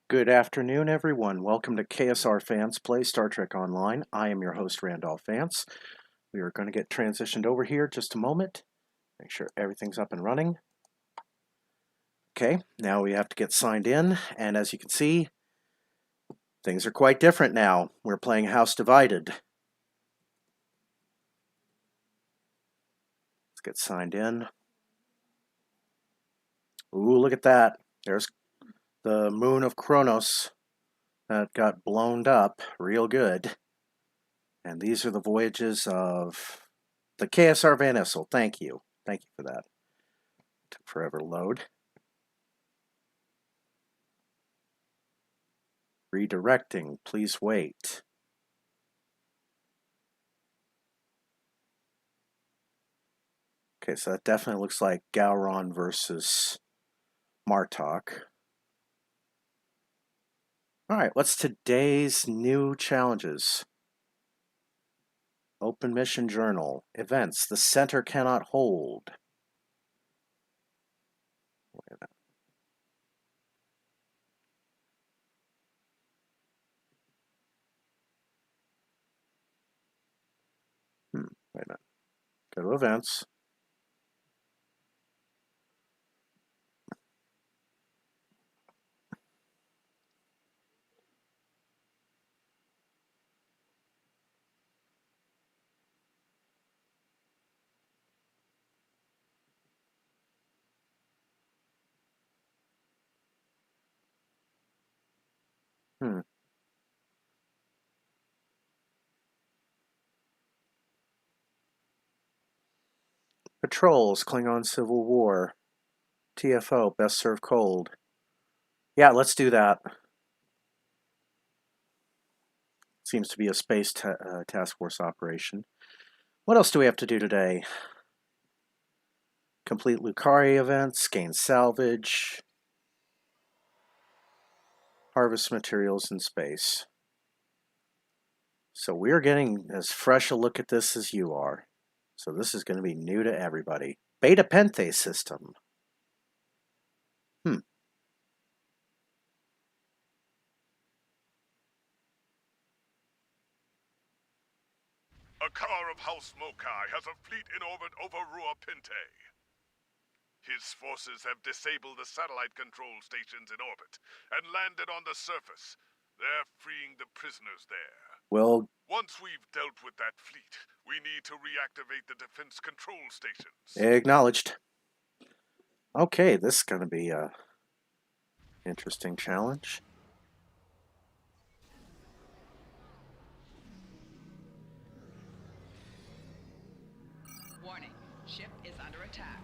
Good afternoon, everyone. Welcome to KSR Fans Play Star Trek Online. I am your host, Randolph Vance. We are going to get transitioned over here just a moment. Make sure everything's up and running. Okay, now we have to get signed in, and as you can see, things are quite different now. We're playing House Divided. Let's get signed in. Ooh, look at that. There's the moon of Kronos that got blown up real good. And these are the voyages of the KSR Vance. Thank you. Thank you for that. Took forever to load. Redirecting. Please wait. Okay, so that definitely looks like Gowron versus Martok. Alright, what's today's new challenges? Open Mission Journal. Events. The center cannot hold. Wait a minute. Wait a minute. Go to events. Patrols. Klingon Civil War. TFO. Best served cold. Yeah, let's do that. Seems to be a space task force operation. What else do we have to do today? Complete Lucari events, gain salvage, harvest materials in space. So we're getting as fresh a look at this as you are. So this is going to be new to everybody. Beta Penthe system. A car of House Mokai has a fleet in orbit over Rua Pente. His forces have disabled the satellite control stations in orbit and landed on the surface. They're freeing the prisoners there. Well, once we've dealt with that fleet, we need to reactivate the defense control stations. Acknowledged. Okay, this is going to be a interesting challenge. Warning, ship is under attack.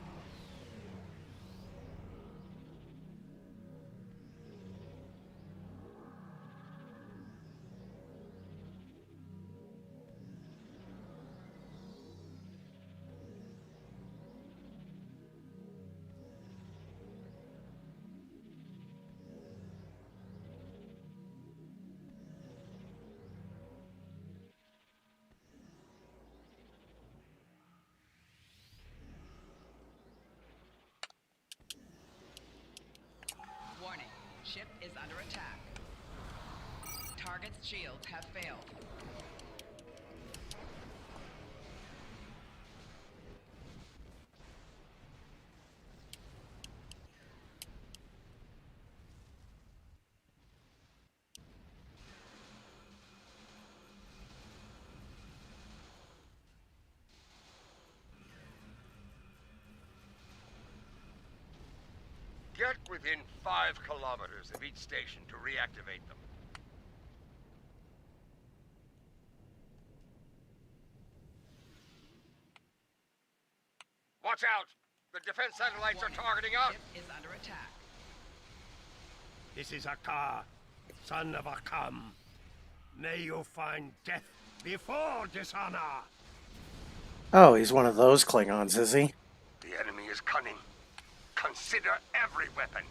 Warning, ship is under attack. Target's shields have failed. Get within 5 kilometers of each station to reactivate them. Watch out! The defense satellites Warning, are targeting us! ship is under attack. This is Akar, son of Akam. May you find death before dishonor. Oh, he's one of those Klingons, is he? The enemy is cunning. Consider every weapon.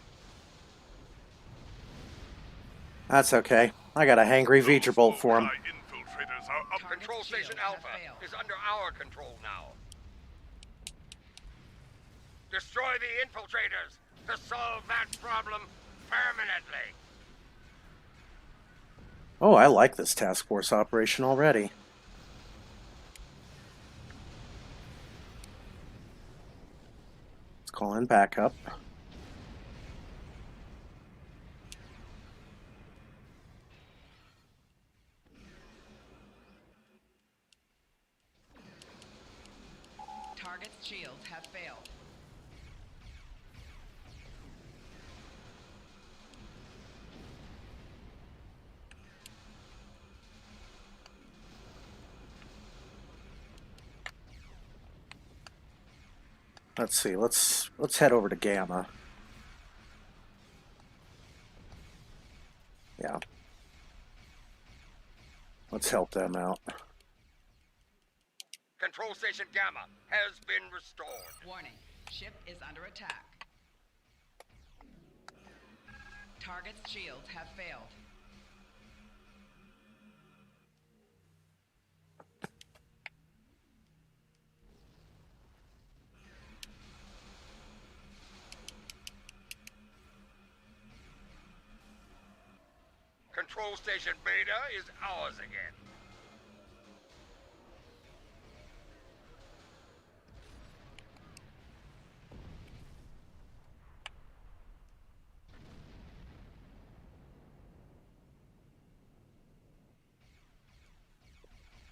That's okay. I got a hangry V'ger bolt for him. Infiltrators are up. Target's Control Station shields have Alpha failed. is under our control now. Destroy the infiltrators to solve that problem permanently. Oh, I like this task force operation already. Let's call in backup. Target's shields have failed. Let's see. Let's head over to Gamma. Yeah. Let's help them out. Control Station Gamma has been restored. Warning. Ship is under attack. Target's shields have failed. Control Station Beta is ours again.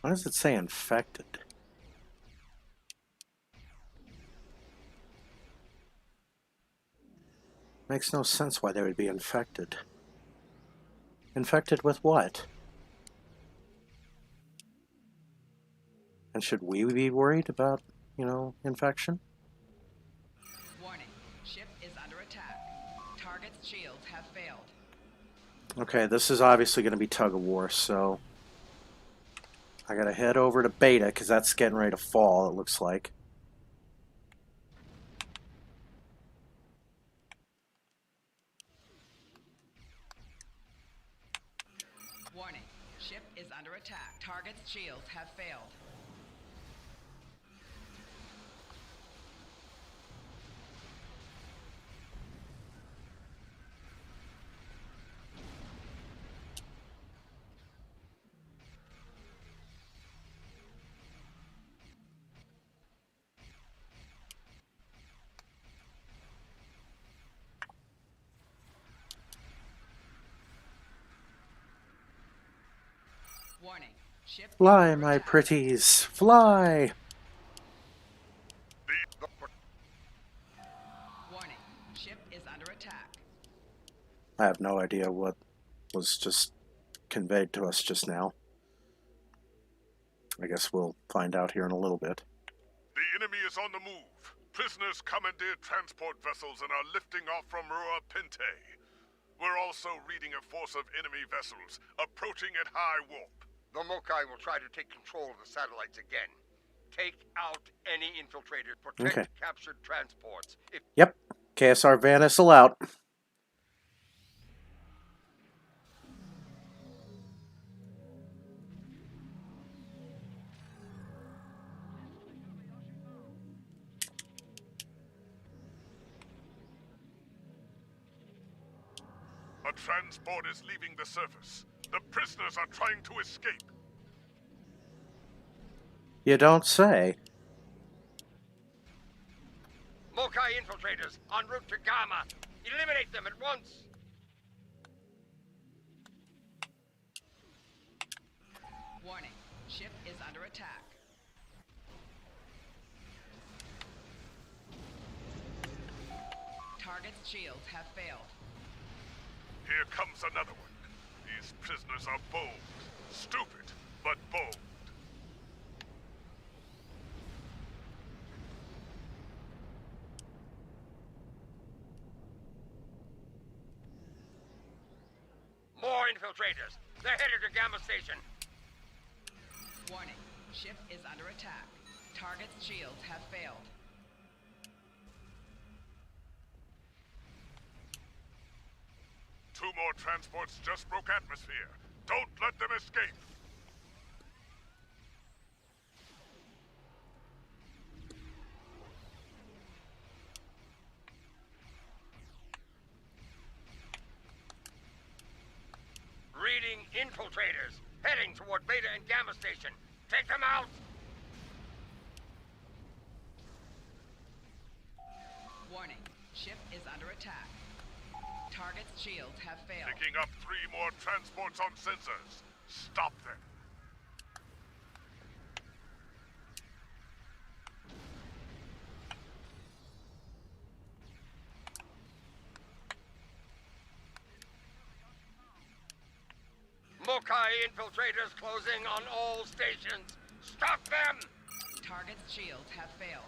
Why does it say infected? Makes no sense why they would be infected. Infected with what? And should we be worried about, infection? Warning. Ship is under attack. Target's shields have failed. Okay, this is obviously going to be tug of war, so I gotta head over to Beta because that's getting ready to fall, it looks like. Warning. Ship is under attack. Target's shields have failed. Warning. Ship Fly, is under my attack. pretties, fly! Warning. Ship is under attack. I have no idea what was just conveyed to us just now. I guess we'll find out here in a little bit. The enemy is on the move. Prisoners commandeered transport vessels and are lifting off from Rua Pinte. We're also reading a force of enemy vessels approaching at high warp. The Mokai will try to take control of the satellites again. Take out any infiltrators. Protect Okay. captured transports. If Yep, KSR Vance out. A transport is leaving the surface. The prisoners are trying to escape. You don't say. Mokai infiltrators en route to Gamma. Eliminate them at once. Warning. Ship is under attack. Target's shields have failed. Here comes another one. These prisoners are bold. Stupid, but bold. More infiltrators. They're headed to Gamma Station. Warning. Ship is under attack. Target's shields have failed. Two more transports just broke atmosphere. Don't let them escape. Reading Infiltrators heading toward Beta and Gamma Station. Take them out! Warning. Ship is under attack. Target's shields have failed. Picking up 3 more transports on sensors. Stop them. Mokai infiltrators closing on all stations. Stop them! Target's shields have failed.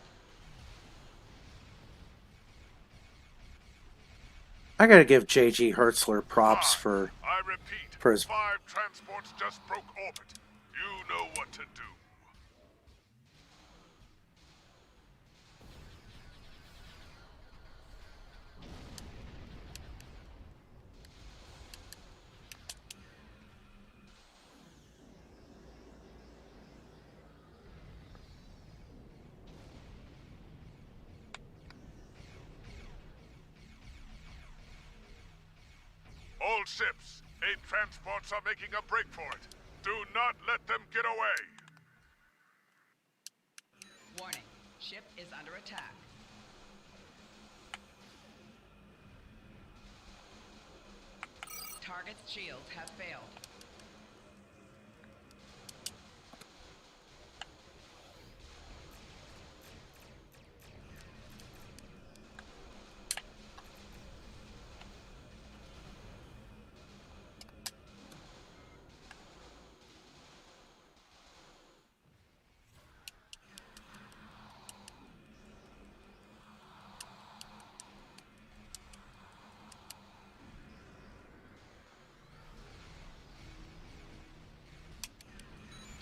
I gotta give J.G. Hertzler props for I repeat, his... 5 transports just broke orbit. You know what to do. All ships, 8 transports are making a break for it. Do not let them get away. Warning. Ship is under attack. Target's shields have failed.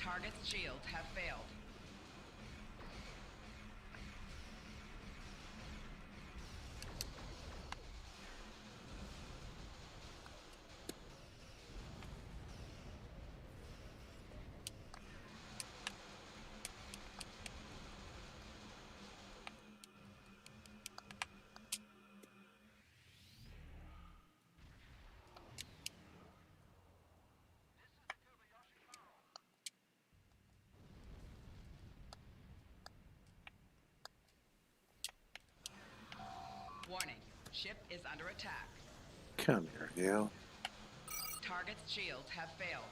Target's shields have failed. Warning. Ship is under attack. Come here, you. Target's shields have failed.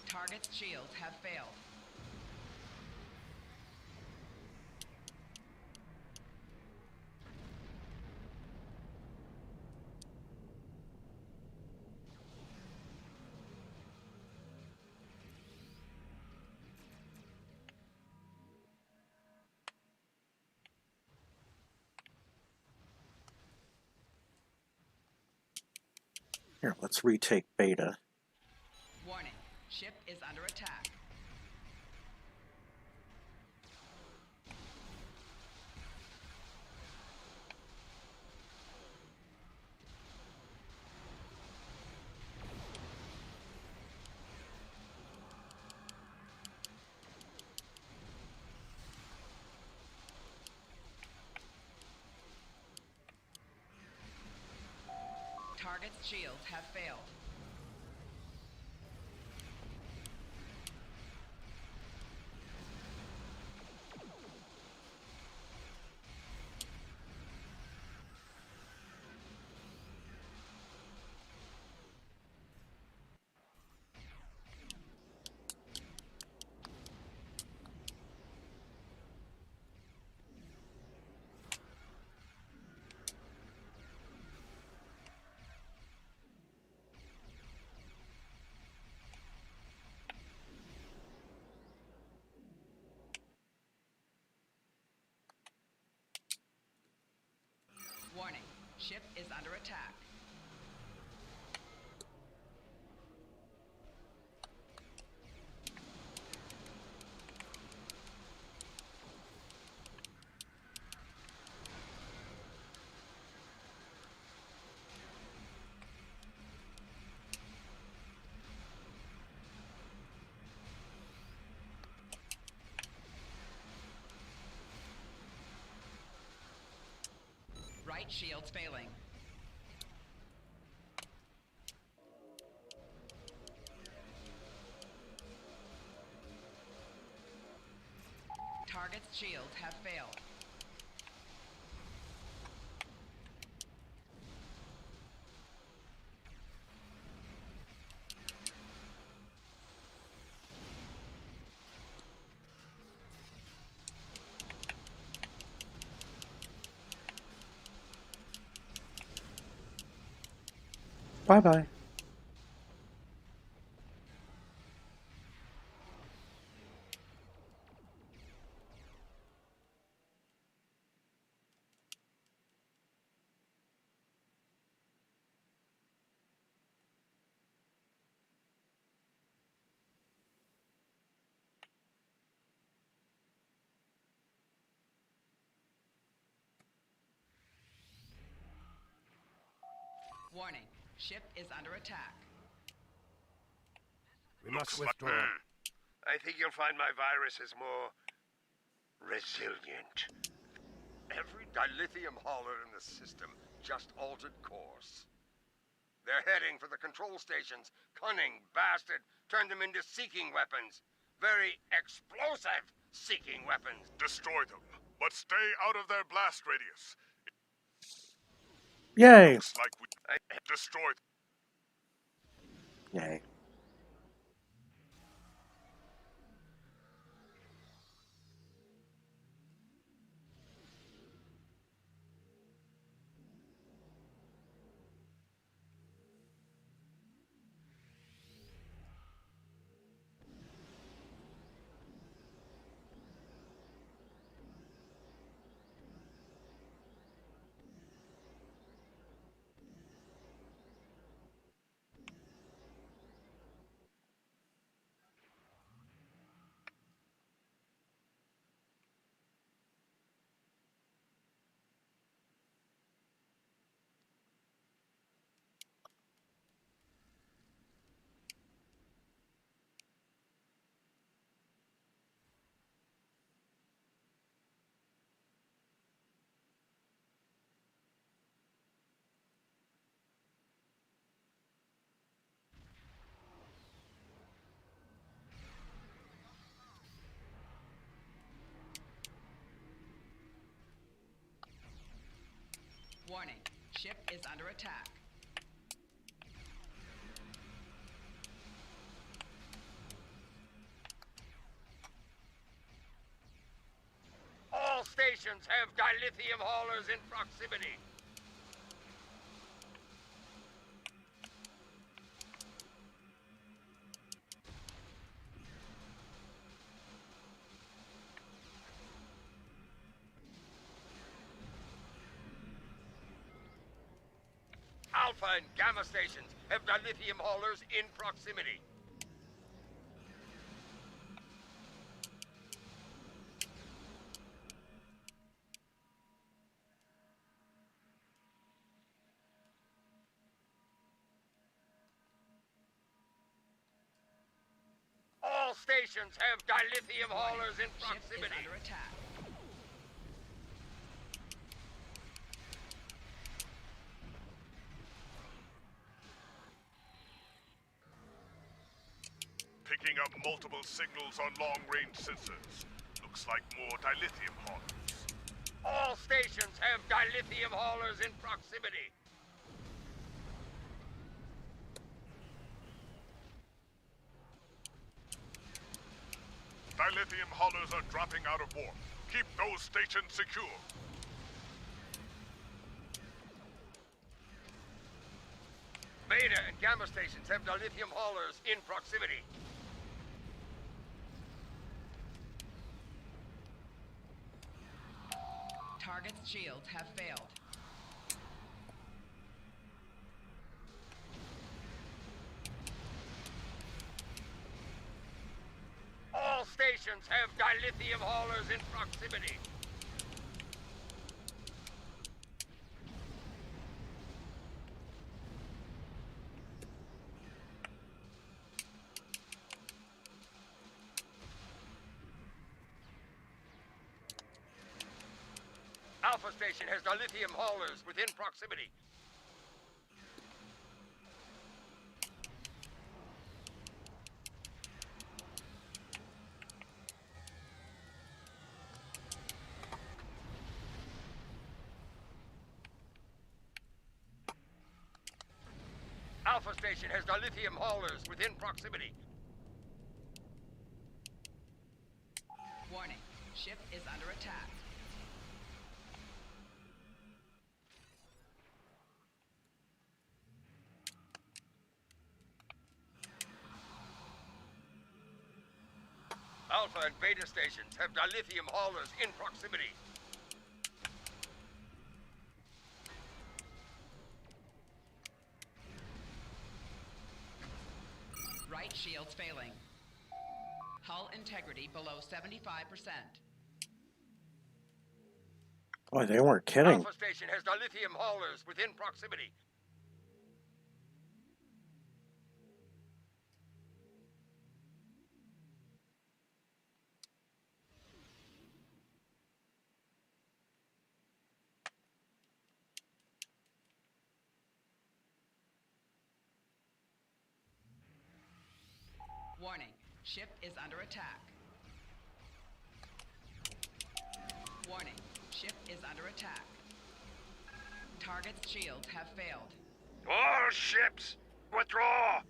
Target's shields have failed. Here, let's retake Beta. Warning. Ship is under attack. Target's shields have failed. Ship is under attack. Right shield's failing. Target's shields have failed. Bye-bye. Warning. Ship is under attack. We must Looks like- withdraw. I think you'll find my virus is more resilient. Every dilithium hauler in the system just altered course. They're heading for the control stations. Cunning bastard turned them into seeking weapons. Very explosive seeking weapons. Destroy them, but stay out of their blast radius. Yay! Looks like we destroy them. Yay. Warning. Ship is under attack. All stations have dilithium haulers in proximity. Alpha and Gamma stations have dilithium haulers in proximity. All stations have dilithium haulers in Ship is proximity. under attack. Picking up multiple signals on long-range sensors. Looks like more dilithium haulers. All stations have dilithium haulers in proximity. Dilithium haulers are dropping out of warp. Keep those stations secure. Beta and Gamma stations have dilithium haulers in proximity. Target's shields have failed. stations have dilithium haulers in proximity. Alpha station has dilithium haulers within proximity. Alpha station has dilithium haulers within proximity. Warning. Ship is under attack. Alpha and Beta stations have dilithium haulers in proximity. Right shields failing. Hull integrity below 75%. Boy, they weren't kidding. Alpha station has dilithium haulers within proximity. Warning. Ship is under attack. Warning. Ship is under attack. Target's shields have failed. All ships, withdraw!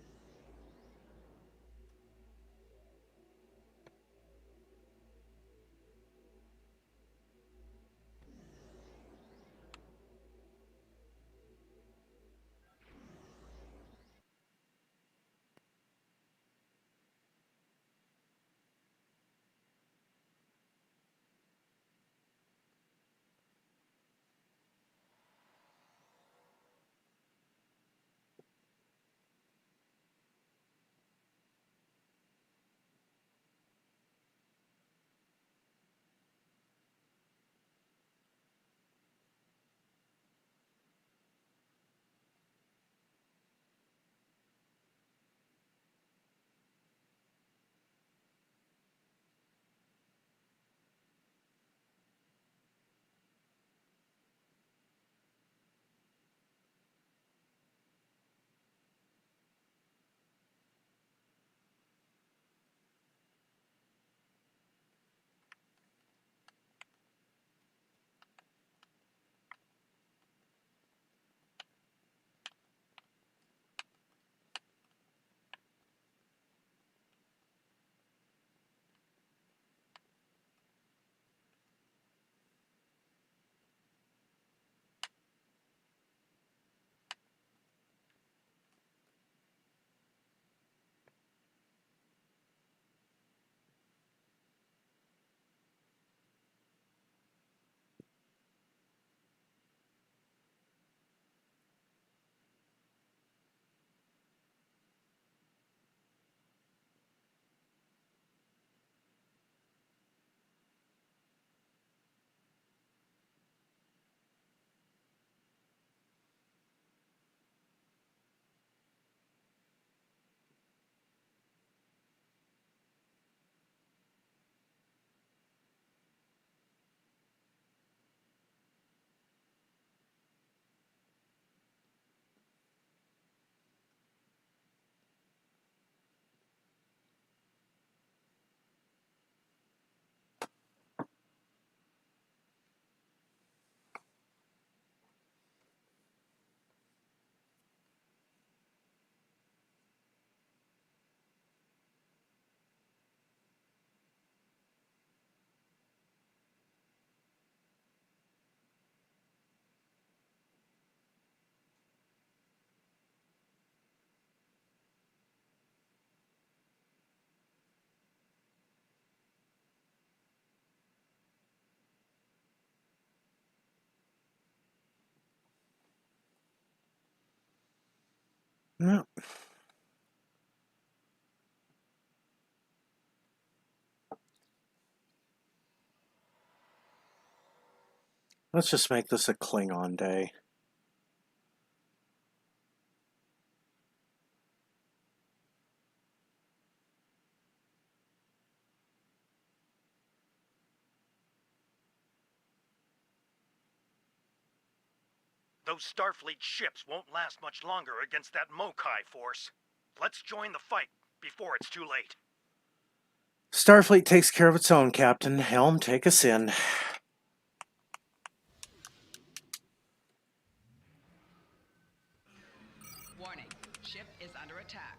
Yeah. Let's just make this a Klingon day. Those Starfleet ships won't last much longer against that Mokai force. Let's join the fight before it's too late. Starfleet takes care of its own, Captain. Helm, take us in. Warning. Ship is under attack.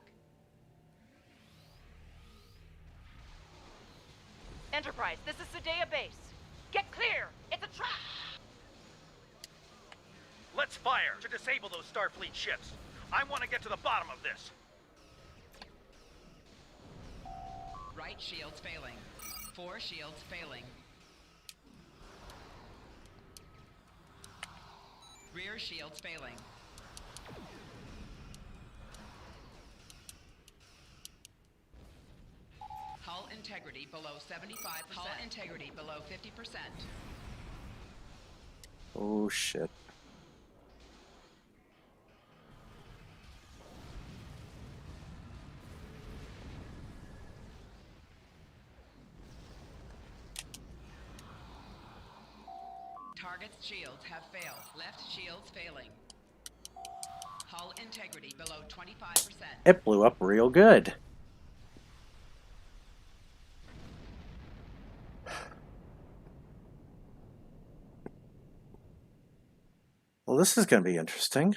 Enterprise, this is Sadea Base. Get clear! It's a trap! Let's fire to disable those Starfleet ships. I want to get to the bottom of this. Right shields failing. 4 shields failing. Rear shields failing. Hull integrity below 75%. Hull integrity below 50%. Oh, shit. Target's shields have failed. Left shields failing. Hull integrity below 25%. It blew up real good. Well, this is going to be interesting.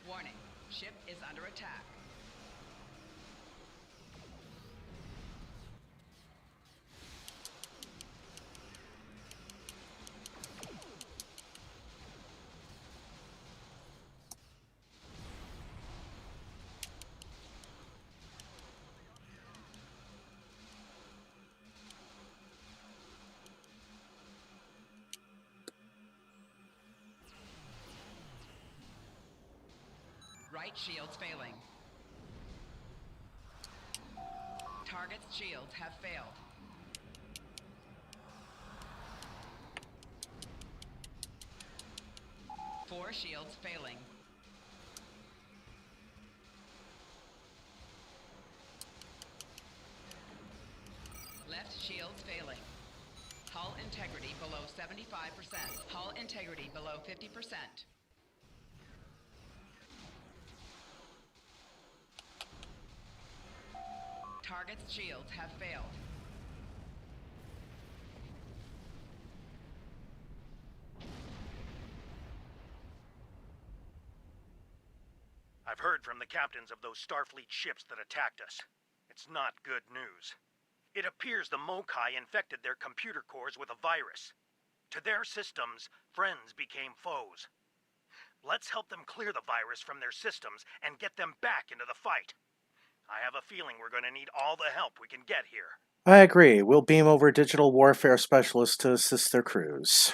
Warning. Ship is under attack. Right shields failing. Target's shields have failed. Four shields failing. Left shields failing. Hull integrity below 75%. Hull integrity below 50%. Target's shields have failed. I've heard from the captains of those Starfleet ships that attacked us. It's not good news. It appears the Mokai infected their computer cores with a virus. To their systems, friends became foes. Let's help them clear the virus from their systems and get them back into the fight. I have a feeling we're going to need all the help we can get here. I agree. We'll beam over digital warfare specialists to assist their crews.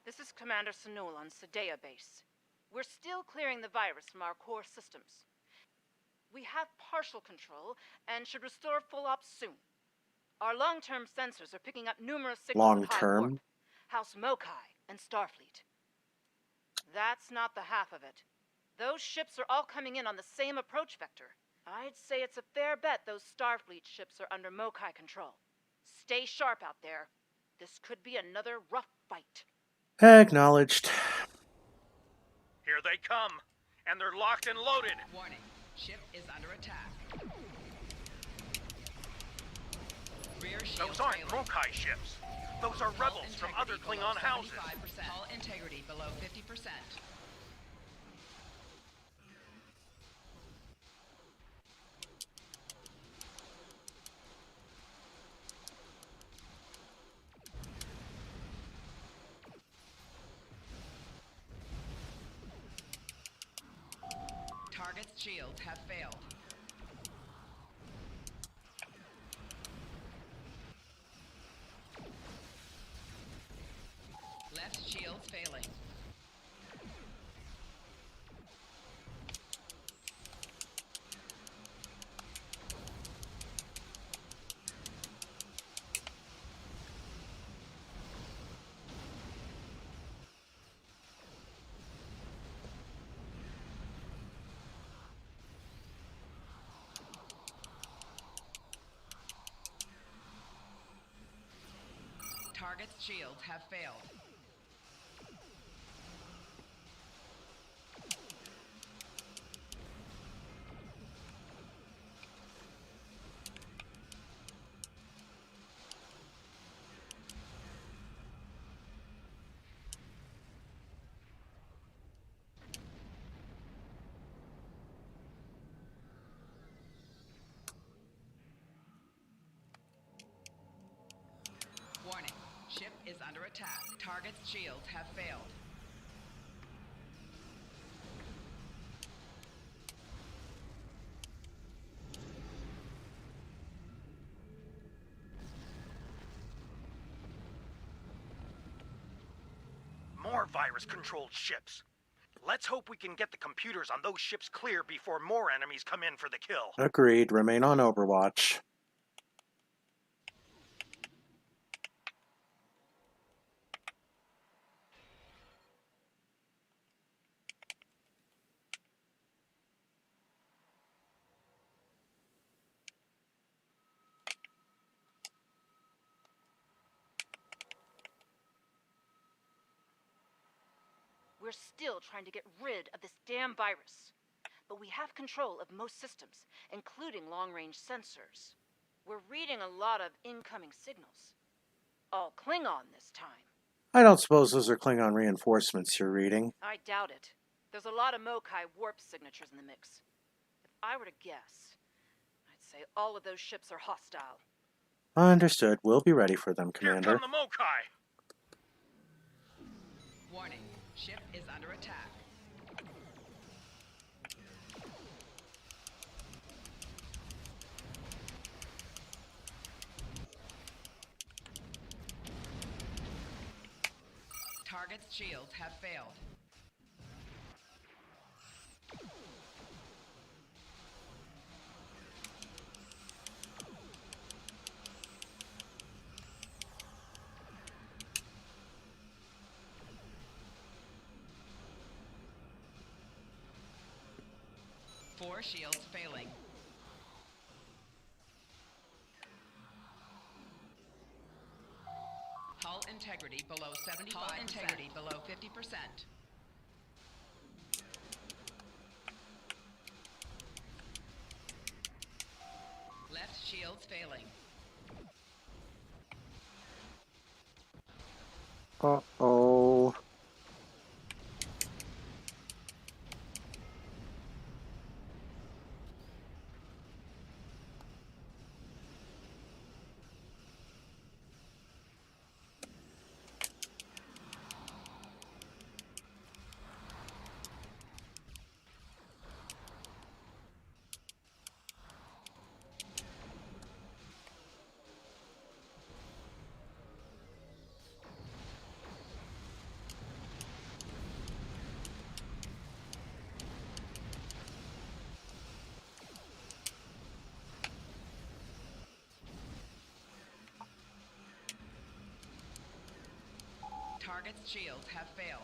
This is Commander Sanul on Sadea Base. We're still clearing the virus from our core systems. We have partial control and should restore full ops soon. Our long-term sensors are picking up numerous signals of high Long-term? warp, House Mokai, and Starfleet. That's not the half of it. Those ships are all coming in on the same approach vector. I'd say it's a fair bet those Starfleet ships are under Mokai control. Stay sharp out there. This could be another rough fight. Acknowledged. Here they come, and they're locked and loaded. Warning. Ship is under attack. Rear shields Those aren't failing. Mokai ships. Those are rebels from other Klingon houses. 75%. Hull integrity below 50%. Target's shields have failed. Left shields failing. Target's shields have failed. Warning. Ship is under attack. Target's shields have failed. More virus-controlled ships. Let's hope we can get the computers on those ships clear before more enemies come in for the kill. Agreed. Remain on Overwatch. We're still trying to get rid of this damn virus. But we have control of most systems, including long-range sensors. We're reading a lot of incoming signals. All Klingon this time. I don't suppose those are Klingon reinforcements you're reading. I doubt it. There's a lot of Mokai warp signatures in the mix. If I were to guess, I'd say all of those ships are hostile. Understood. We'll be ready for them, Here Commander. come the Mokai! Warning. Ship is under attack. Target's shields have failed. Four shields failing. Hull integrity below 75%. Hull integrity below 50%. Left shields failing. Uh-oh. Target's shields have failed.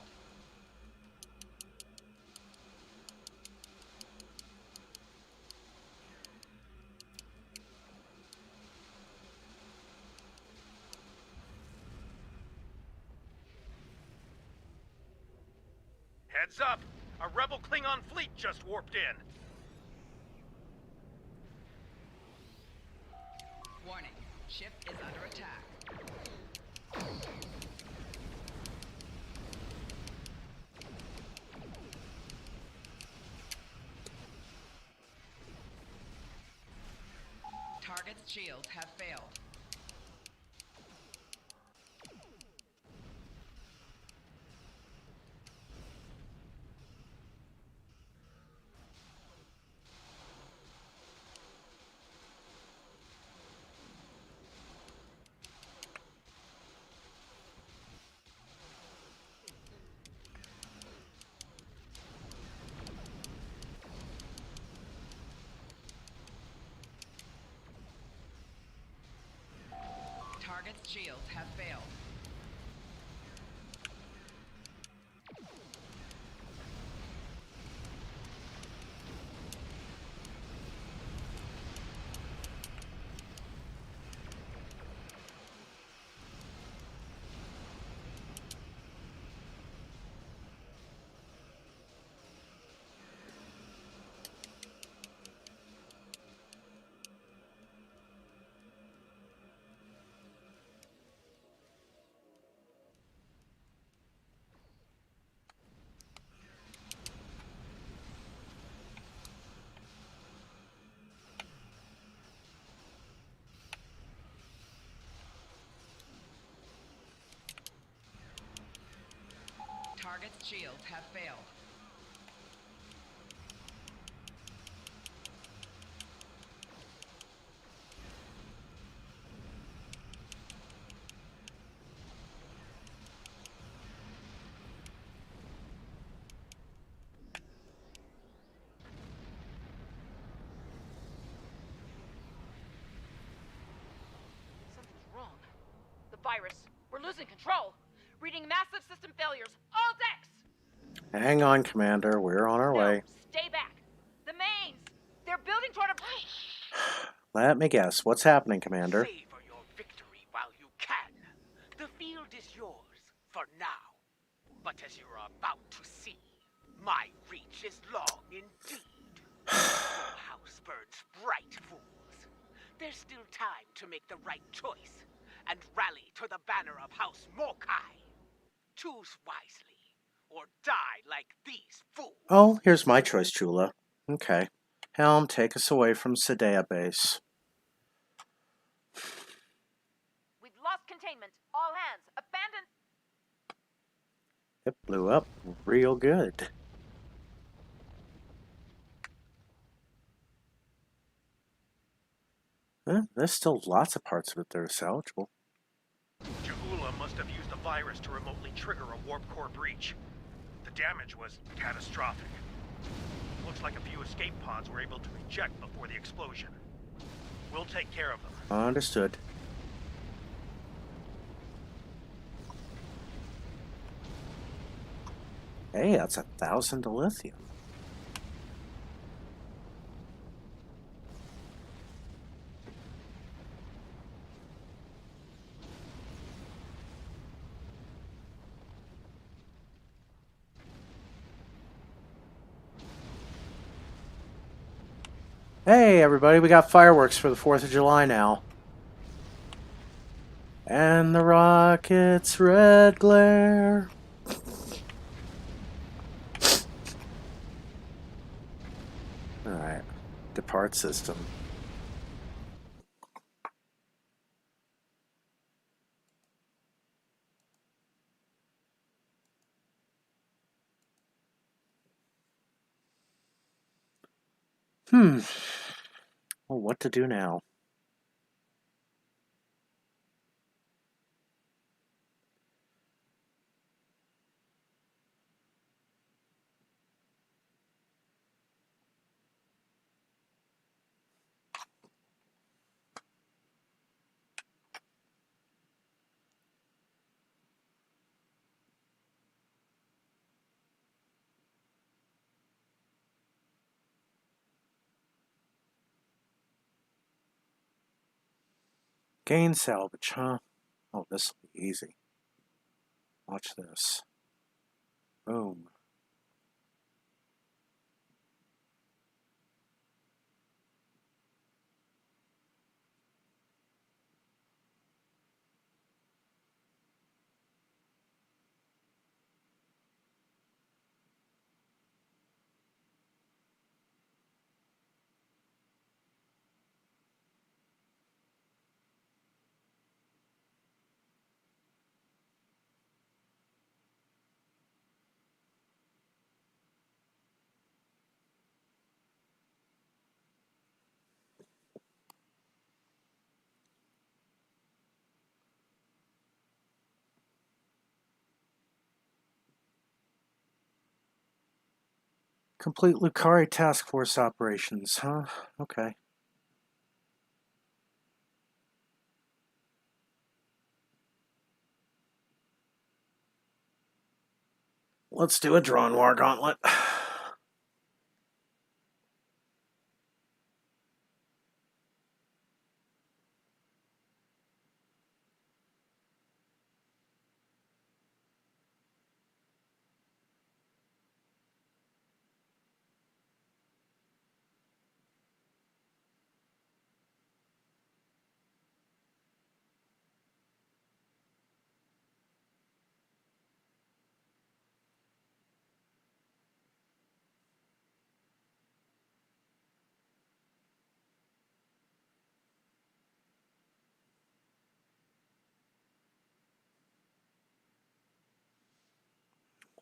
Heads up! A rebel Klingon fleet just warped in. Warning. Ship is under attack. Target's shields have failed. Target's shields have failed. Target's shields have failed. Something's wrong. The virus. We're losing control. Reading massive system failures. All decks! Hang on, Commander. We're on our No, way. stay back. The mains! They're building toward a breach! Let me guess. What's happening, Commander? Savor your victory while you can. The field is yours for now. But as you're about to see, my reach is long indeed. Your house burns bright, fools. There's still time to make the right choice and rally to the banner of House Mokai. Choose wisely, or die like these fools. Oh, here's my choice, Chula. Okay. Helm, take us away from Sedea Base. We've lost containment. All hands, abandon... It blew up real good. There's still lots of parts of it that are salvageable. Ja'ula must have used a virus to remotely trigger a warp core breach. The damage was catastrophic. Looks like a few escape pods were able to eject before the explosion. We'll take care of them. Understood. Hey, that's 1,000 dilithium. Hey, everybody, we got fireworks for the 4th of July now. And the rocket's red glare. Alright, depart system. Well, what to do now? Gain salvage, huh? Oh, this will be easy. Watch this. Boom. Complete Lucari task force operations, huh? Okay. Let's do a drawn war gauntlet.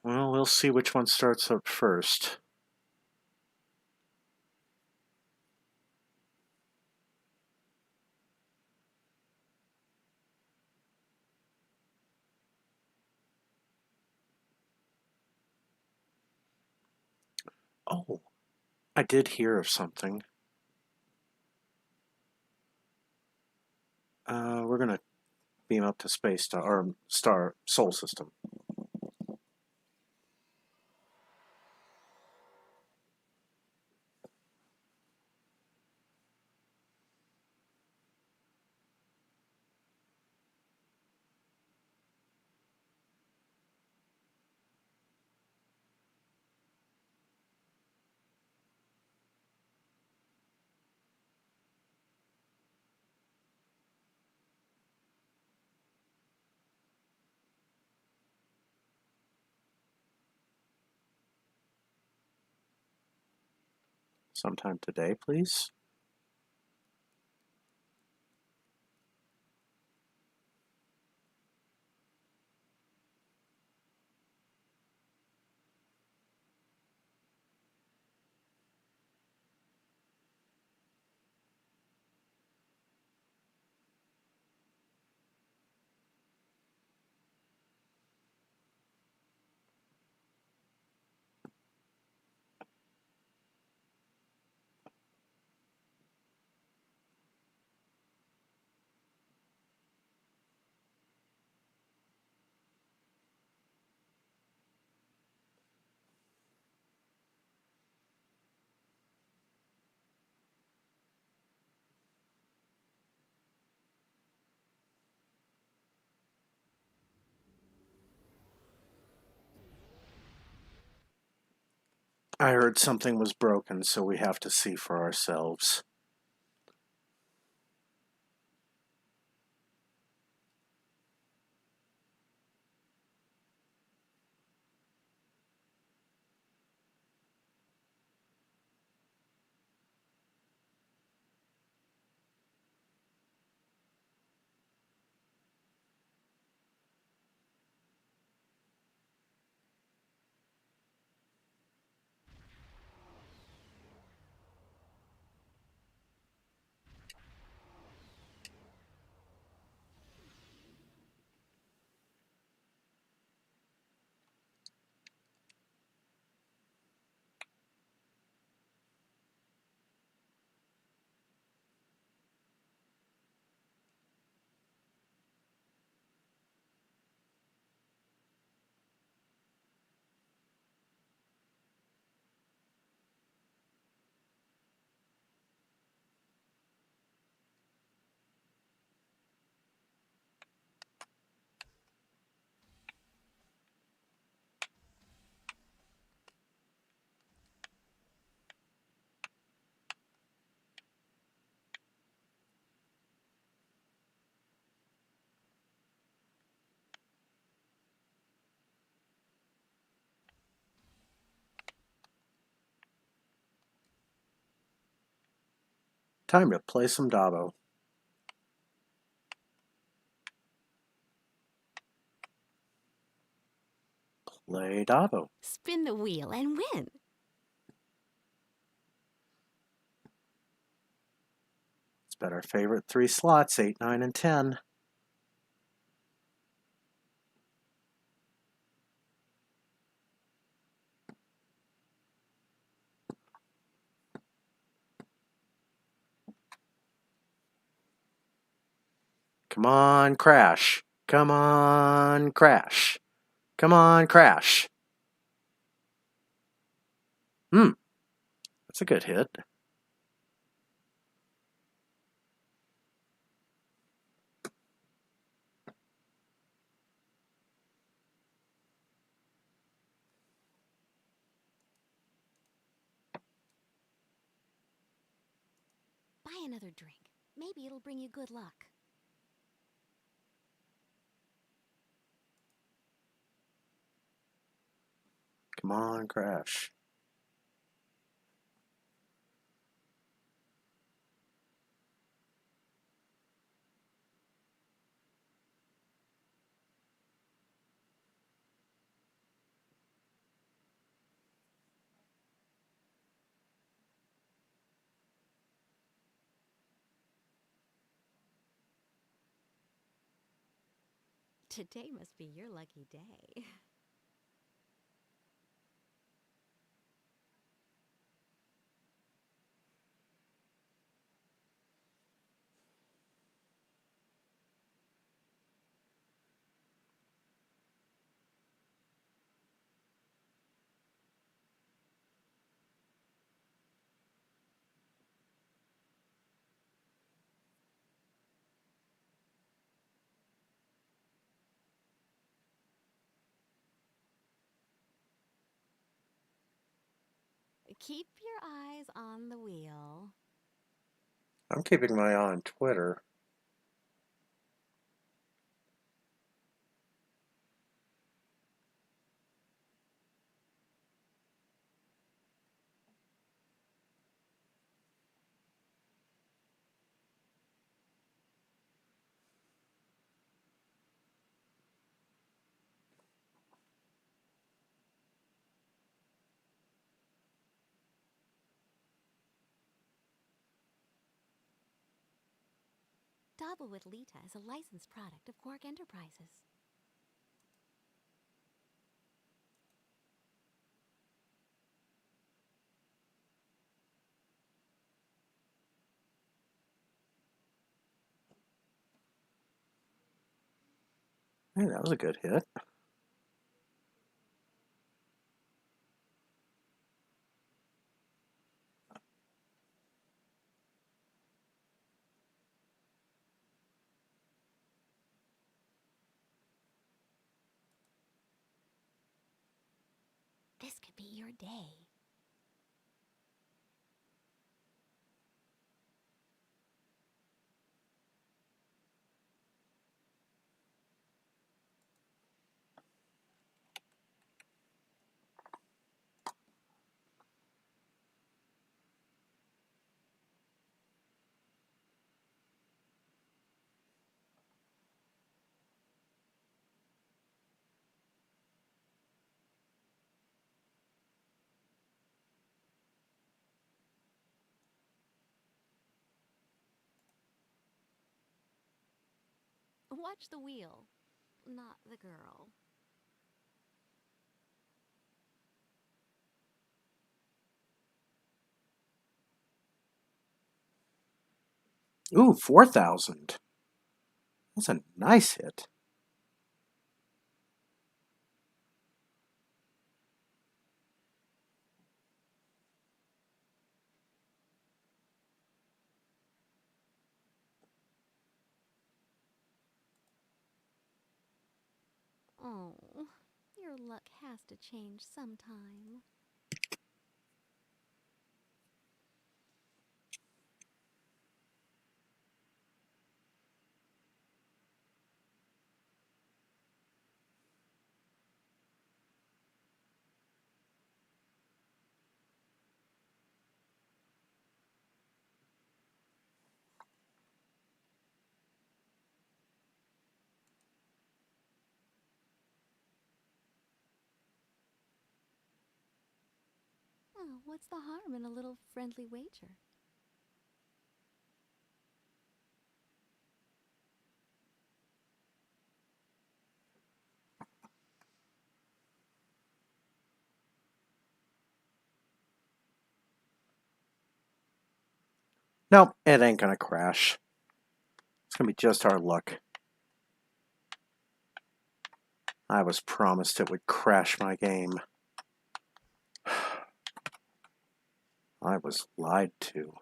Well, we'll see which one starts up first. Oh, I did hear of something. We're gonna beam up to space or star Sol system. Sometime today, please. I heard something was broken, so we have to see for ourselves. Time to play some Dabo. Play Dabo. Spin the wheel and win. It's been our favorite 3 slots, 8, 9, and 10. Come on, crash. Come on, crash. Come on, crash. That's a good hit. Buy another drink. Maybe it'll bring you good luck. Come on, crash. Today must be your lucky day. Keep your eyes on the wheel. I'm keeping my eye on Twitter. Double with Lita is a licensed product of Quark Enterprises. Hey, that was a good hit. This could be your day. Watch the wheel, not the girl. Ooh, 4,000. That's a nice hit. Oh, your luck has to change sometime. Oh, what's the harm in a little friendly wager? Nope, it ain't gonna crash. It's going to be just our luck. I was promised it would crash my game. I was lied to.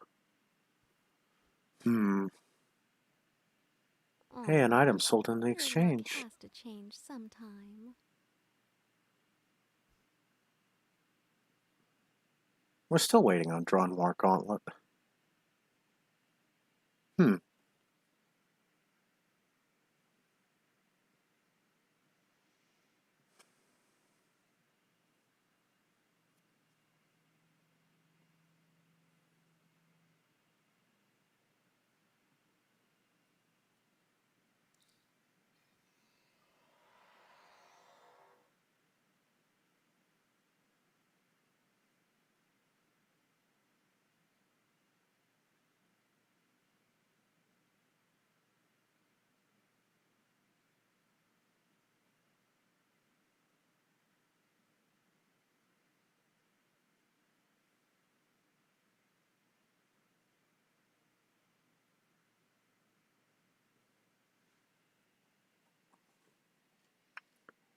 Hey, an item sold in the exchange. Your luck has to change sometime. We're still waiting on Drawn War Gauntlet.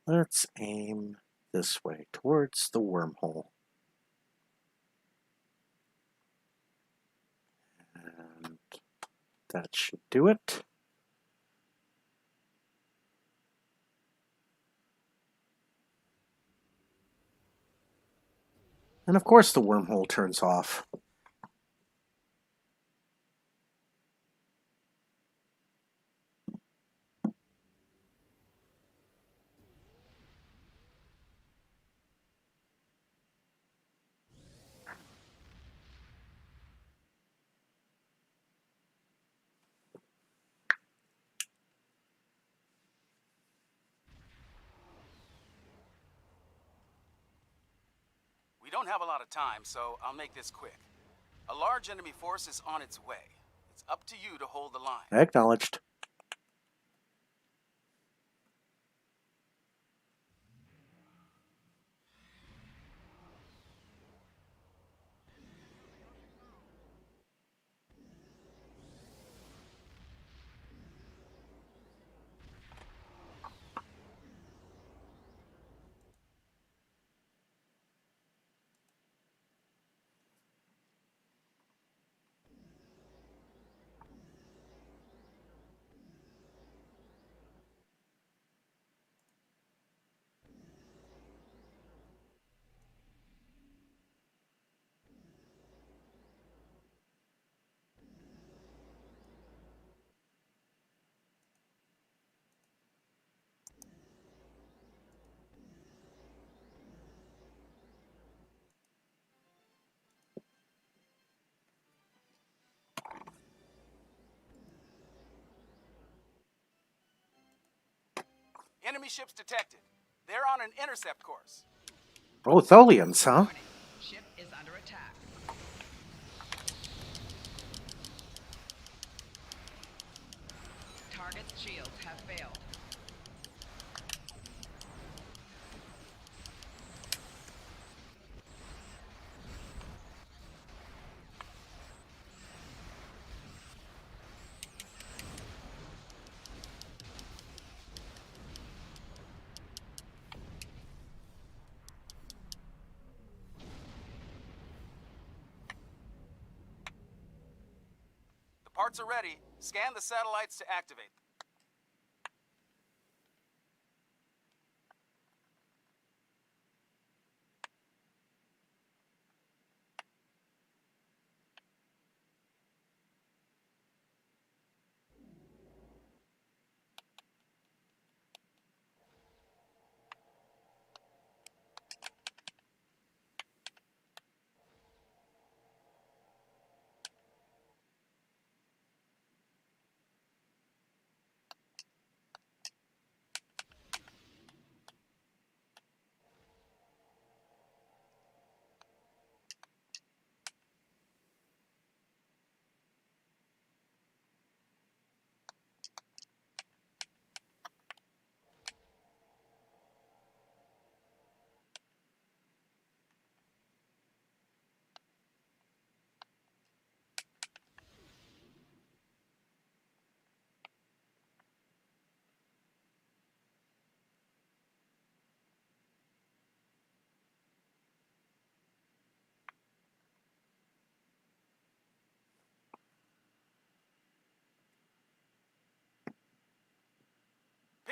Let's aim this way, towards the wormhole. And that should do it. And of course the wormhole turns off. We don't have a lot of time, so I'll make this quick. A large enemy force is on its way. It's up to you to hold the line. Acknowledged. Enemy ships detected. They're on an intercept course. Oh, Tholians, huh? Warning. Ship is under attack. Target's shields have failed. The parts are ready. Scan the satellites to activate them.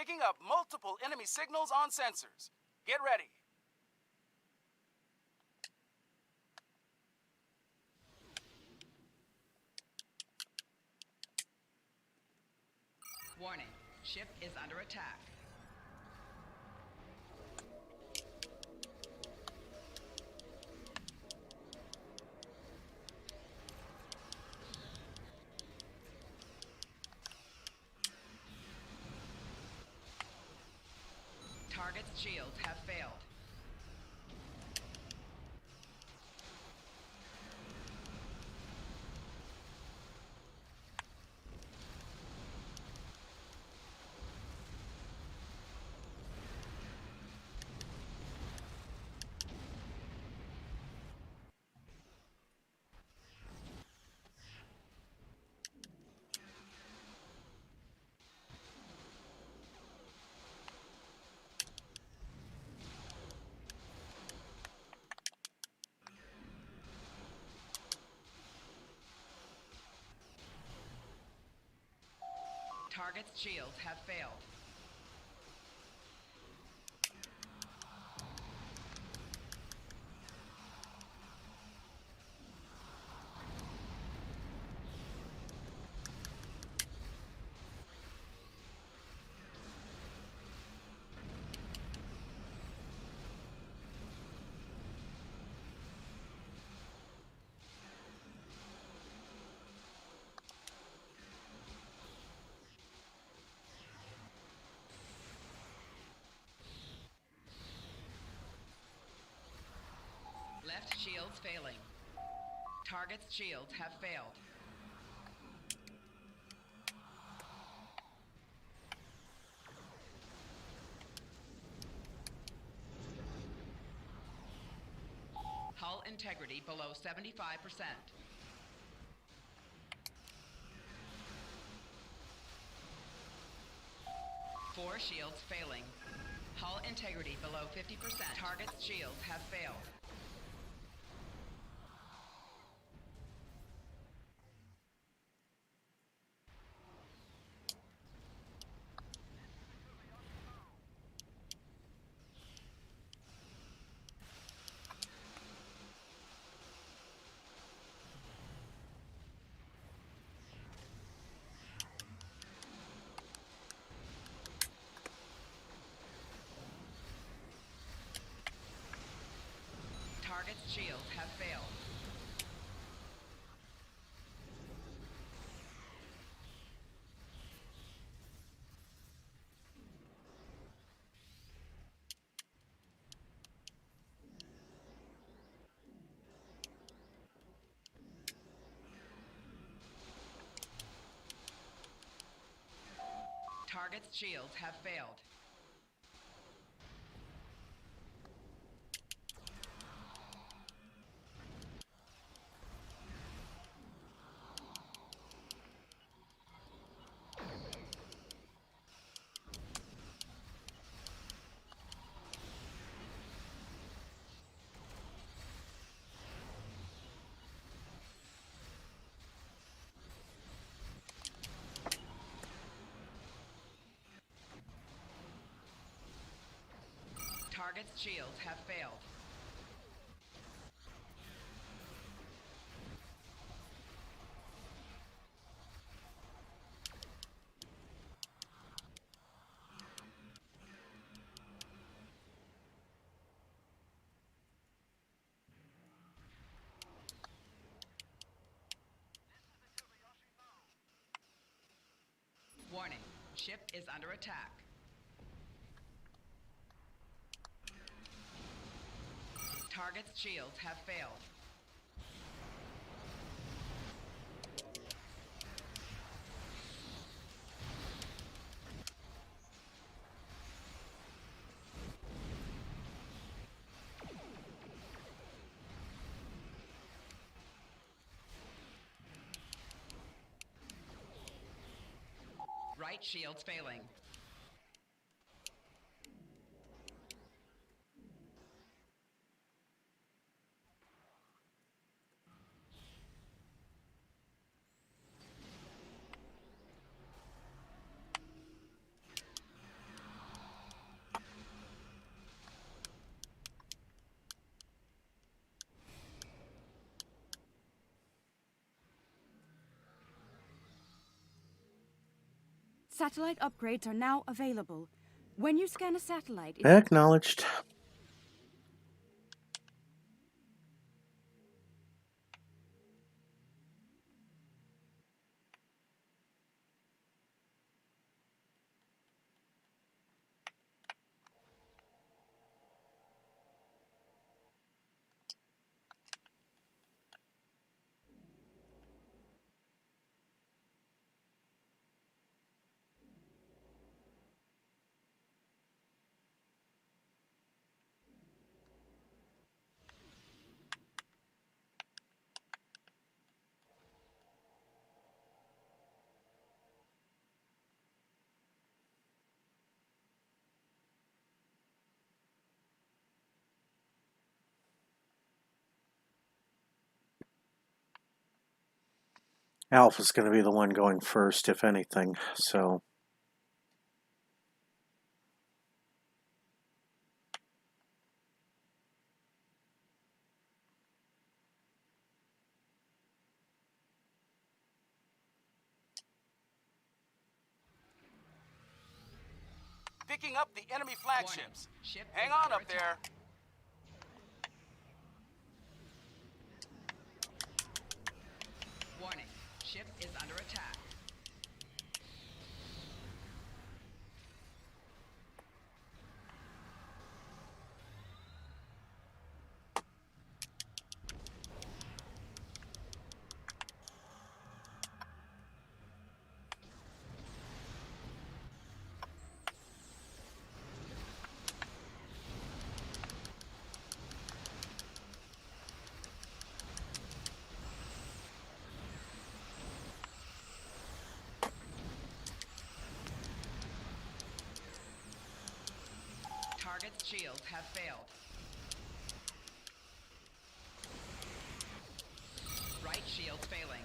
Picking up multiple enemy signals on sensors. Get ready. Warning, ship is under attack. Target's shields have failed. Target's shields have failed. Left shields failing. Target's shields have failed. Hull integrity below 75%. Four shields failing. Hull integrity below 50%. Target's shields have failed. Target's shields have failed. Target's shields have failed. Target's shields have failed. Warning, ship is under attack. Target's shields have failed. Right shield's failing. Satellite upgrades are now available. When you scan a satellite, Acknowledged. Alpha's going to be the one going first, if anything, so... Picking up the enemy flagships. Ship Hang is on under up there. attack. Warning. Ship is under attack. Target's shields have failed. Right shield failing.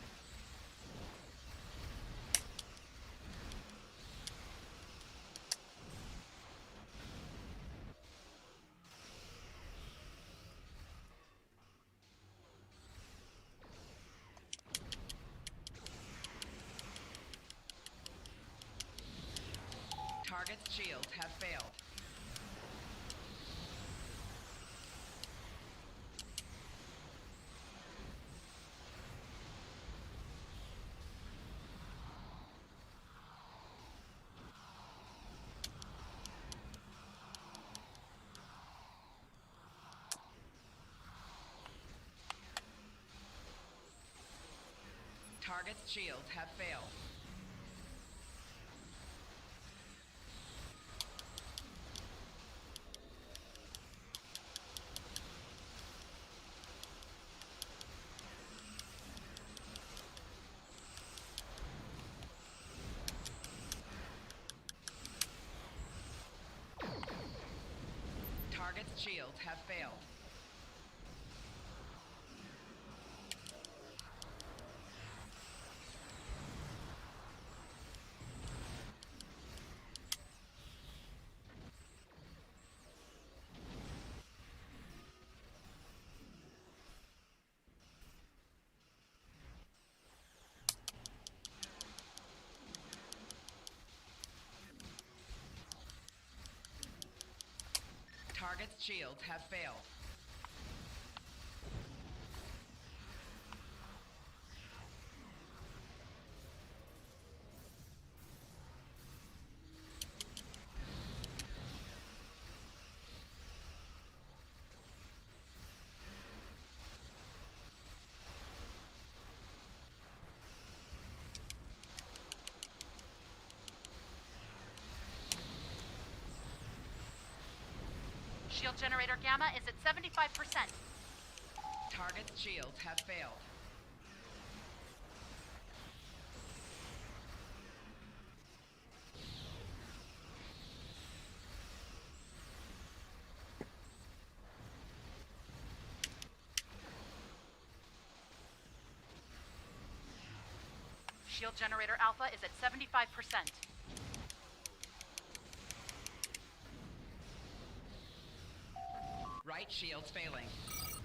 Target's shields have failed. Target's shields have failed. Target's shields have failed. Target's shields have failed. Shield generator gamma is at 75%. Target's shields have failed. Shield generator alpha is at 75%. Right shield's failing.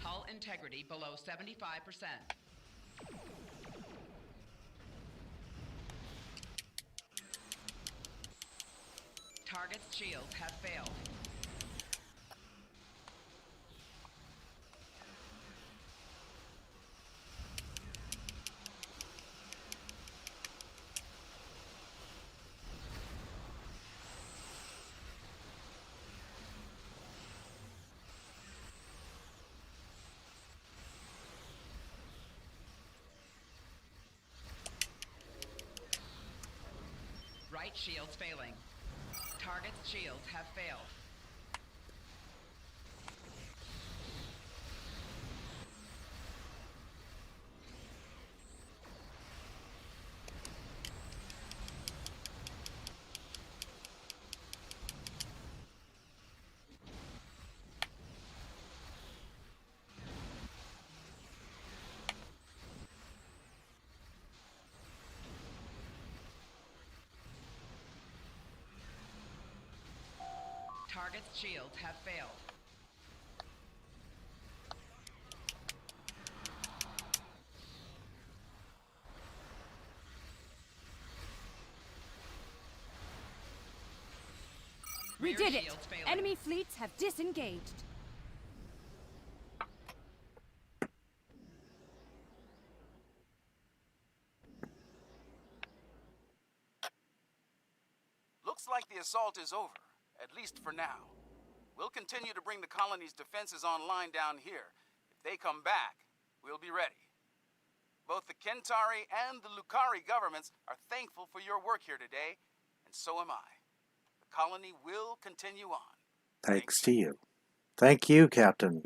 Hull integrity below 75%. Target's shields have failed. Right shield's failing. Target's shields have failed. Target's shields have failed. We Rear did it! shields failing. Enemy fleets have disengaged. Looks like the assault is over, at least for now. We'll continue to bring the colony's defenses online down here. If they come back, we'll be ready. Both the Kentari and the Lukari governments are thankful for your work here today, and so am I. The colony will continue on. Thanks to you. Thank you, Captain.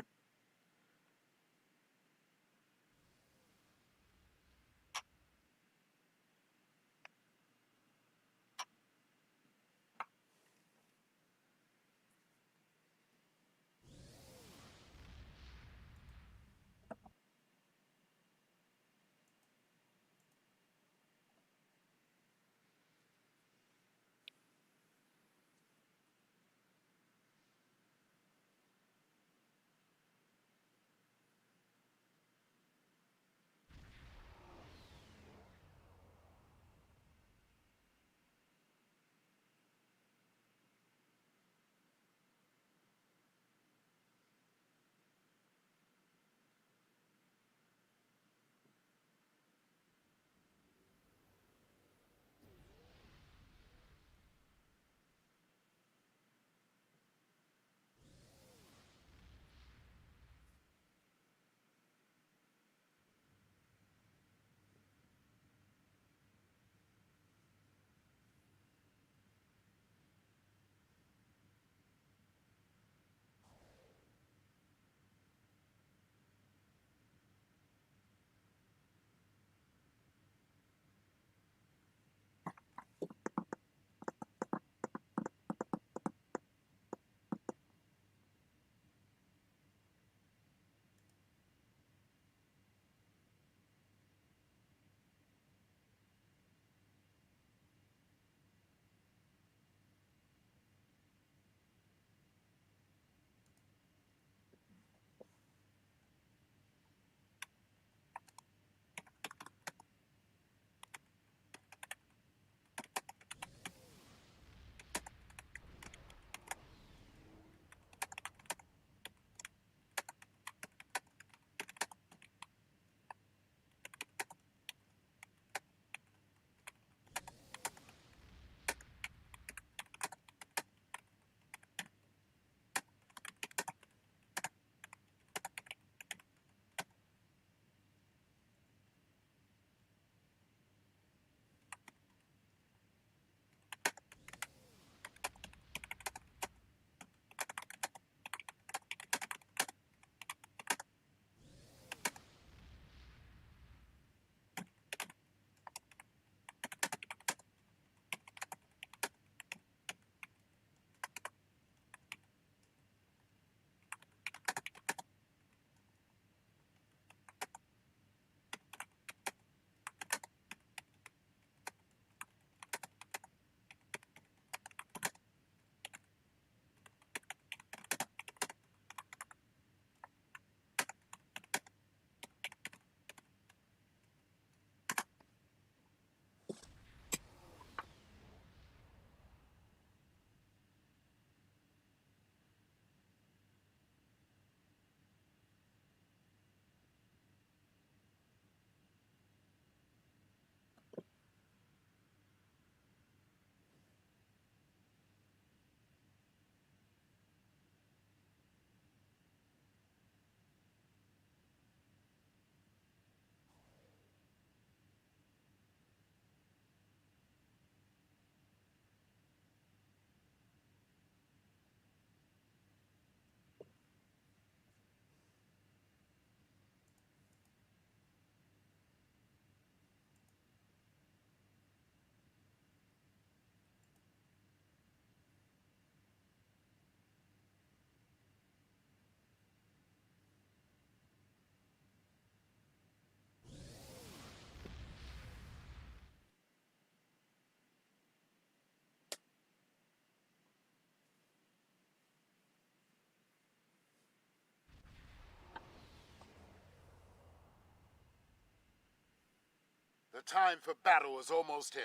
The time for battle is almost here.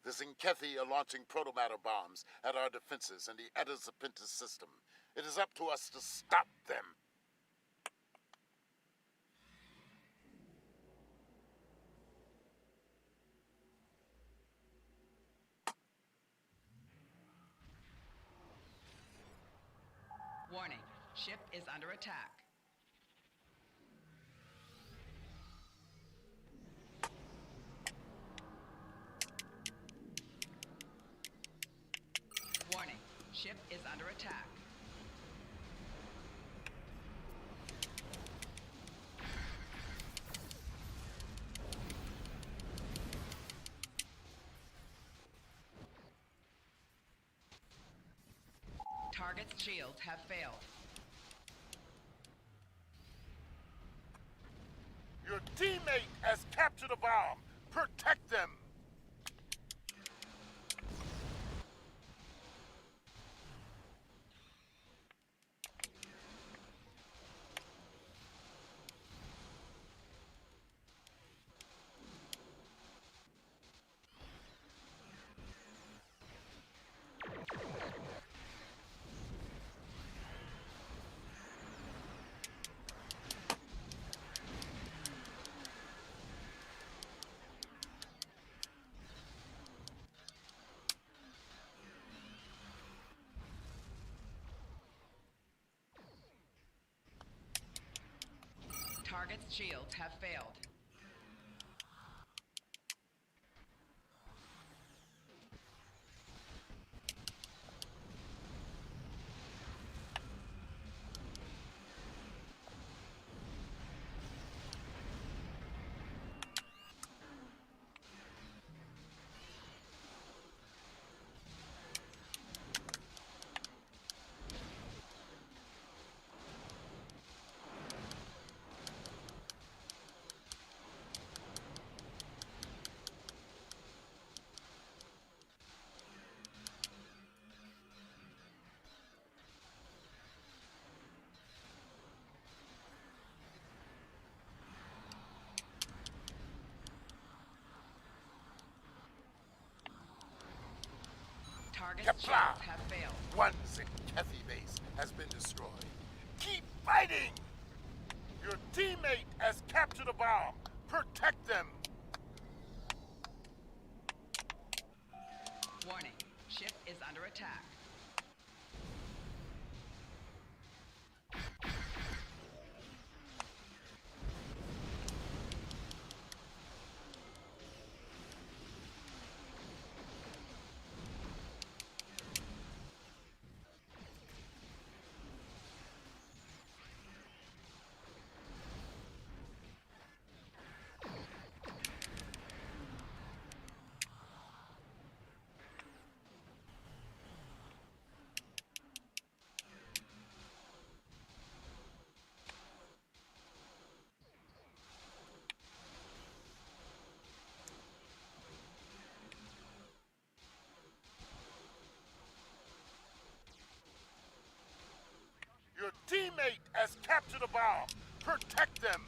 The Zinkethi are launching protomatter bombs at our defenses and the Edazapintis system. It is up to us to stop them. Warning, ship is under attack. Warning, ship is under attack. Target's shields have failed. Your teammate has captured a bomb. Protect them. Target's shields have failed. Target's shields have failed. One Zinkethi base has been destroyed. Keep fighting! Your teammate has captured a bomb. Protect them. Warning, ship is under attack. Your teammate has captured a bomb. Protect them.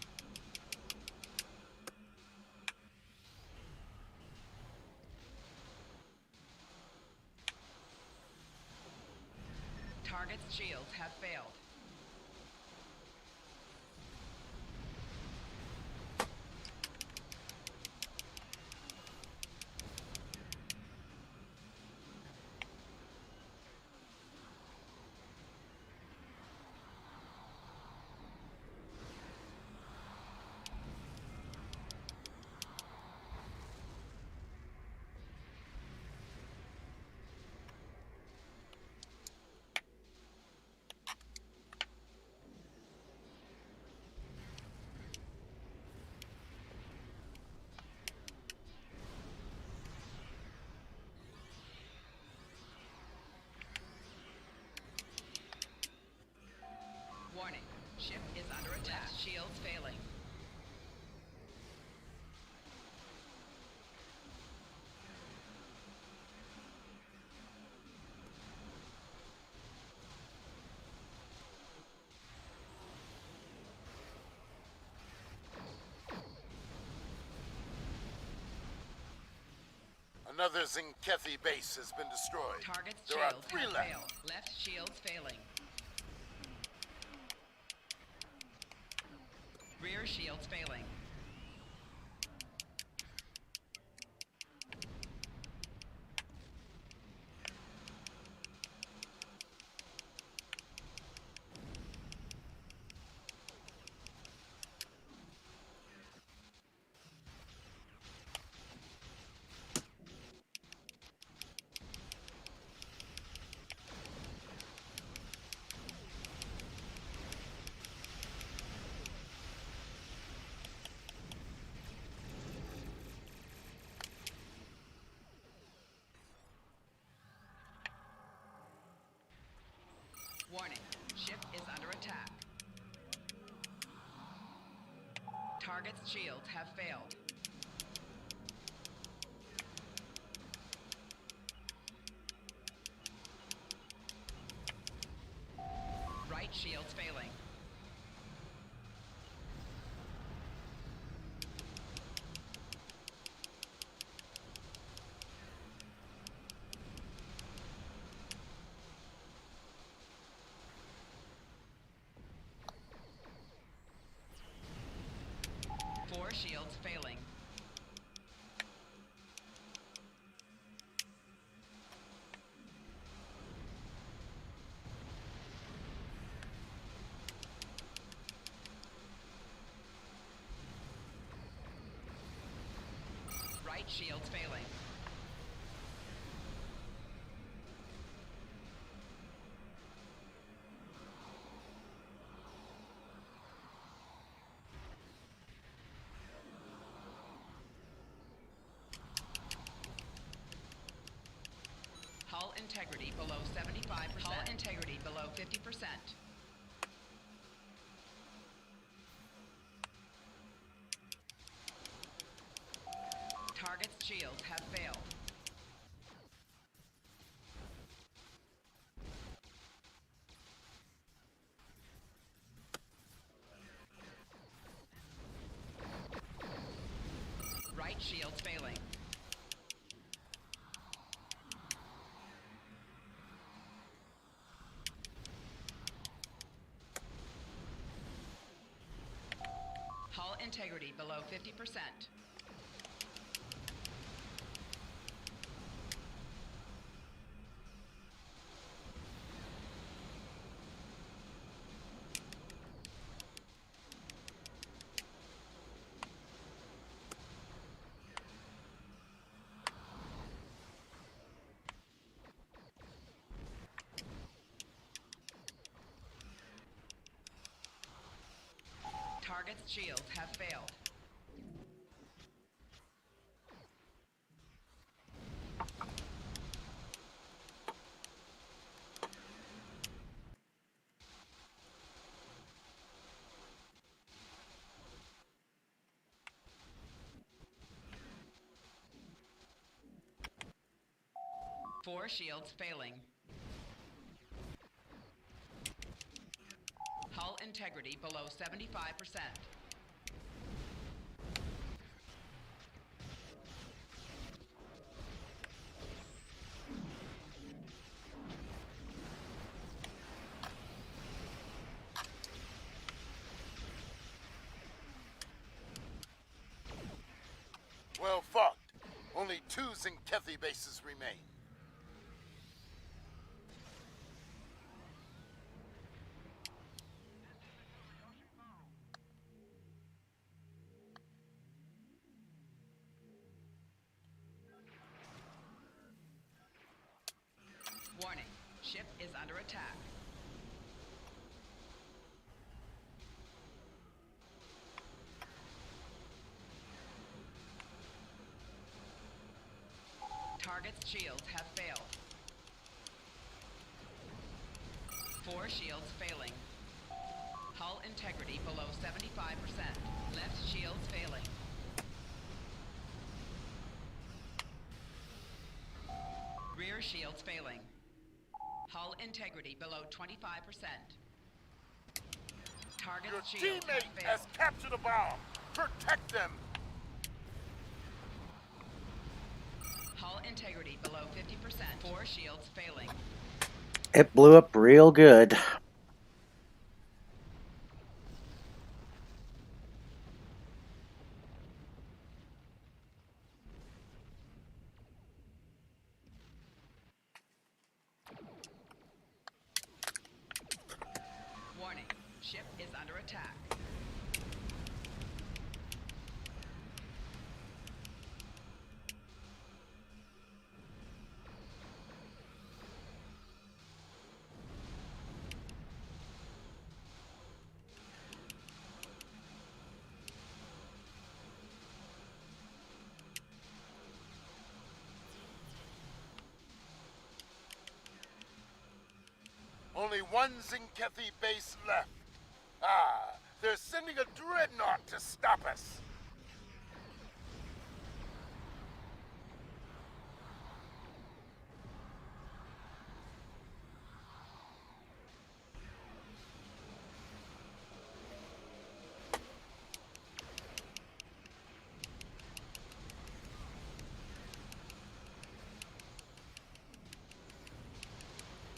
Target's shields have failed. Warning, ship is under attack. Shields failing. Another Zinkethi base has been destroyed. Target's There are shields 3 have left. failed. Left shields failing. Rear shields failing. Warning, ship is under attack. Target's shields have failed. Right shields failing. Four shields failing. Right shields failing. Hull integrity below 75%. Hull integrity below 50%. Target's shields have failed. Right shields failing. Hull integrity below 50%. Target's shields have failed. Four shields failing. Hull integrity below 75%. Well fought. Only 2 Zinkethi bases remain. Warning, ship is under attack. Target's shields have failed. Four shields failing. Hull integrity below 75%. Left shields failing. Rear shields failing. Hull integrity below 25%. Target's Your shields teammate have has failed. captured a bomb. Protect them. Hull integrity below 50%. 4 shields failing. It blew up real good. Warning. Ship is under attack. Only one Zinkethi base left. Ah, they're sending a dreadnought to stop us.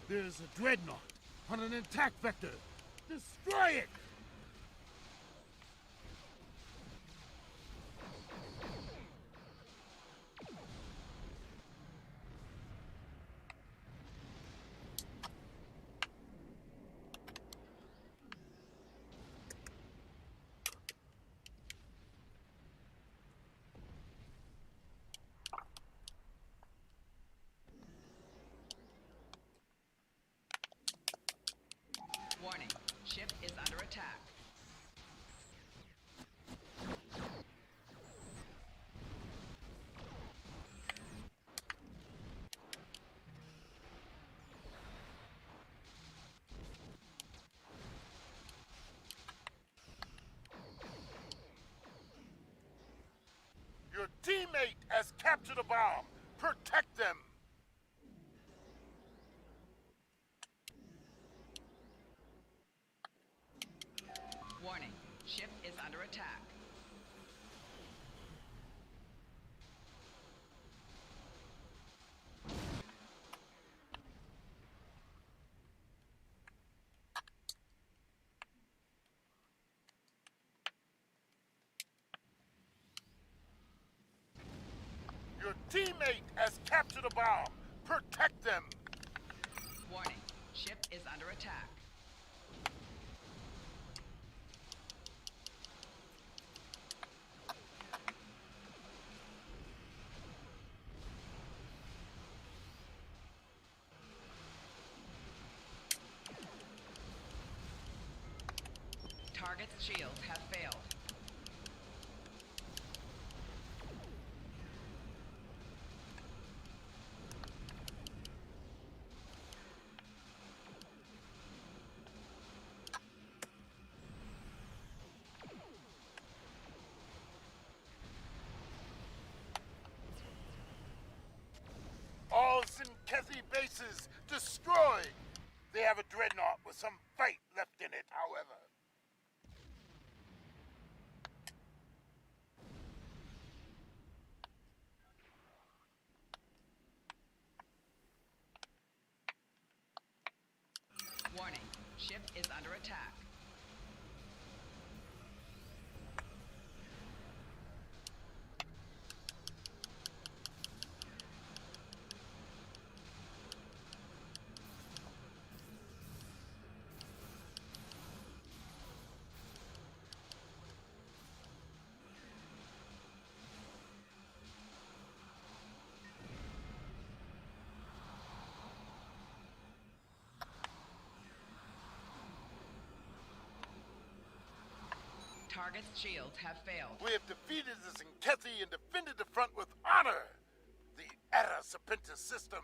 There's a dreadnought on an attack vector. Destroy it! Warning. Ship is under attack. Your teammate has captured a bomb. Protect them. Warning. Ship is under attack. Your teammate has captured a bomb. Protect them. Warning. Ship is under attack. Target's shields have failed. All Zinkethi bases destroyed. They have a dreadnought with some fight left in it, however. Warning. Ship is under attack. Target's shields have failed. We have defeated the Zinkethi and defended the front with honor. The Eta Serpentis system.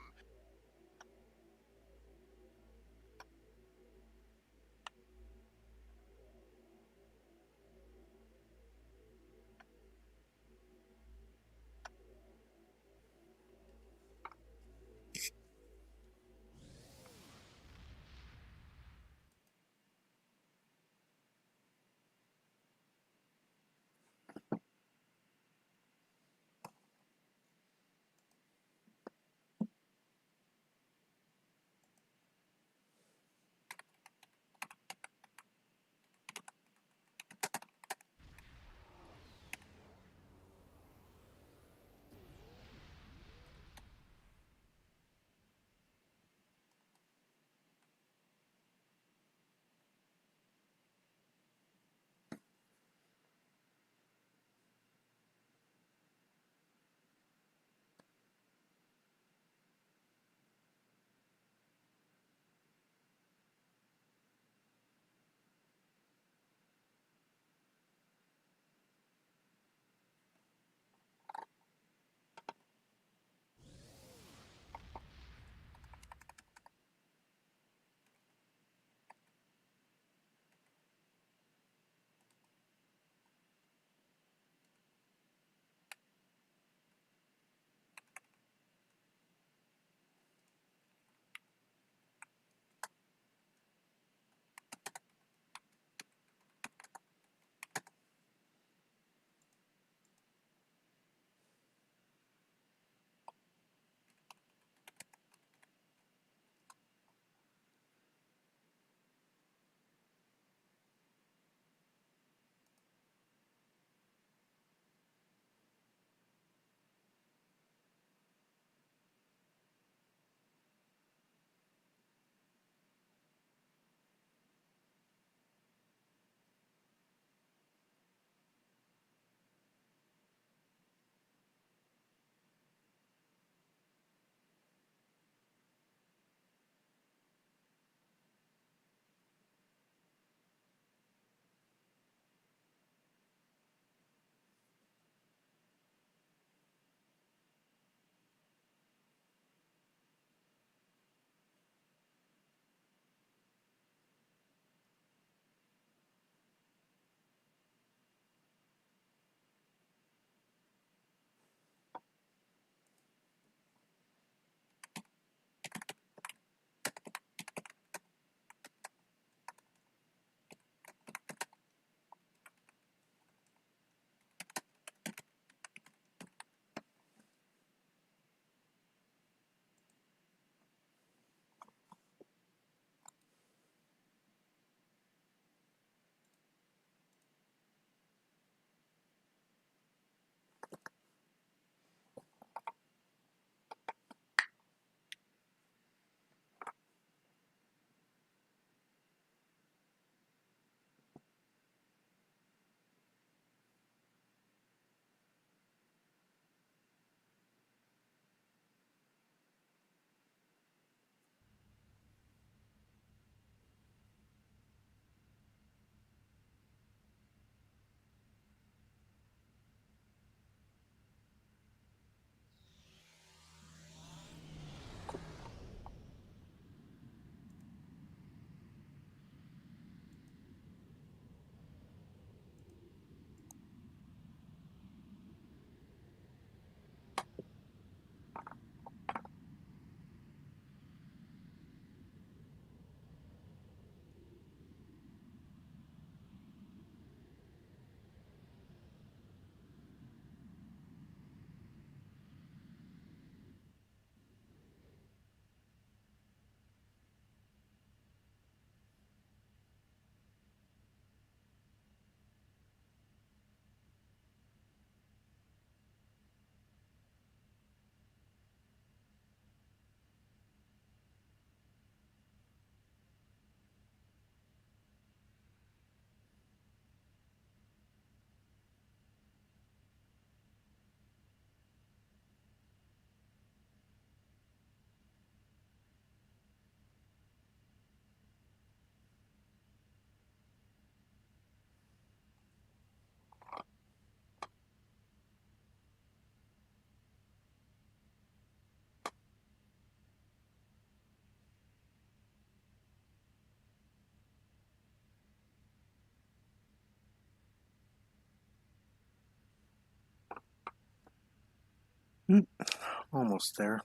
Almost there.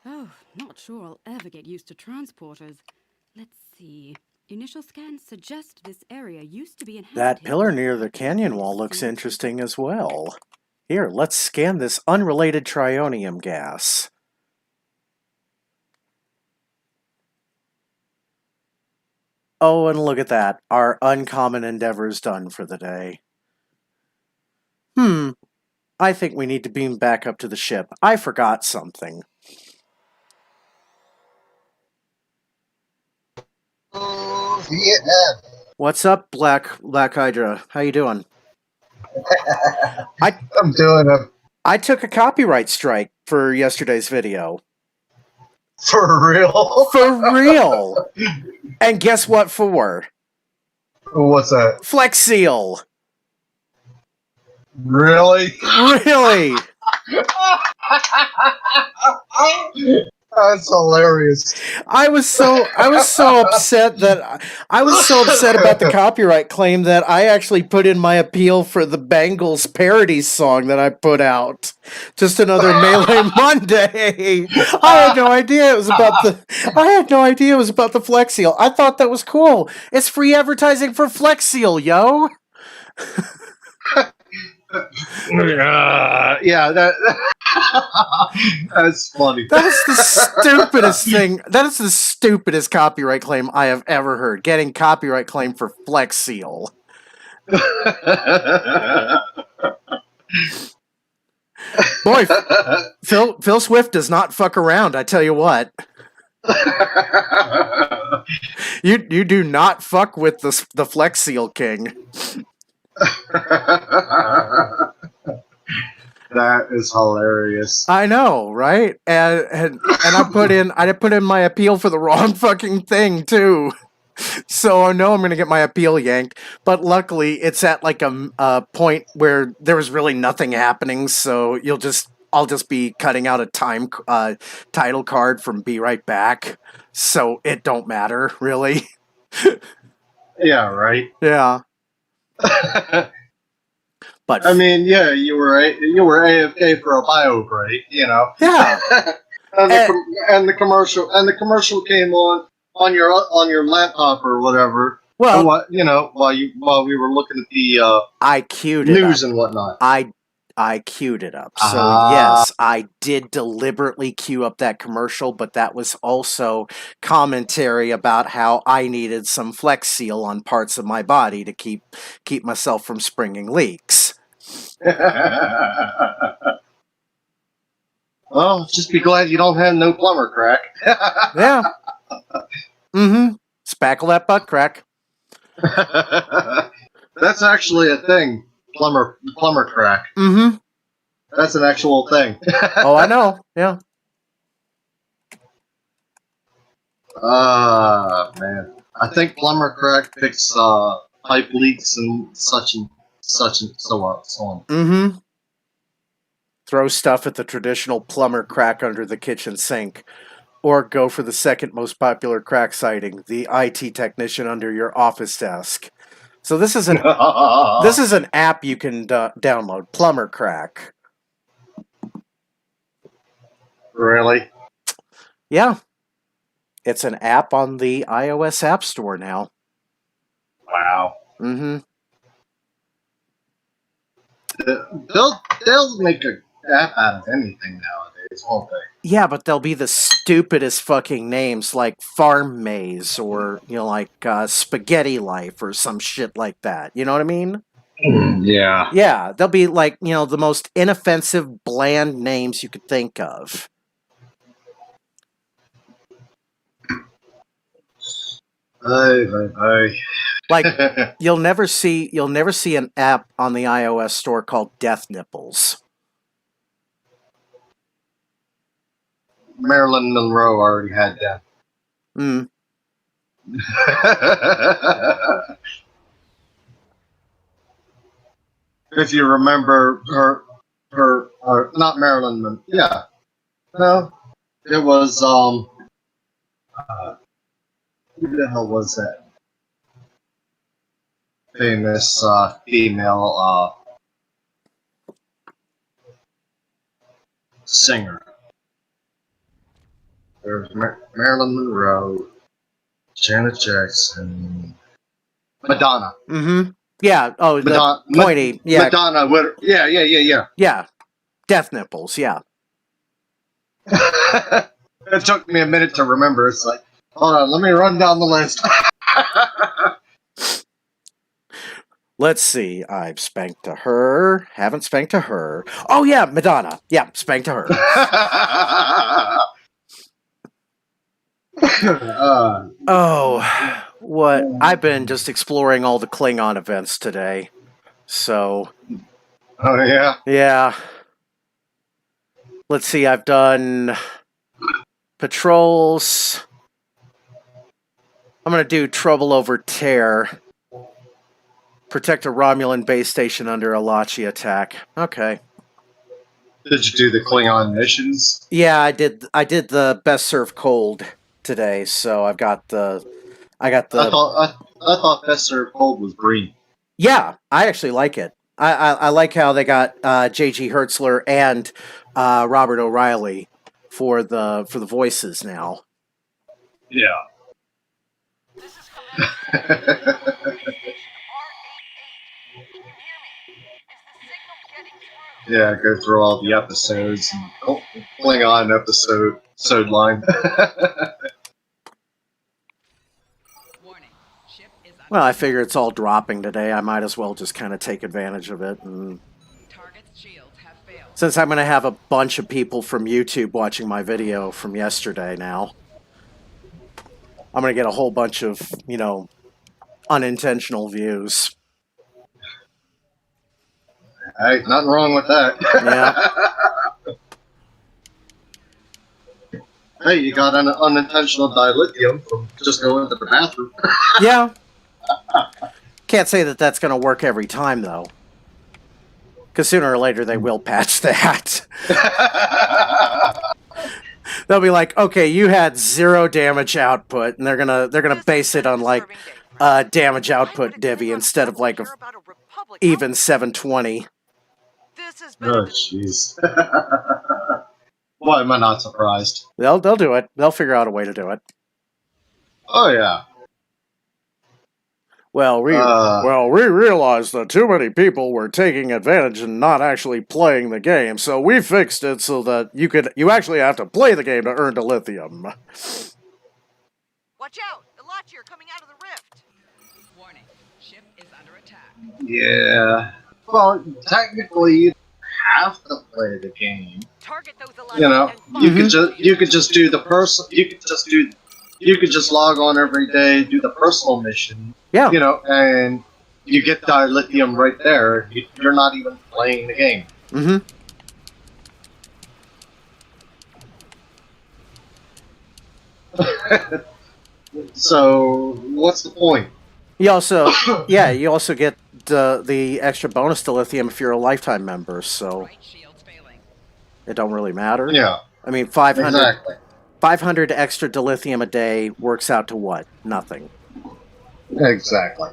Oh, not sure I'll ever get used to transporters. Let's see. Initial scans suggest this area used to be inhabited. That pillar near the canyon wall looks interesting as well. Here, let's scan this unrelated trionium gas. Oh, and look at that. Our uncommon endeavor's done for the day. I think we need to beam back up to the ship. I forgot something. Yeah. What's up, Black Hydra? How you doing? I'm doing a... I took a copyright strike for yesterday's video. For real? For real! And guess what for? What's that? Flex Seal! Really? Really? That's hilarious. I was so upset about the copyright claim that I actually put in my appeal for the Bangles parody song that I put out. Just another Melee Monday. I had no idea it was about the Flex Seal. I thought that was cool. It's free advertising for Flex Seal, yo. Yeah, that's funny. That is the stupidest thing. That is the stupidest copyright claim I have ever heard. Getting copyright claim for Flex Seal. Boy, Phil Swift does not fuck around, I tell you what. You do not fuck with the Flex Seal King. That is hilarious. I know, right? And I put in my appeal for the wrong fucking thing too. So I know I'm going to get my appeal yanked, but luckily it's at like a point where there was really nothing happening, so I'll just be cutting out a title card from Be Right Back, so it don't matter, really. Yeah, right. Yeah. But I mean, yeah, you were AFK for a bio break, you know. Yeah. and the commercial came on your laptop or whatever. Well, while we were looking at the I queued news it up. and whatnot. I queued it up. So yes, I did deliberately queue up that commercial, but that was also commentary about how I needed some Flex Seal on parts of my body to keep myself from springing leaks. Well, just be glad you don't have no plumber crack. Yeah. Mm-hmm. Spackle that butt crack. That's actually a thing. Plumber crack. Mm-hmm. That's an actual thing. Oh, I know. Yeah. Man. I think plumber crack fix pipe leaks and such and so on. Mm-hmm. Throw stuff at the traditional plumber crack under the kitchen sink. Or go for the second most popular crack sighting, the IT technician under your office desk. So this is an app you can download, Plumber Crack. Really? Yeah. It's an app on the iOS App Store now. Wow. Mm-hmm. They'll make an app out of anything nowadays, won't they? Yeah, but they'll be the stupidest fucking names like Farm Maze or, like Spaghetti Life or some shit like that. You know what I mean? Yeah. Yeah, they'll be like, the most inoffensive, bland names you could think of. Like you'll never see an app on the iOS store called Death Nipples. Marilyn Monroe already had that. If you remember her not Marilyn Monroe. Yeah. No. It was who the hell was that? Famous female singer. There's Marilyn Monroe, Janet Jackson, Madonna. Mm-hmm. Yeah. Oh, Madonna. the pointy. Yeah. Madonna. Yeah. Yeah. Death Nipples. Yeah. It took me a minute to remember. It's like, hold on, let me run down the list. Let's see. I've spanked to her. Haven't spanked to her. Oh, yeah, Madonna. Yeah, spanked to her. What? I've been just exploring all the Klingon events today. So. Oh, yeah? Yeah. Let's see. I've done patrols. I'm going to do Trouble Over Tear. Protect a Romulan base station under a Lachi attack. Okay. Did you do the Klingon missions? Yeah, I did the Best Served Cold today, so I got the. I thought Best Served Cold was green. Yeah, I actually like it. I like how they got J.G. Hertzler and Robert O'Reilly for the voices now. Yeah. Yeah, go through all the episodes and Klingon episode line. Well, I figure it's all dropping today. I might as well just kind of take advantage of it. And since I'm going to have a bunch of people from YouTube watching my video from yesterday now, I'm going to get a whole bunch of, unintentional views. Hey, nothing wrong with that. Yeah. Hey, you got an unintentional dilithium from just going to the bathroom. Yeah. Can't say that that's going to work every time, though. Because sooner or later they will patch that. They'll be like, okay, you had 0 damage output, and they're gonna base it on like damage output divvy instead of like even 720. Oh, jeez. Why am I not surprised? They'll do it. They'll figure out a way to do it. Oh yeah. Well, we realized that too many people were taking advantage and not actually playing the game, so we fixed it so that you actually have to play the game to earn the lithium. Watch out! The Lachi are coming out of the rift. Warning: ship is under attack. Yeah. Well, technically, you have to play the game. Target those you could just do the personal. You could just log on every day, do the personal mission. Yeah. And you get dilithium right there. You're not even playing the game. Mm-hmm. So, what's the point? You also get the extra bonus to lithium if you're a lifetime member, so it don't really matter. Yeah. I mean, 500, exactly. 500 extra dilithium a day works out to what? Nothing. Exactly.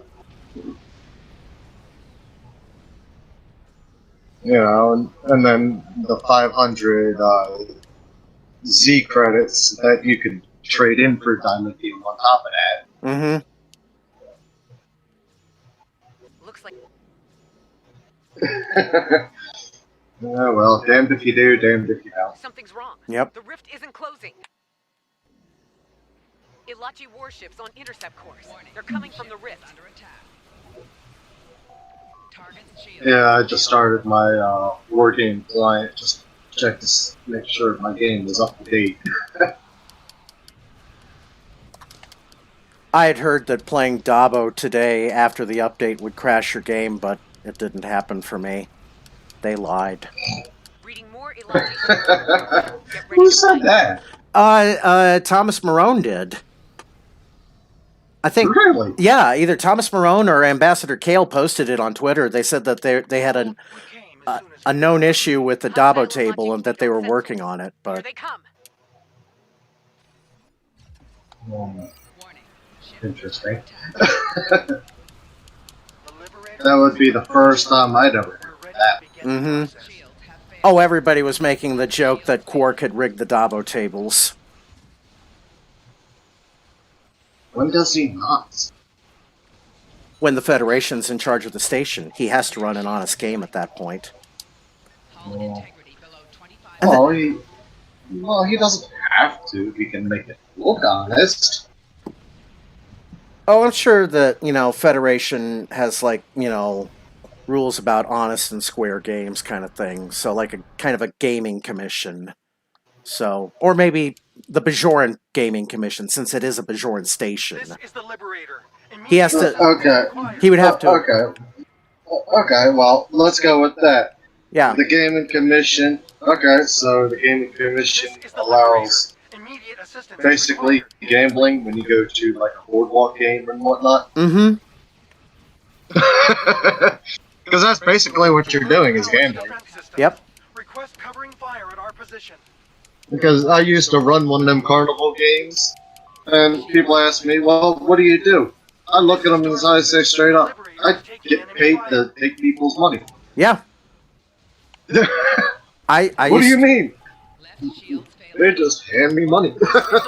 And then the 500 Z credits that you could trade in for dilithium on top of that. Mm-hmm. Looks like Oh, well, damned if you do, damned if you don't. something's wrong. Yep. The rift isn't closing. Ilachi warships on intercept course. They're coming from the rift. Under attack. Target's shield. Yeah, I just started my war game client. Just check to make sure my game was up to date. I had heard that playing Dabo today after the update would crash your game, but it didn't happen for me. They lied. Reading more Ilachi. Who said that? Thomas Marone did. I think. Really? Yeah, either Thomas Marone or Ambassador Kale posted it on Twitter. They said that they had a known issue with the Dabo table and that they were working on it, Here but they come. Interesting. That would be the first time I'd ever heard that. mm-hmm. Oh, everybody was making the joke that Quark had rigged the Dabo tables. When does he not? When the Federation's in charge of the station, he has to run an honest game at that point. Well, he doesn't have to. He can make it look honest. Oh, I'm sure that, Federation has, rules about honest and square games kind of thing. So, like a kind of a gaming commission. So, or maybe the Bajoran Gaming Commission, since it is a Bajoran station. This is the Liberator. He has to... Okay. He would have to... Okay, well, let's go with that. Yeah. The Gaming Commission... Okay, so the Gaming Commission allows... basically gambling when you go to like a boardwalk game and whatnot. Mm-hmm. Because that's basically what you're doing is gambling. Yep. Request covering fire at our position. Because I used to run one of them carnival games, and people ask me, "Well, what do you do?" I look at them and I say straight up, "I get paid to take people's money." Yeah. What do you mean? They just hand me money.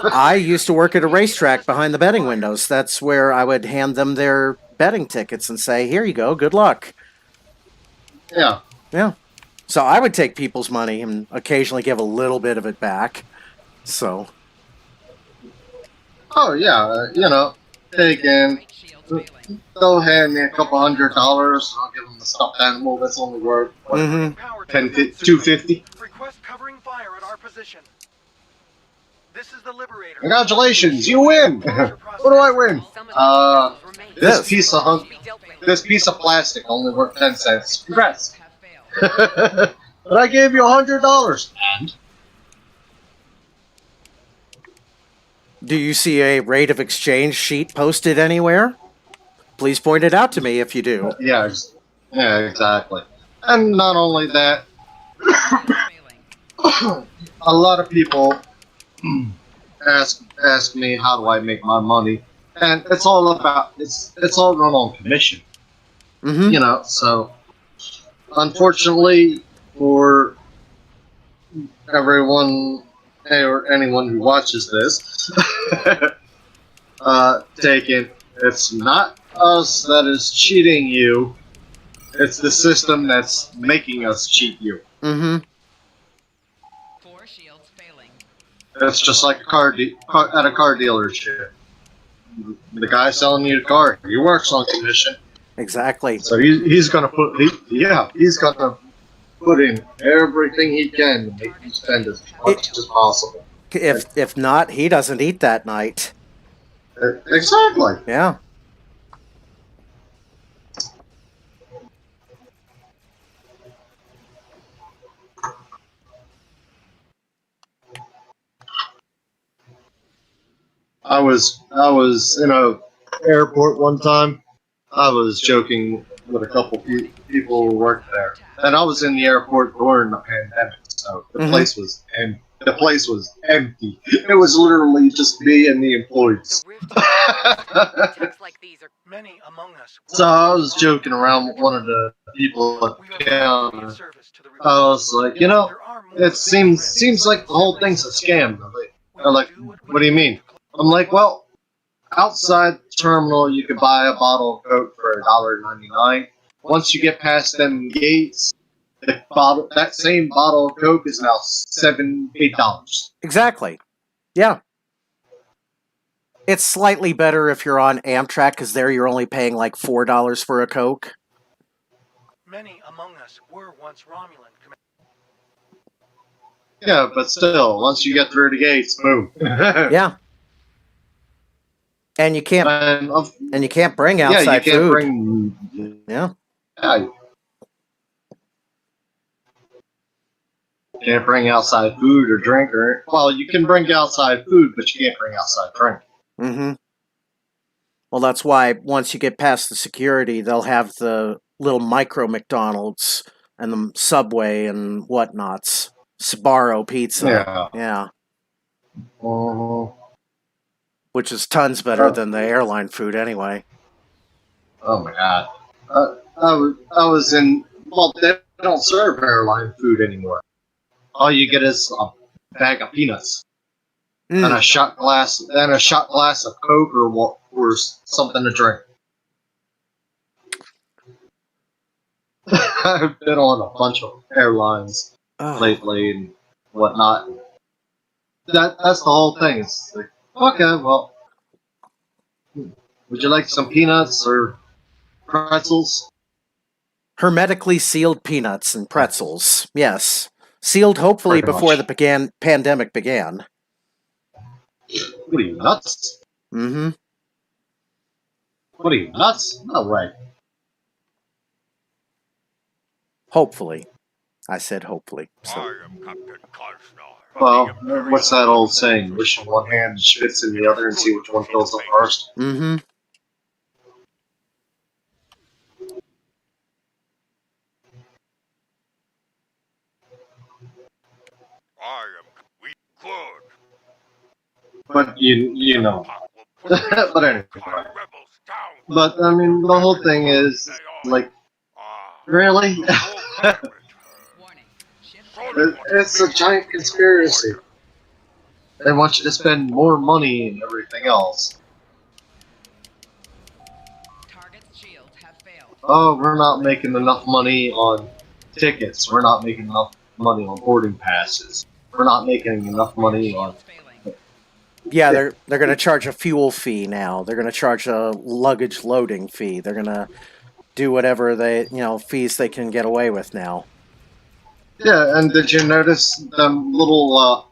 I used to work at a racetrack behind the betting windows. That's where I would hand them their betting tickets and say, "Here you go, good luck." Yeah. Yeah. So I would take people's money and occasionally give a little bit of it back. So. Oh, yeah, take in. They'll hand me a couple $100. I'll give them the stuffed animal that's only worth $250. Request covering fire at our position. This is the Liberator. Congratulations, you win! What do I win? This piece of plastic only worth 10 cents. Congrats. But I gave you $100. And? Do you see a rate of exchange sheet posted anywhere? Please point it out to me if you do. Yeah, exactly. And not only that, a lot of people ask me how do I make my money, and it's all about it's all run on commission. Mm-hmm. So unfortunately for everyone or anyone who watches this, take it. It's not us that is cheating you. It's the system that's making us cheat you. Mm-hmm. It's just like at a car dealership. The guy selling you the car, he works on commission. Exactly. So he's gonna put in everything he can to make you spend as much as possible. If not, he doesn't eat that night. Exactly. Yeah. I was in a airport one time. I was joking with a couple people who worked there, and I was in the airport during the pandemic, so the place was empty. The place was empty. It was literally just me and the employees. Many among us. So I was joking around with one of the people at the counter. I was like, it seems like the whole thing's a scam. They're like, what do you mean? I'm like, well, outside the terminal, you could buy a bottle of Coke for $1.99. Once you get past them gates, that same bottle of Coke is now $8. Exactly. Yeah. It's slightly better if you're on Amtrak, because there you're only paying like $4 for a Coke. Many among us were once Romulan. Yeah, but still, once you get through the gates, boom. Yeah. And you can't bring outside you can't food. Bring, yeah. You can't bring outside food or drink well, you can bring outside food, but you can't bring outside drink. Mm-hmm. Well, that's why once you get past the security, they'll have the little micro McDonald's and the Subway and whatnots. Sbarro pizza. Yeah. Which is tons better than the airline food anyway. Oh my god. I was in... Well, they don't serve airline food anymore. All you get is a bag of peanuts. And a shot glass of Coke or something to drink. I've been on a bunch of airlines lately and whatnot. That's the whole thing. It's like, okay, well, would you like some peanuts or pretzels? Hermetically sealed peanuts and pretzels. Yes. Sealed hopefully before the pandemic began. What are you, nuts? Mm-hmm. What are you, nuts? No way. Hopefully. I said hopefully. So. Well, what's that old saying? Wish in one hand and spits in the other and see which one fills up first? Mm-hmm. But you know. But anyway. But I mean, the whole thing is like, really? It's a giant conspiracy. They want you to spend more money and everything else. Oh, we're not making enough money on tickets. We're not making enough money on boarding passes. We're not making enough money on... Yeah, they're going to charge a fuel fee now. They're going to charge a luggage loading fee. They're going to do whatever fees they can get away with now. Yeah, and did you notice the little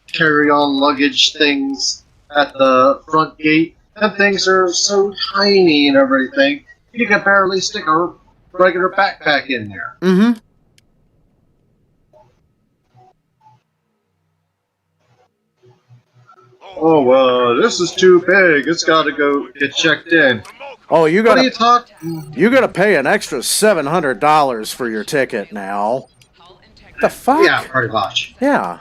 carry-on luggage things at the front gate? Them things are so tiny and everything. You can barely stick a regular backpack in there. Mm-hmm. Oh, this is too big. It's got to go get checked in. Oh, you gotta pay an extra $700 for your ticket now. The fuck? Yeah, pretty much. Yeah.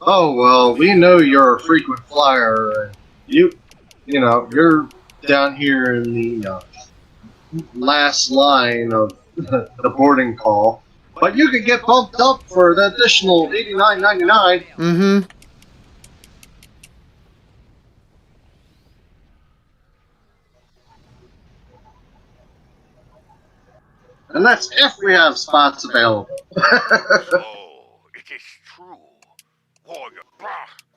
Oh well, we know you're a frequent flyer. You're down here in the last line of the boarding call, but you could get bumped up for the additional $89.99. Mm-hmm. And that's if we have spots available. It is true.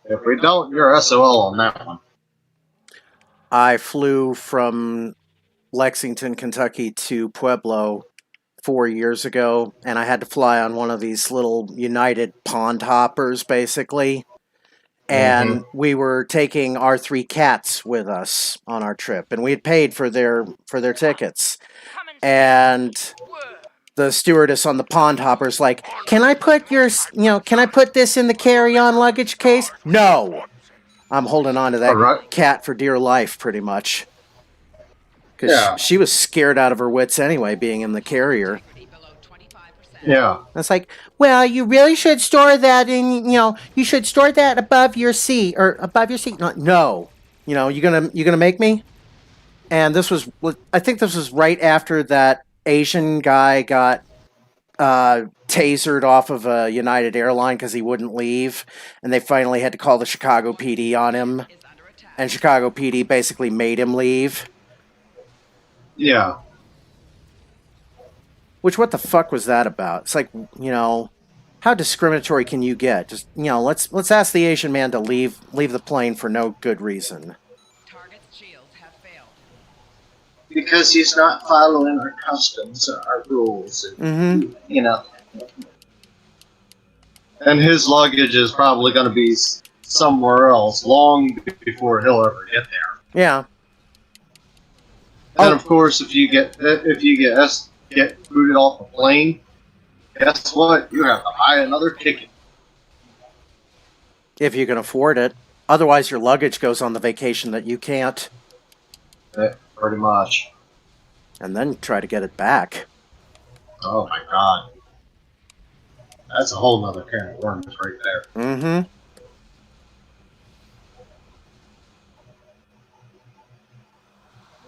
If we don't, you're SOL on that one. I flew from Lexington, Kentucky to Pueblo 4 years ago, and I had to fly on one of these little United pond hoppers, basically. And we were taking our 3 cats with us on our trip, and we had paid for their tickets. And the stewardess on the pond hopper's like, can I put this in the carry-on luggage case? No! I'm holding on to that cat for dear life, pretty much. Because she was scared out of her wits anyway, being in the carrier. Yeah. It's like, well, you really should store that you should store that above your seat, or above your seat. No. You gonna make me? And I think this was right after that Asian guy got tasered off of a United airline because he wouldn't leave, and they finally had to call the Chicago PD on him, and Chicago PD basically made him leave. Yeah. Which, what the fuck was that about? It's like, you know, how discriminatory can you get? Just, you know, let's ask the Asian man to leave the plane for no good reason. Target's shields have failed. Because he's not following our customs or our rules. And, you know. And his luggage is probably going to be somewhere else long before he'll ever get there. Yeah. And of course, if you get booted off the plane, guess what? You have to buy another ticket. If you can afford it. Otherwise, your luggage goes on the vacation that you can't. Pretty much. And then try to get it back. Oh my god. That's a whole nother can of worms right there. Mm-hmm.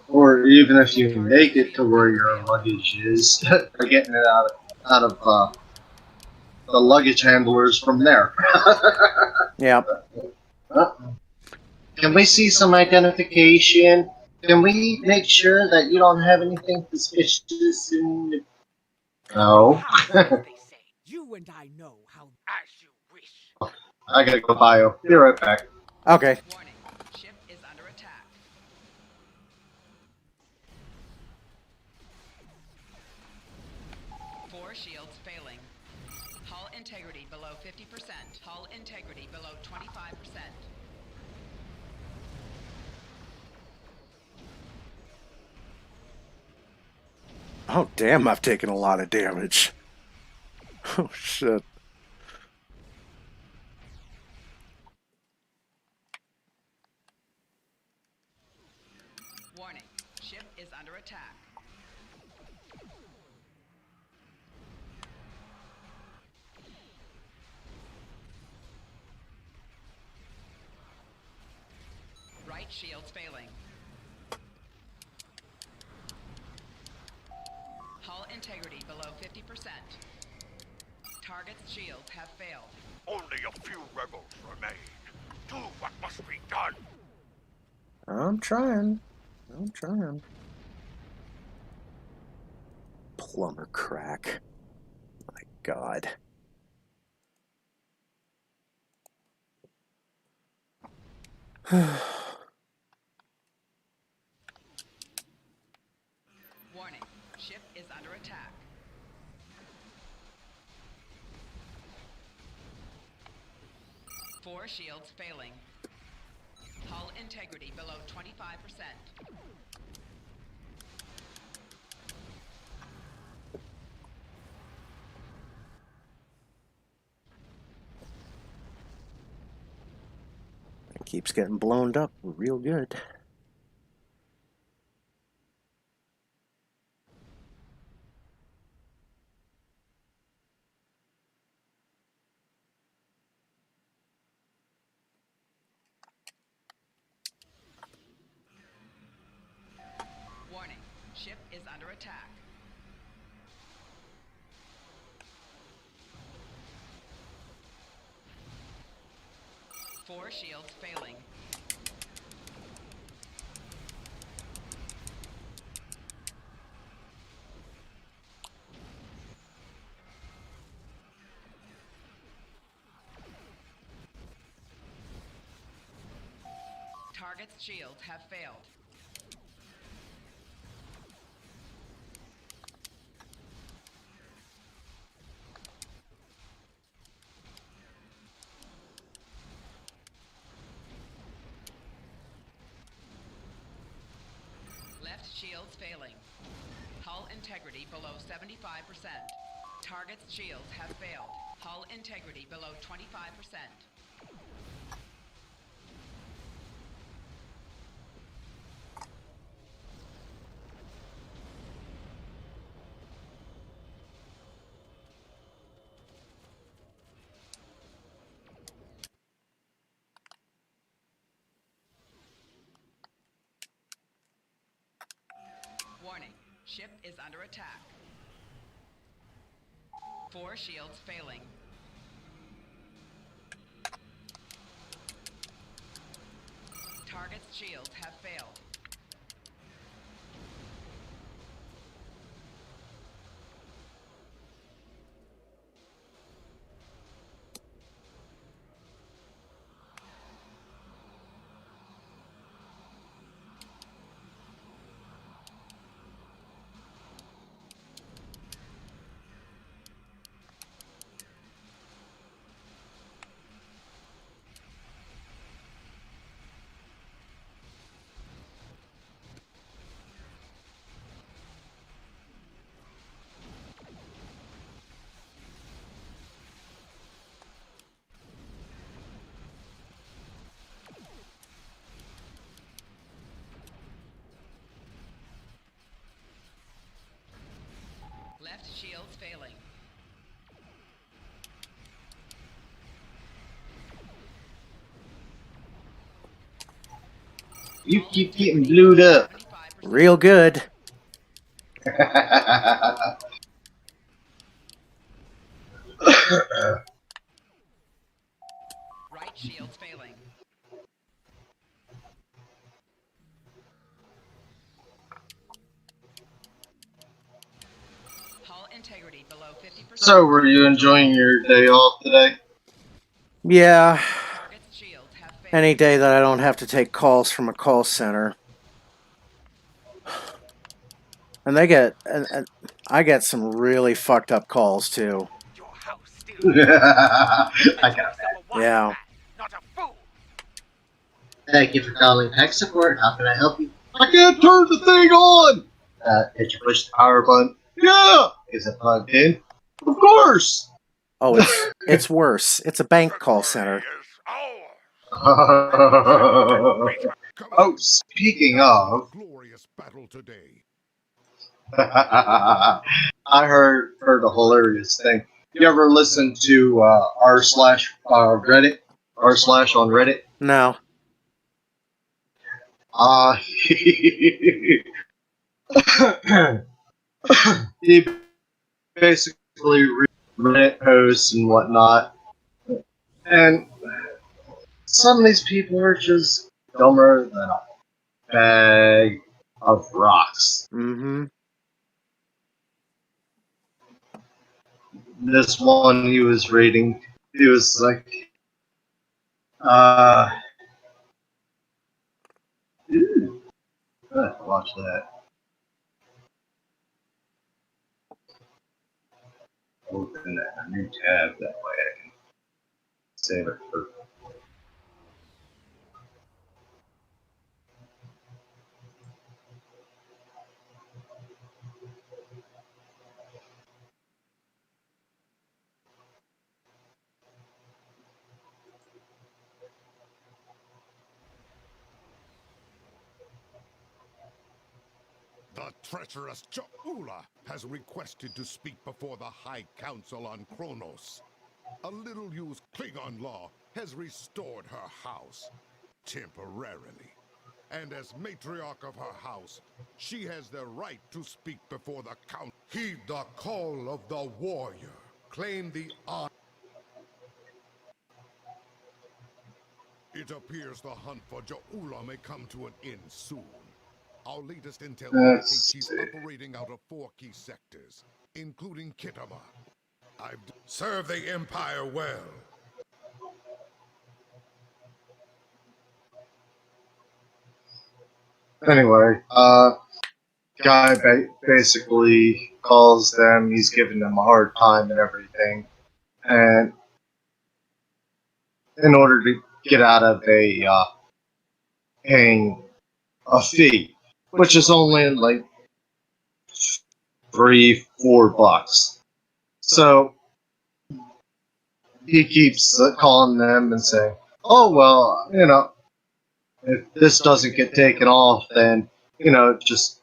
Or even if you make it to where your luggage is, or getting it out of the luggage handlers from there. Yeah. Can we see some identification? Can we make sure that you don't have anything suspicious in the... No. You and I know how. As you wish. I gotta go bio. Be right back. Okay. Warning. Ship is under attack. Four shields failing. Hull integrity below 50%. Hull integrity below 25%. Oh, damn, I've taken a lot of damage. Oh, shit. Warning. Ship is under attack. Right shields failing. Hull integrity below 50%. Target's shields have failed. Only a few rebels remain. Do what must be done. I'm trying. Plumber crack. My god. Warning. Ship is under attack. Four shields failing. Hull integrity below 25%. It keeps getting blown up real good. Warning. Ship is under attack. Four shields failing. Target's shields have failed. Left shields failing. Hull integrity below 75%. Target's shields have failed. Hull integrity below 25%. Warning. Ship is under attack. 4 shields failing. Target's shields have failed. Left shields failing. You keep getting blued up. Real good. Right shields failing. Hull integrity below 50%. So, were you enjoying your day off today? Yeah. Target's shields have failed. Any day that I don't have to take calls from a call center. And I get some really fucked up calls too. Your house still I got that. Yeah. not a fool. Thank you for calling tech support. How can I help you? I can't turn the thing on! Did you push the power button? Yeah! Is it plugged in? Of course! Oh, it's worse. It's a bank call center. Oh, speaking of, Glorious battle today. I heard a hilarious thing. You ever listen to r/Reddit? r/ on Reddit? No. He basically reads Reddit posts and whatnot, and some of these people are just dumber than a bag of rocks. Mm-hmm. This one he was reading, he was like, watch that. Open that new tab, that way I can save it for. The treacherous Ja'ula has requested to speak before the High Council on Kronos. A little-used Klingon law has restored her house, temporarily. And as matriarch of her house, she has the right to speak before the Council. Heed the call of the warrior. Claim the honor. It appears the hunt for Ja'ula may come to an end soon. Our latest intel indicates she's operating out of 4 key sectors, including Kitama. Serve the Empire well. Anyway, guy basically calls them, he's giving them a hard time and everything, and in order to get out of paying a fee, which is only like $3-4. So he keeps calling them and saying, "Oh well, if this doesn't get taken off, then just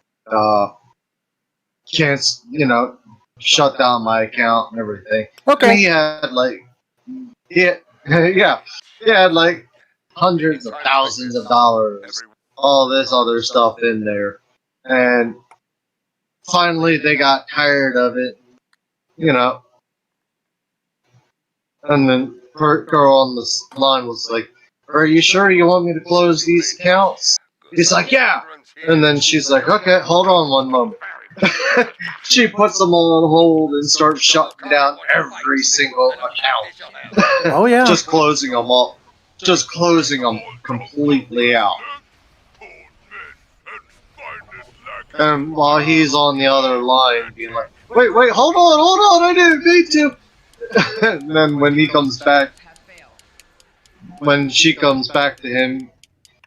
can't shut down my account and everything." Okay. And he had he had like hundreds of thousands of dollars, all this other stuff in there, and finally they got tired of it, And then her girl on the line was like, "Are you sure you want me to close these accounts?" He's like, "Yeah." And then she's like, "Okay, hold on one moment." She puts them all on hold and starts shutting down every single account. Oh yeah. Just closing them all. Just closing them completely out. And while he's on the other line being like, wait, hold on, I didn't mean to. And then when he comes back, when she comes back to him,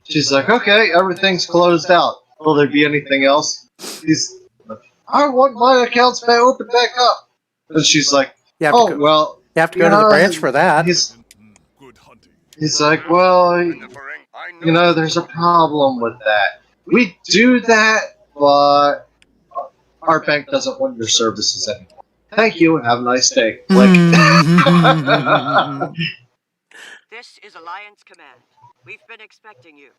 she's like, okay, everything's closed out. Will there be anything else? He's like, I want my accounts back open back up. And she's like, well, you have to go to the branch for that. He's like, well, you know, there's a problem with that. We do that, but our bank doesn't want your services anymore. Thank you, and have a nice day. Click. This is Alliance Command. We've been expecting you.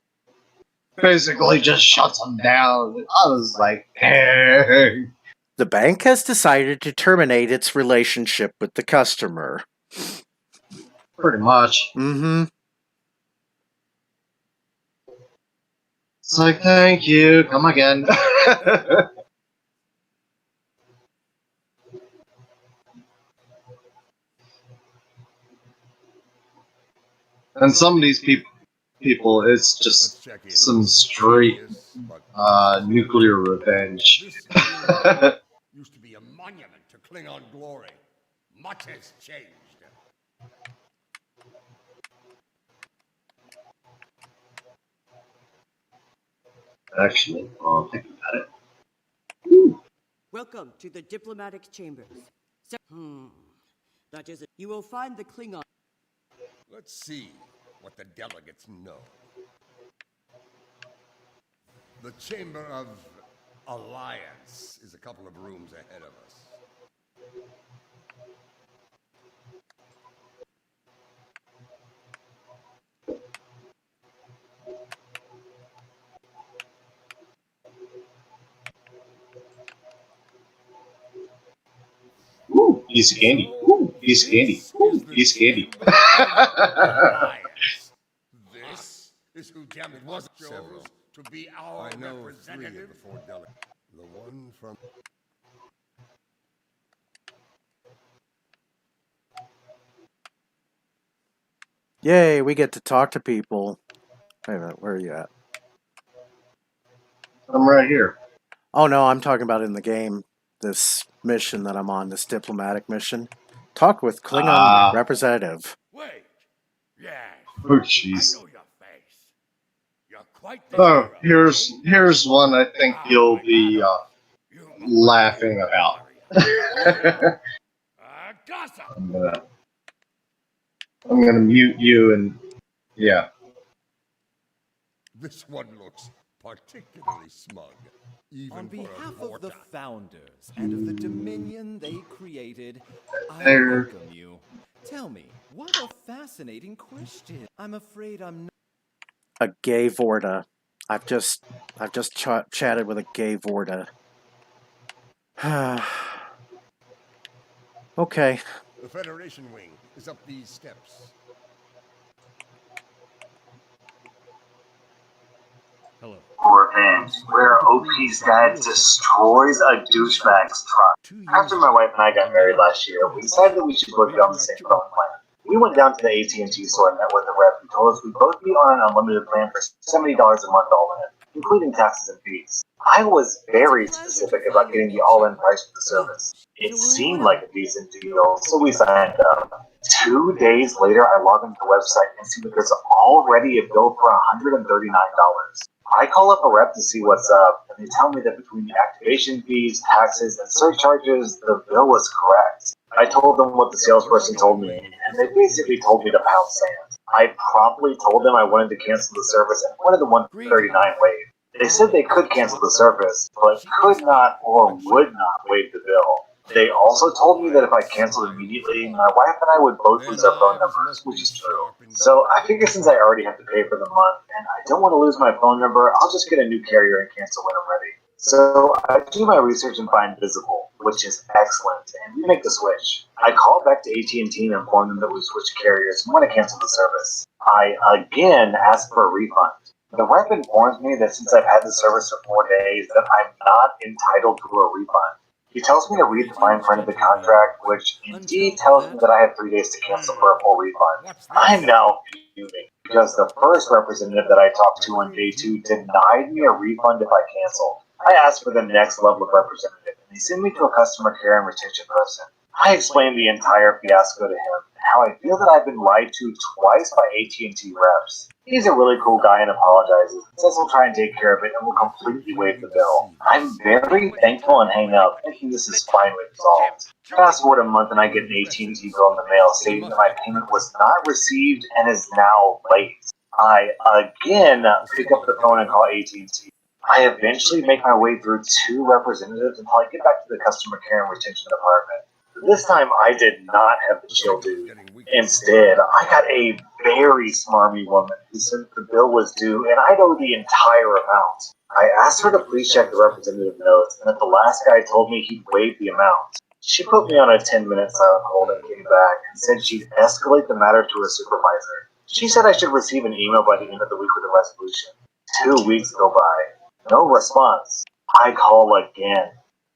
Basically just shuts them down. I was like, hey. The bank has decided to terminate its relationship with the customer. Pretty much. Mm-hmm. It's like, thank you, come again. And some of these people, it's just some straight nuclear revenge. Used to be a monument to Klingon glory. Much has changed. Actually, think about it. Ooh. Welcome to the diplomatic chambers. That is it. You will find the Klingon. Let's see what the delegates know. The Chamber of Alliance is a couple of rooms ahead of us. Ooh, piece of candy. Ooh, piece of candy. Ooh, piece of candy. This is who damn it was chose to be our representative. The one from Yay, we get to talk to people. Wait a minute, where are you at? I'm right here. Oh no, I'm talking about in the game. This mission that I'm on, this diplomatic mission. Talk with Klingon representative. Wait. Yes. Oh jeez. I know your face. You're quite the Oh, here's one I think you'll be laughing about. I'm gonna mute you and yeah. This one looks particularly smug. Even on behalf for a of the founders and of the dominion they created, I There. welcome you. Tell me, what a fascinating question. I'm afraid I'm not. A gay Vorta. I've just chatted with a gay Vorta. Okay. The Federation wing is up these steps. Hello. Revenge, where OP's dad destroys a douchebag's truck. After my wife and I got married last year, we decided that we should both be on the same phone plan. We went down to the AT&T store and met with the rep who told us we'd both be on an unlimited plan for $70 a month all in, including taxes and fees. I was very specific about getting the all-in price for the service. It seemed like a decent deal, so we signed up. 2 days later, I log into the website and see that there's already a bill for $139. I call up a rep to see what's up, and they tell me that between the activation fees, taxes, and surcharges, the bill was correct. I told them what the salesperson told me, and they basically told me to pound sand. I promptly told them I wanted to cancel the service and wanted the $139 waived. They said they could cancel the service, but could not or would not waive the bill. They also told me that if I canceled immediately, my wife and I would both lose our phone numbers, which is true. So I figure since I already have to pay for the month, and I don't want to lose my phone number, I'll just get a new carrier and cancel when I'm ready. So I do my research and find Visible. which is excellent, and we make the switch. I call back to AT&T and inform them that we switched carriers and want to cancel the service. I again ask for a refund. The rep informs me that since I've had the service for 4 days, that I'm not entitled to a refund. He tells me to read the fine print of the contract, which indeed tells me that I have 3 days to cancel for a full refund. I'm now fuming because the first representative that I talked to on day 2 denied me a refund if I canceled. I asked for the next level of representative, and they sent me to a customer care and retention person. I explained the entire fiasco to him, and how I feel that I've been lied to twice by AT&T reps. He's a really cool guy and apologizes, says he'll try and take care of it and will completely waive the bill. I'm very thankful and hang up, thinking this is finally resolved. Fast forward a month and I get an AT&T bill in the mail stating that my payment was not received and is now late. I again pick up the phone and call AT&T. I eventually make my way through 2 representatives until I get back to the customer care and retention department. This time I did not have the chill dude. Instead, I got a very smarmy woman who said the bill was due and I'd owe the entire amount. I asked her to please check the representative notes, and that the last guy told me he'd waived the amount. She put me on a 10-minute silent hold and came back and said she'd escalate the matter to her supervisor. She said I should receive an email by the end of the week with a resolution. 2 weeks go by. No response. I call again.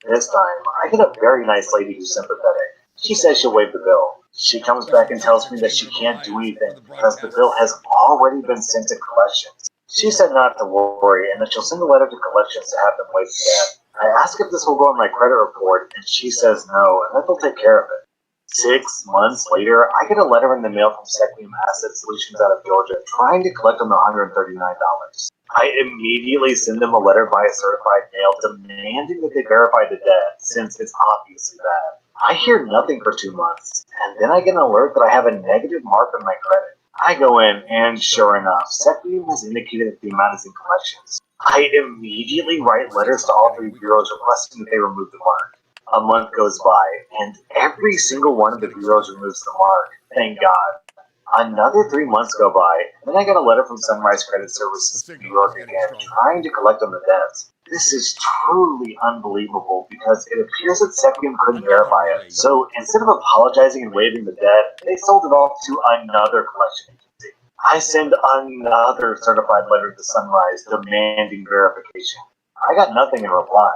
This time, I get a very nice lady who's sympathetic. She says she'll waive the bill. She comes back and tells me that she can't do anything because the bill has already been sent to collections. She said not to worry and that she'll send a letter to collections to have them waive again. I ask if this will go on my credit report, and she says no, and that they'll take care of it. 6 months later, I get a letter in the mail from Sequium Asset Solutions out of Georgia trying to collect on the $139. I immediately send them a letter via certified mail demanding that they verify the debt, since it's obviously bad. I hear nothing for 2 months, and then I get an alert that I have a negative mark on my credit. I go in, and sure enough, Sequium has indicated that the amount is in collections. I immediately write letters to all 3 bureaus requesting that they remove the mark. A month goes by, and every single one of the bureaus removes the mark. Thank God. Another 3 months go by, and then I get a letter from Sunrise Credit Services in New York again, trying to collect on the debts. This is truly unbelievable because it appears that Sequium couldn't verify it. So instead of apologizing and waiving the debt, they sold it off to another collection agency. I send another certified letter to Sunrise demanding verification. I got nothing in reply.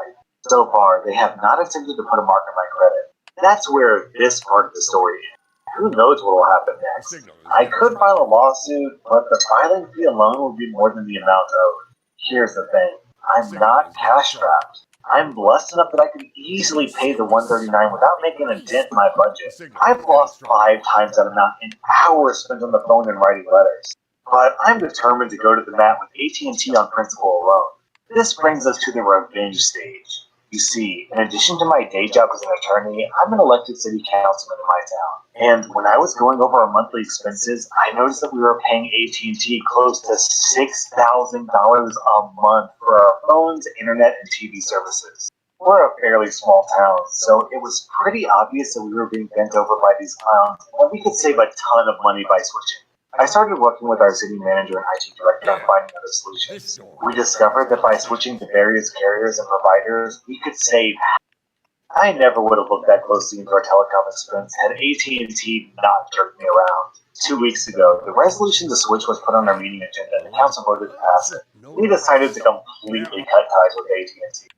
So far, they have not attempted to put a mark on my credit. That's where this part of the story ends. Who knows what will happen next? I could file a lawsuit, but the filing fee alone would be more than the amount owed. Here's the thing. I'm not cash-strapped. I'm blessed enough that I could easily pay the $139 without making a dent in my budget. I've lost 5 times that amount in hours spent on the phone and writing letters. But I'm determined to go to the mat with AT&T on principle alone. This brings us to the revenge stage. You see, in addition to my day job as an attorney, I'm an elected city councilman in my town. And when I was going over our monthly expenses, I noticed that we were paying AT&T close to $6,000 a month for our phones, internet, and TV services. We're a fairly small town, so it was pretty obvious that we were being bent over by these clowns, and we could save a ton of money by switching. I started working with our city manager and IT director on finding other solutions. We discovered that by switching to various carriers and providers, we could save. I never would have looked that closely into our telecom expense had AT&T not jerked me around. 2 weeks ago, the resolution to switch was put on our meeting agenda and the council voted to pass it. We decided to completely cut ties with AT&T.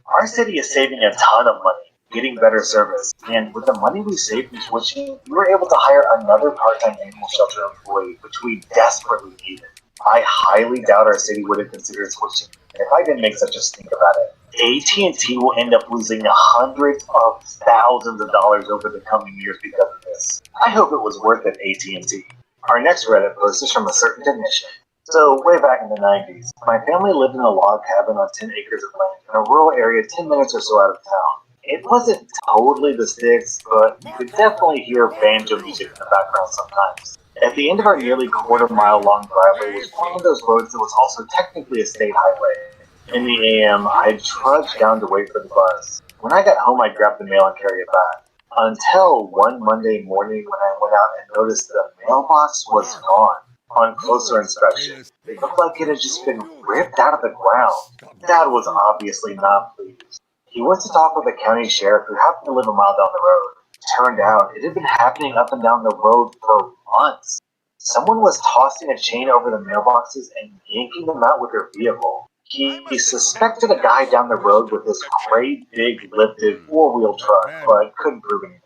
Our city is saving a ton of money, getting better service, and with the money we saved from switching, we were able to hire another part-time animal shelter employee, which we desperately needed. I highly doubt our city would have considered switching if I didn't make such a stink about it. AT&T will end up losing hundreds of thousands of dollars over the coming years because of this. I hope it was worth it, AT&T. Our next Reddit post is from a certain technician. So, way back in the 90s, my family lived in a log cabin on 10 acres of land in a rural area 10 minutes or so out of town. It wasn't totally the sticks, but you could definitely hear banjo music in the background sometimes. At the end of our nearly quarter-mile-long driveway was one of those roads that was also technically a state highway. In the AM, I'd trudge down to wait for the bus. When I got home, I'd grab the mail and carry it back. Until one Monday morning when I went out and noticed the mailbox was gone. On closer inspection, it looked like it had just been ripped out of the ground. Dad was obviously not pleased. He went to talk with the county sheriff who happened to live a mile down the road. Turned out it had been happening up and down the road for months. Someone was tossing a chain over the mailboxes and yanking them out with their vehicle. He suspected a guy down the road with this great big lifted four-wheel truck, but couldn't prove anything.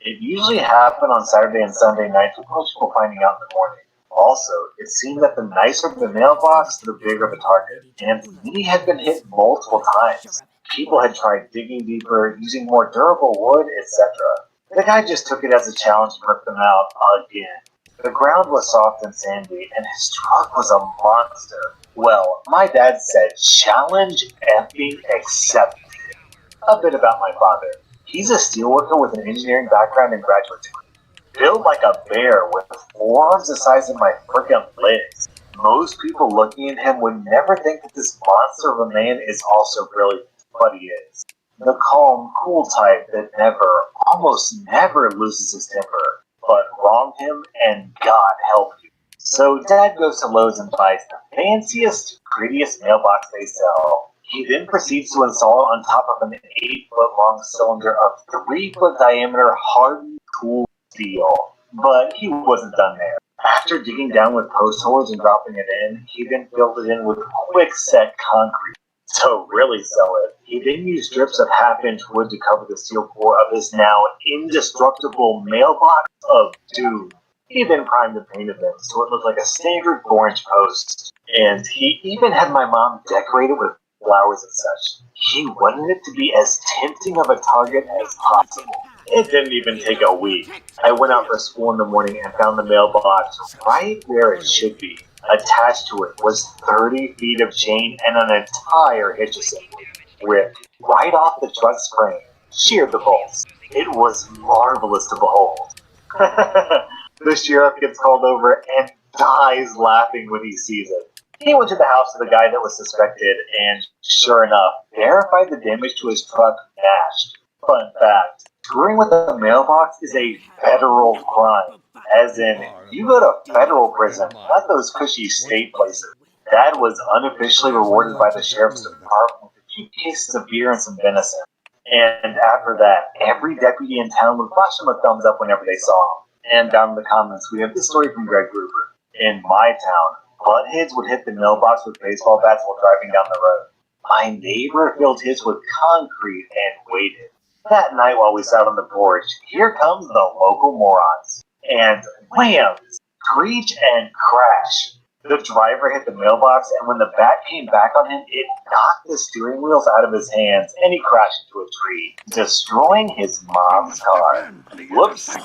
It usually happened on Saturday and Sunday nights with most people finding out in the morning. Also, it seemed that the nicer the mailbox, the bigger the target, and many had been hit multiple times. People had tried digging deeper, using more durable wood, etc. The guy just took it as a challenge and ripped them out again. The ground was soft and sandy, and his truck was a monster. Well, my dad said, challenge effing accepted. A bit about my father. He's a steelworker with an engineering background and graduate degree. Built like a bear with forearms the size of my frickin' legs. Most people looking at him would never think that this monster of a man is also brilliant, but he is. The calm, cool type that never, almost never loses his temper. But wrong him and God help you. So Dad goes to Lowe's and buys the fanciest, prettiest mailbox they sell. He then proceeds to install it on top of an 8-foot long cylinder of 3-foot diameter hardened tool steel. But he wasn't done there. After digging down with post holes and dropping it in, he then filled it in with quick-set concrete. To really sell it, he then used strips of half-inch wood to cover the steel core of his now indestructible mailbox of doom. He then primed and painted them so it looked like a standard 4-inch post. And he even had my mom decorate it with flowers and such. He wanted it to be as tempting of a target as possible. It didn't even take a week. I went out for school in the morning and found the mailbox right where it should be. Attached to it was 30 feet of chain and an entire hitch assembly, ripped right off the truck's frame, sheared the bolts. It was marvelous to behold. The sheriff gets called over and dies laughing when he sees it. He went to the house of the guy that was suspected and, sure enough, verified the damage to his truck matched. Fun fact, screwing with a mailbox is a federal crime. As in, you go to federal prison, not those cushy state places. Dad was unofficially rewarded by the sheriff's department with a few cases of beer and some venison. And after that, every deputy in town would flash him a thumbs up whenever they saw him. And down in the comments, we have this story from Greg Gruber. In my town, buttheads would hit the mailbox with baseball bats while driving down the road. My neighbor filled his with concrete and waited. That night while we sat on the porch, here comes the local morons. And wham! Screech and crash. The driver hit the mailbox, and when the bat came back on him, it knocked the steering wheels out of his hands, and he crashed into a tree, destroying his mom's car. Whoops.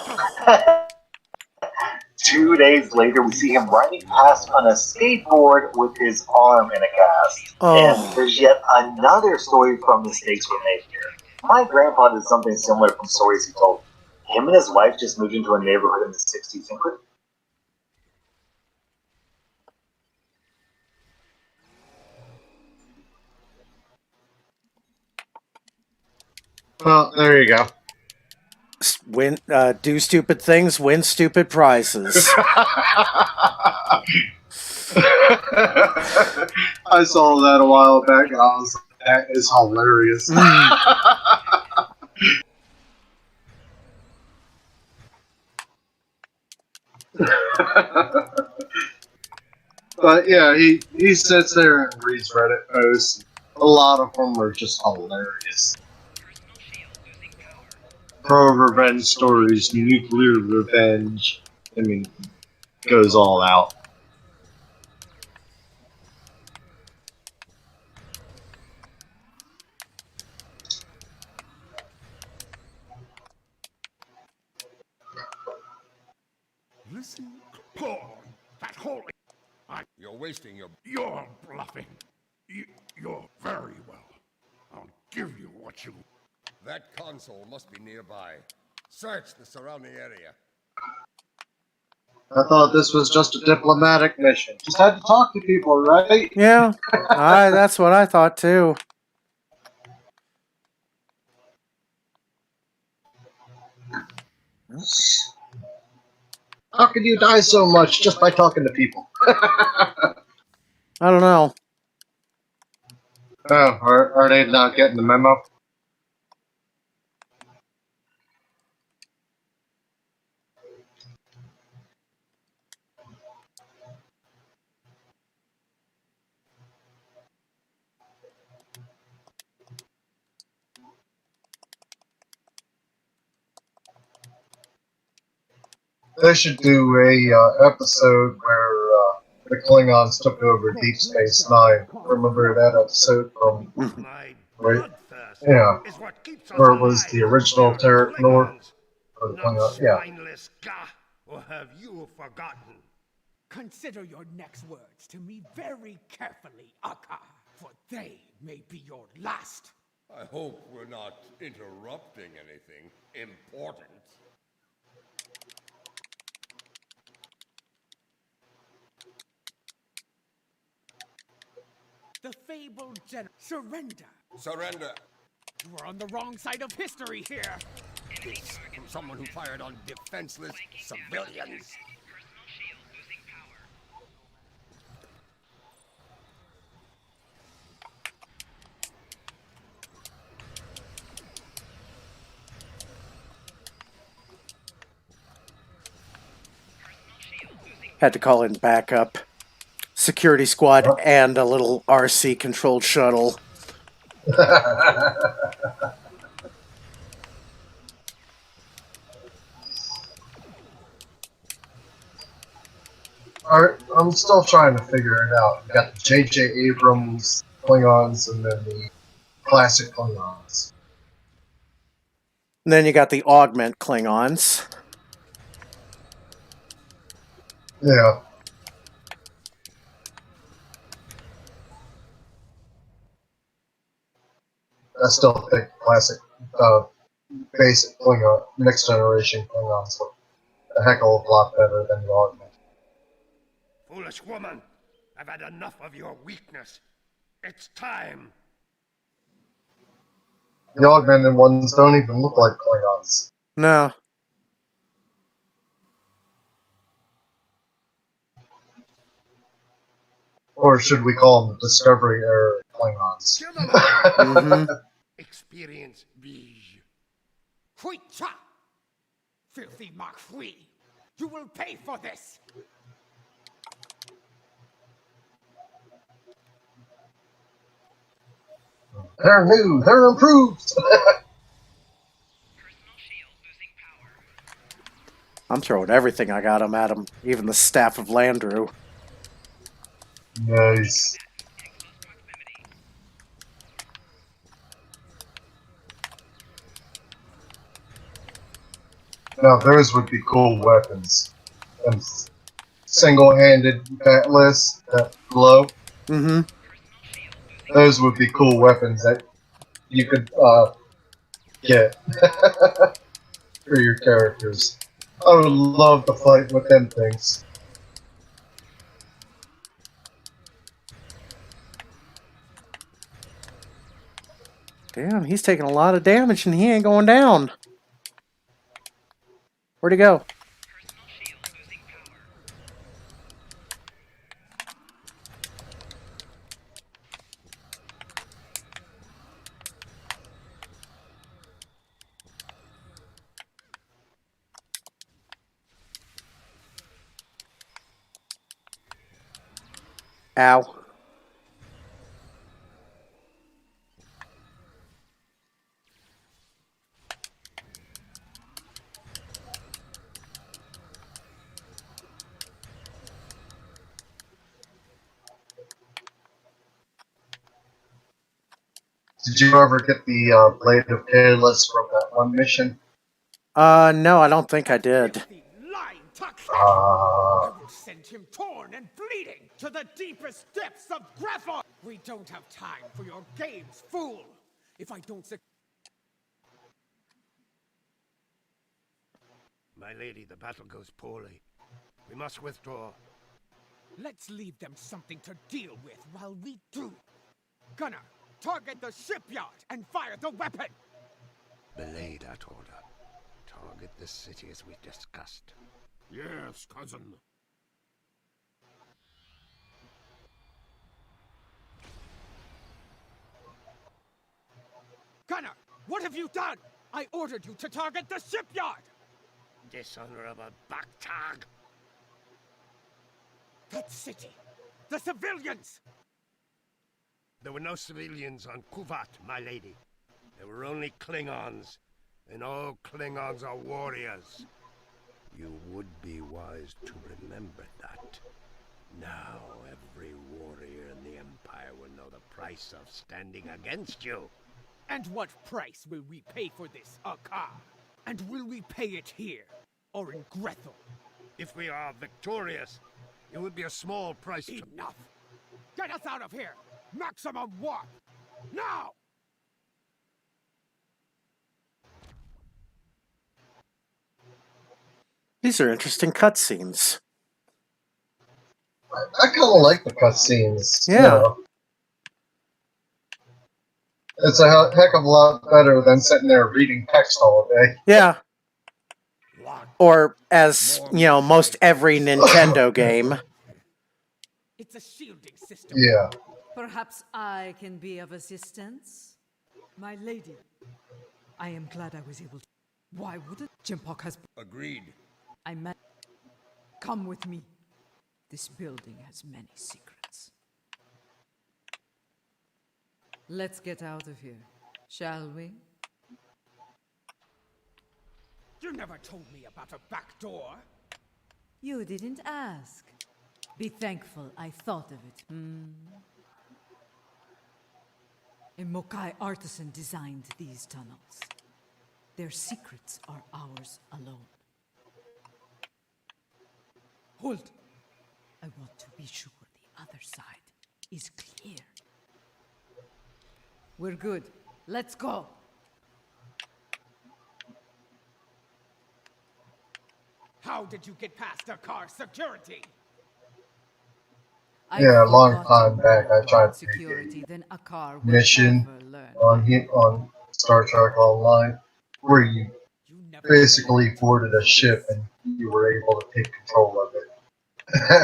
2 days later, we see him riding past on a skateboard with his arm in a cast. And there's yet another story from the States we're made here. My grandpa did something similar from stories he told. Him and his wife just moved into a neighborhood in the 60s and quit. Well, there you go. Win, do stupid things, win stupid prizes. I saw that a while back, and I was like, that is hilarious. But yeah, he sits there and reads Reddit posts. A lot of them are just hilarious. Pro revenge stories, nuclear revenge. I mean, goes all out. Listen, Paul, that whole... You're wasting your... You're bluffing. You're very well. I'll give you what you... That console must be nearby. Search the surrounding area. I thought this was just a diplomatic mission. Just had to talk to people, right? Yeah, that's what I thought too. How can you die so much just by talking to people? I don't know. Oh, are they not getting the memo? They should do a episode where the Klingons took over Deep Space Nine. Remember that episode from right? Yeah, where it was the original Terranor or the Klingon? Yeah. Spineless gah, or have you forgotten? Consider your next words to me very carefully, Akka, for they may be your last. I hope we're not interrupting anything important. The fabled surrender. Surrender. You are on the wrong side of history here. This from someone who fired on defenseless civilians. Had to call in backup. Security squad and a little RC controlled shuttle. Alright, I'm still trying to figure it out. You got the J.J. Abrams Klingons and then the classic Klingons. And then you got the augment Klingons. Yeah. I still think classic, basic Klingon, next generation Klingons look a heck of a lot better than the augment. Foolish woman, I've had enough of your weakness. It's time. The augmented ones don't even look like Klingons. No. Or should we call them Discovery era Klingons? Mm-hmm. Experience Bij. Huicha! Filthy Marquis! You will pay for this! They're new, they're improved! I'm throwing everything I got at him, even the staff of Landru. Nice. Now those would be cool weapons. And single-handed batless that glow. Mm-hmm. Those would be cool weapons that you could get for your characters. I would love to fight with them things. Damn, he's taking a lot of damage and he ain't going down. Where'd he go? Ow. Did you ever get the Blade of Kalis from that one mission? No, I don't think I did. I will send him torn and bleeding to the deepest depths of Graphon! We don't have time for your games, fool! If I don't My lady, the battle goes poorly. We must withdraw. Let's leave them something to deal with while we do. Gunner, target the shipyard and fire the weapon! Belay that order. Target the city as we discussed. Yes, cousin. Gunner, what have you done? I ordered you to target the shipyard! Dishonorable backtag! That city! The civilians! There were no civilians on Kuvat, my lady. There were only Klingons. And all Klingons are warriors. You would be wise to remember that. Now every warrior in the Empire will know the price of standing against you. And what price will we pay for this, Akar? And will we pay it here, or in Grethel? If we are victorious, it would be a small price. Enough! Get us out of here! Maximum warp! Now! These are interesting cutscenes. I kind of like the cutscenes. Yeah. You know. It's a heck of a lot better than sitting there reading text all day. Yeah. Or as, most every Nintendo game. It's a shielding system. Yeah. Perhaps I can be of assistance? My lady, I am glad I was able to. Why wouldn't Jimpok has... Agreed. I meant... Come with me. This building has many secrets. Let's get out of here, shall we? You never told me about a back door. You didn't ask. Be thankful I thought of it, A Mokai artisan designed these tunnels. Their secrets are ours alone. Hold! I want to be sure the other side is clear. We're good. Let's go! How did you get past Akar's security? Yeah, a long time back I tried to security, then Akar will mission on Star Trek Online where you basically boarded a ship and you were able to take control of it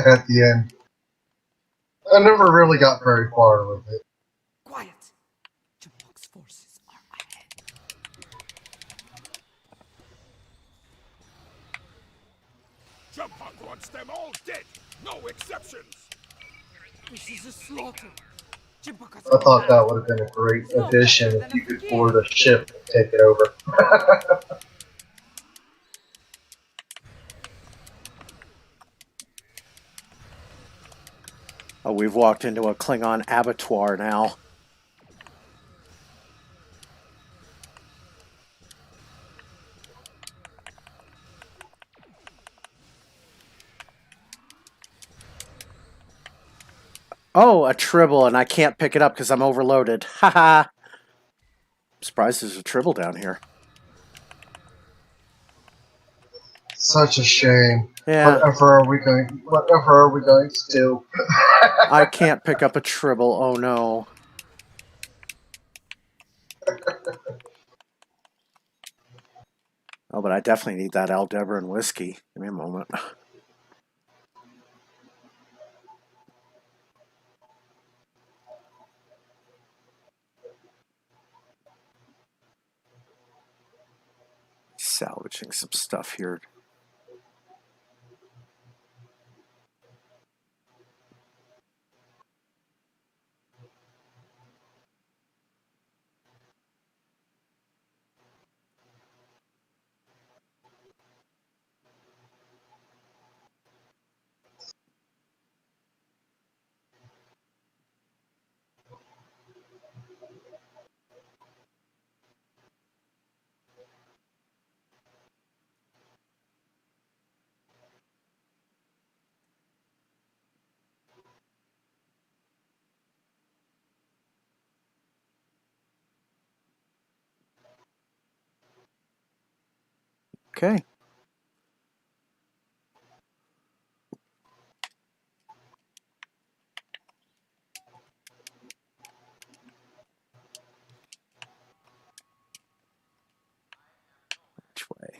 at the end. I never really got very far with it. Quiet! Jimpok's forces are ahead. Jimpok wants them all dead! No exceptions! This is a slaughter. I thought that would have been a great addition if you could board a ship and take it over. Oh, we've walked into a Klingon abattoir now. Oh, a tribble, and I can't pick it up because I'm overloaded. Haha. Surprised there's a tribble down here. Such a shame. Yeah. Whatever are we going to do? I can't pick up a tribble. Oh no. Oh, but I definitely need that Aldebaran whiskey. Give me a moment. Salvaging some stuff here. Okay. Which way?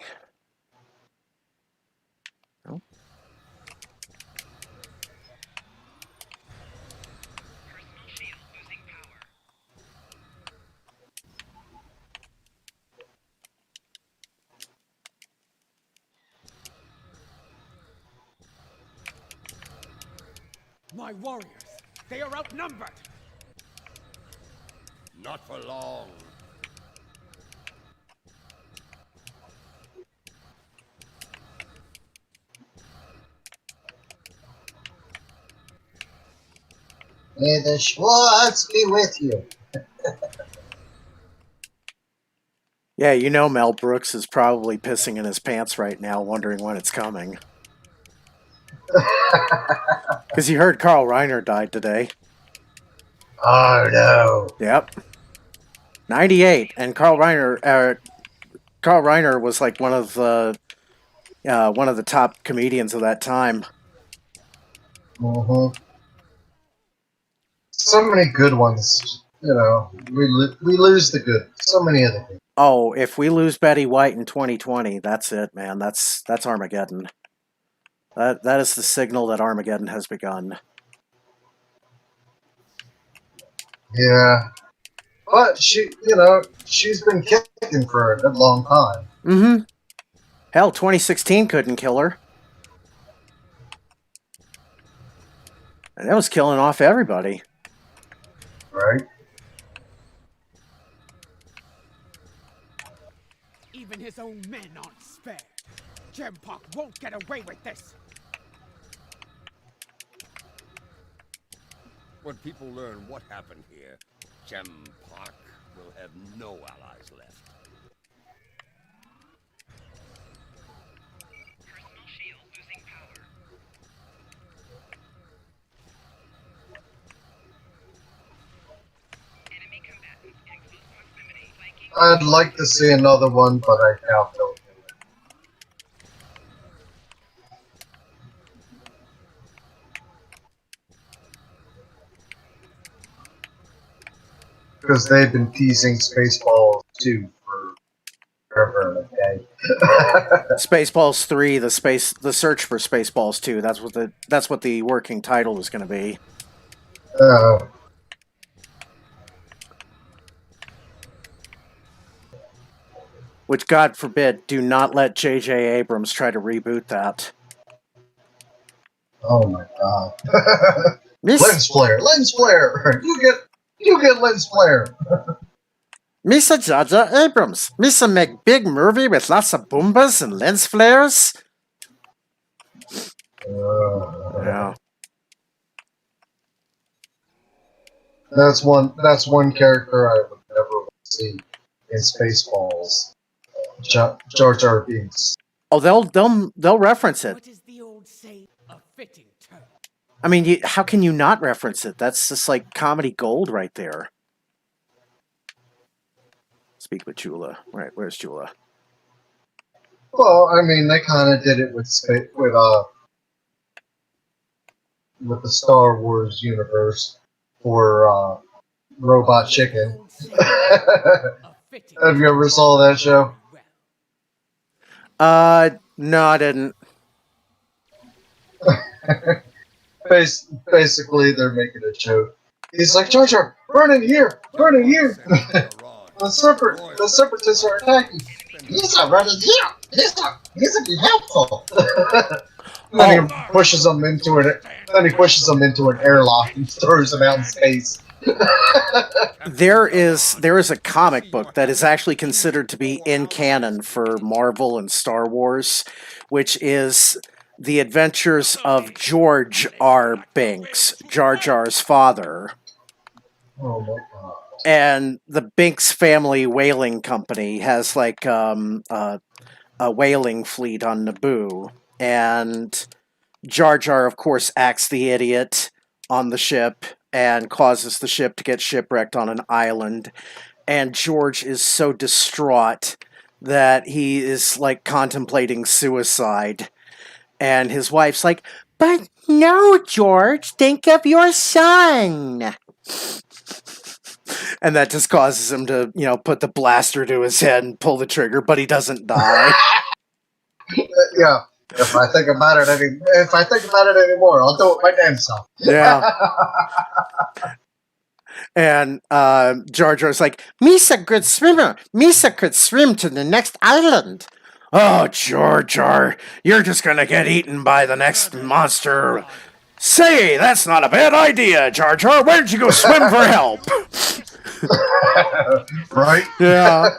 No. My warriors, they are outnumbered! Not for long. May the Schwartz be with you. Yeah, you know Mel Brooks is probably pissing in his pants right now, wondering when it's coming. Because you heard Carl Reiner died today. Oh no. Yep. 98, and Carl Reiner was like one of the top comedians of that time. Mm-hmm. So many good ones. You know, we lose the good. So many of them. Oh, if we lose Betty White in 2020, that's it, man. That's Armageddon. That is the signal that Armageddon has begun. Yeah. But she's been kicking for a long time. Mm-hmm. Hell, 2016 couldn't kill her. And that was killing off everybody. Right. Even his own men aren't spared. Jempok won't get away with this. When people learn what happened here, Jempok will have no allies left. Personal shield losing power. Enemy combatants in close proximity flanking. I'd like to see another one, but I doubt they'll do it. Because they've been teasing Spaceballs 2 for forever and a day. Spaceballs 3, the search for Spaceballs 2. That's what the working title was going to be. Which, God forbid, do not let J.J. Abrams try to reboot that. Oh my God! Lens flare, lens flare. You get lens flare. Mr. J.J. Abrams, Mr. make big movie with lots of boombas and lens flares. Yeah. That's one character I would never want to see in Spaceballs. Jar Jar Binks. Oh, they'll reference it. What is the old saying? A fitting term. I mean, how can you not reference it? That's just like comedy gold right there. Speak with Chula. Right, where's Chula? Well, I mean, they kind of did it with the Star Wars universe for Robot Chicken. Have you ever saw that show? No, I didn't. Basically, they're making a joke. He's like, Jar Jar, burn in here! Burn in here! The separatists are attacking. He's not running here! He's to be helpful! Then he pushes them into an airlock and throws them out in space. There is a comic book that is actually considered to be in canon for Marvel and Star Wars, which is The Adventures of George R. Binks, Jar Jar's father. Oh my God. And the Binks family whaling company has like a whaling fleet on Naboo. And Jar Jar, of course, acts the idiot on the ship and causes the ship to get shipwrecked on an island. And George is so distraught that he is like contemplating suicide. And his wife's like, "But no, George, think of your son." And that just causes him to, put the blaster to his head and pull the trigger, but he doesn't die. Yeah. If I think about it anymore, I'll do it my damn self. Yeah. And Jar Jar's like, "Misa good swimmer. Misa could swim to the next island." "Oh, Jar Jar, you're just gonna get eaten by the next monster. Say, that's not a bad idea, Jar Jar. Why don't you go swim for help?" Right? Yeah.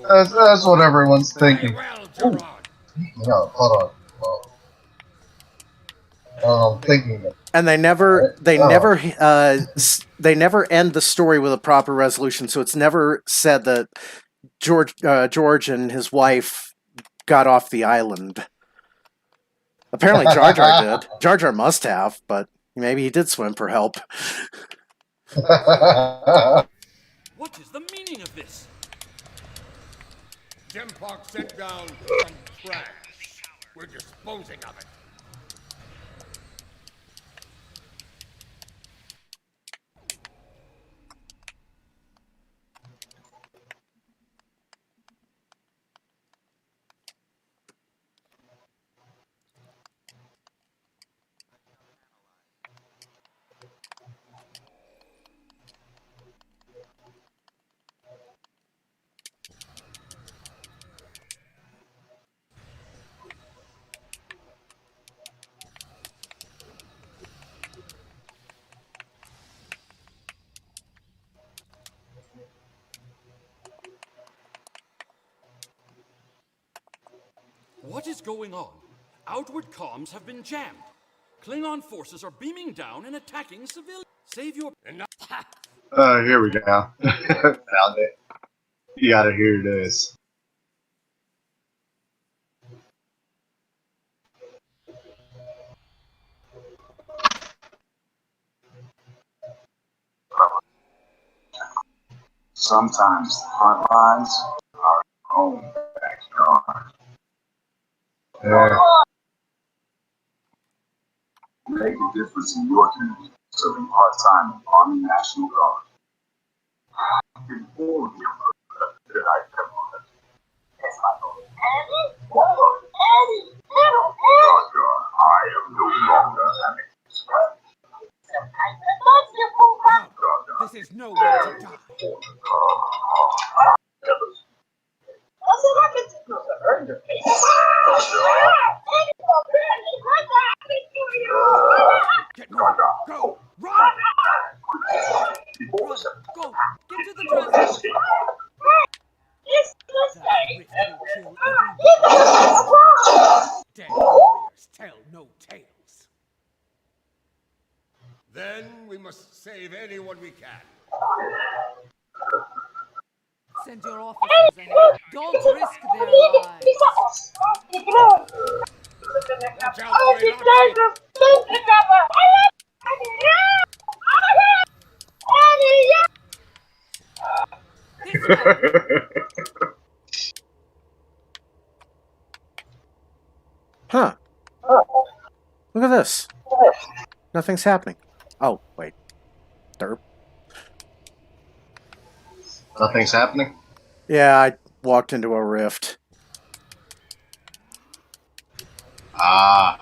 That's what everyone's thinking. No, hold on. Well, Thinking of. And they never end the story with a proper resolution. So it's never said that George and his wife got off the island. Apparently Jar Jar did. Jar Jar must have, but maybe he did swim for help. What is the meaning of this? Jimpox sent down some trash. We're disposing of it. What is going on? Outward comms have been jammed. Klingon forces are beaming down and attacking civilians. Save your... Here we go. Found it. You gotta hear this. Sometimes the front lines are our own backyard. Yeah. Make a difference in your community, serving part-time in Army National Guard. Before you did I come on it? Yes, my lord. I am no longer having this right. This is no way to die. Get moving. Go. Run. Run. Go. Get to the transport. That rift will kill every dead warriors tell no tales. Then we must save anyone we can. Send your officers in. Don't risk their lives. Watch out for a This way. Huh. Look at this. Nothing's happening. Oh, wait. Derp. Nothing's happening? Yeah, I walked into a rift. Ah.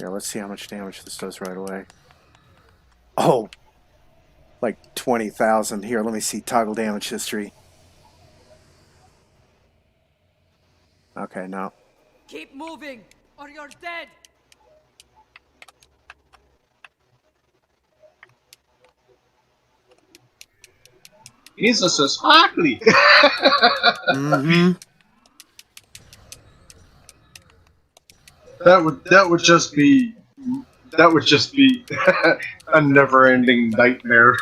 Yeah, let's see how much damage this does right away. Oh. Like 20,000. Here, let me see toggle damage history. Okay, no. Keep moving, or you're dead. Jesus is sparkly. Mm-hmm. That would just be a never-ending nightmare.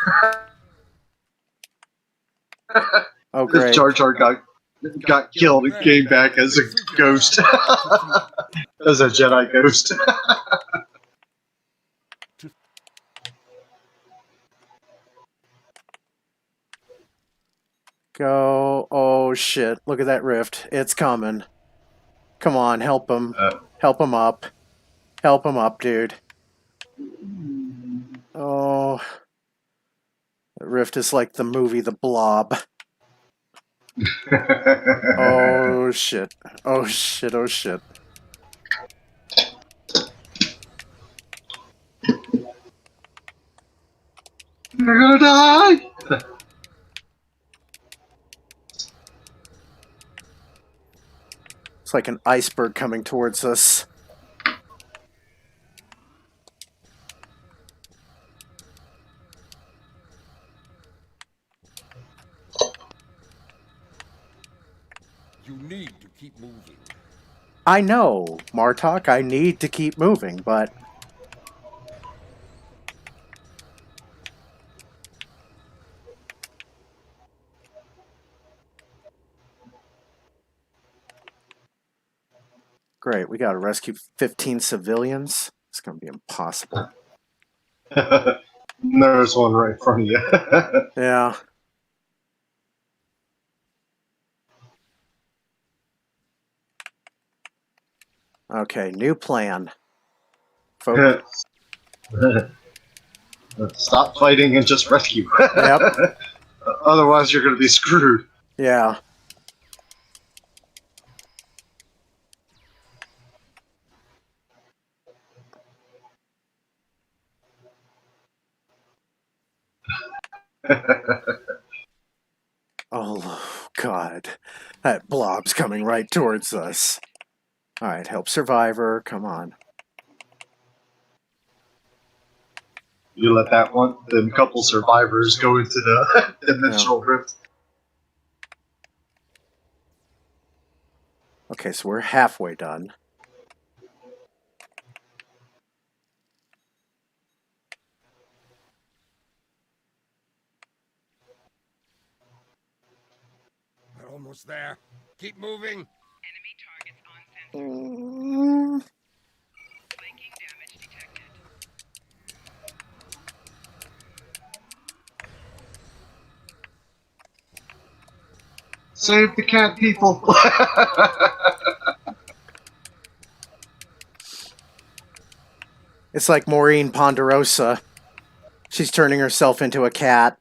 Oh, great. Jar Jar got killed and came back as a ghost, as a Jedi ghost. Go. Oh, shit. Look at that rift. It's coming. Come on, help him. Help him up. Help him up, dude. Oh. The rift is like the movie The Blob. Oh, shit. Oh, shit. Oh, shit. You're gonna die! It's like an iceberg coming towards us. You need to keep moving. I know, Martok, I need to keep moving, but... Great, we gotta rescue 15 civilians. It's gonna be impossible. There's one right in front of you. Yeah. Okay, new plan. Folks. Stop fighting and just rescue. Yep. Otherwise, you're going to be screwed. Yeah. Oh, God. That blob's coming right towards us. Alright, help survivor. Come on. You let that one, them couple survivors go into the dimensional rift. Okay, so we're halfway done. We're almost there. Keep moving. Save the cat, people! It's like Maureen Ponderosa. She's turning herself into a cat.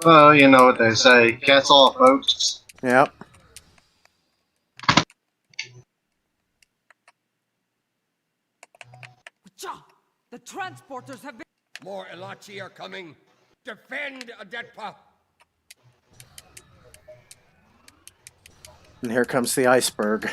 Well, you know what they say. Cats off, folks. Yep. The transporters have been... More Elachi are coming. Defend Adetpa. And here comes the iceberg.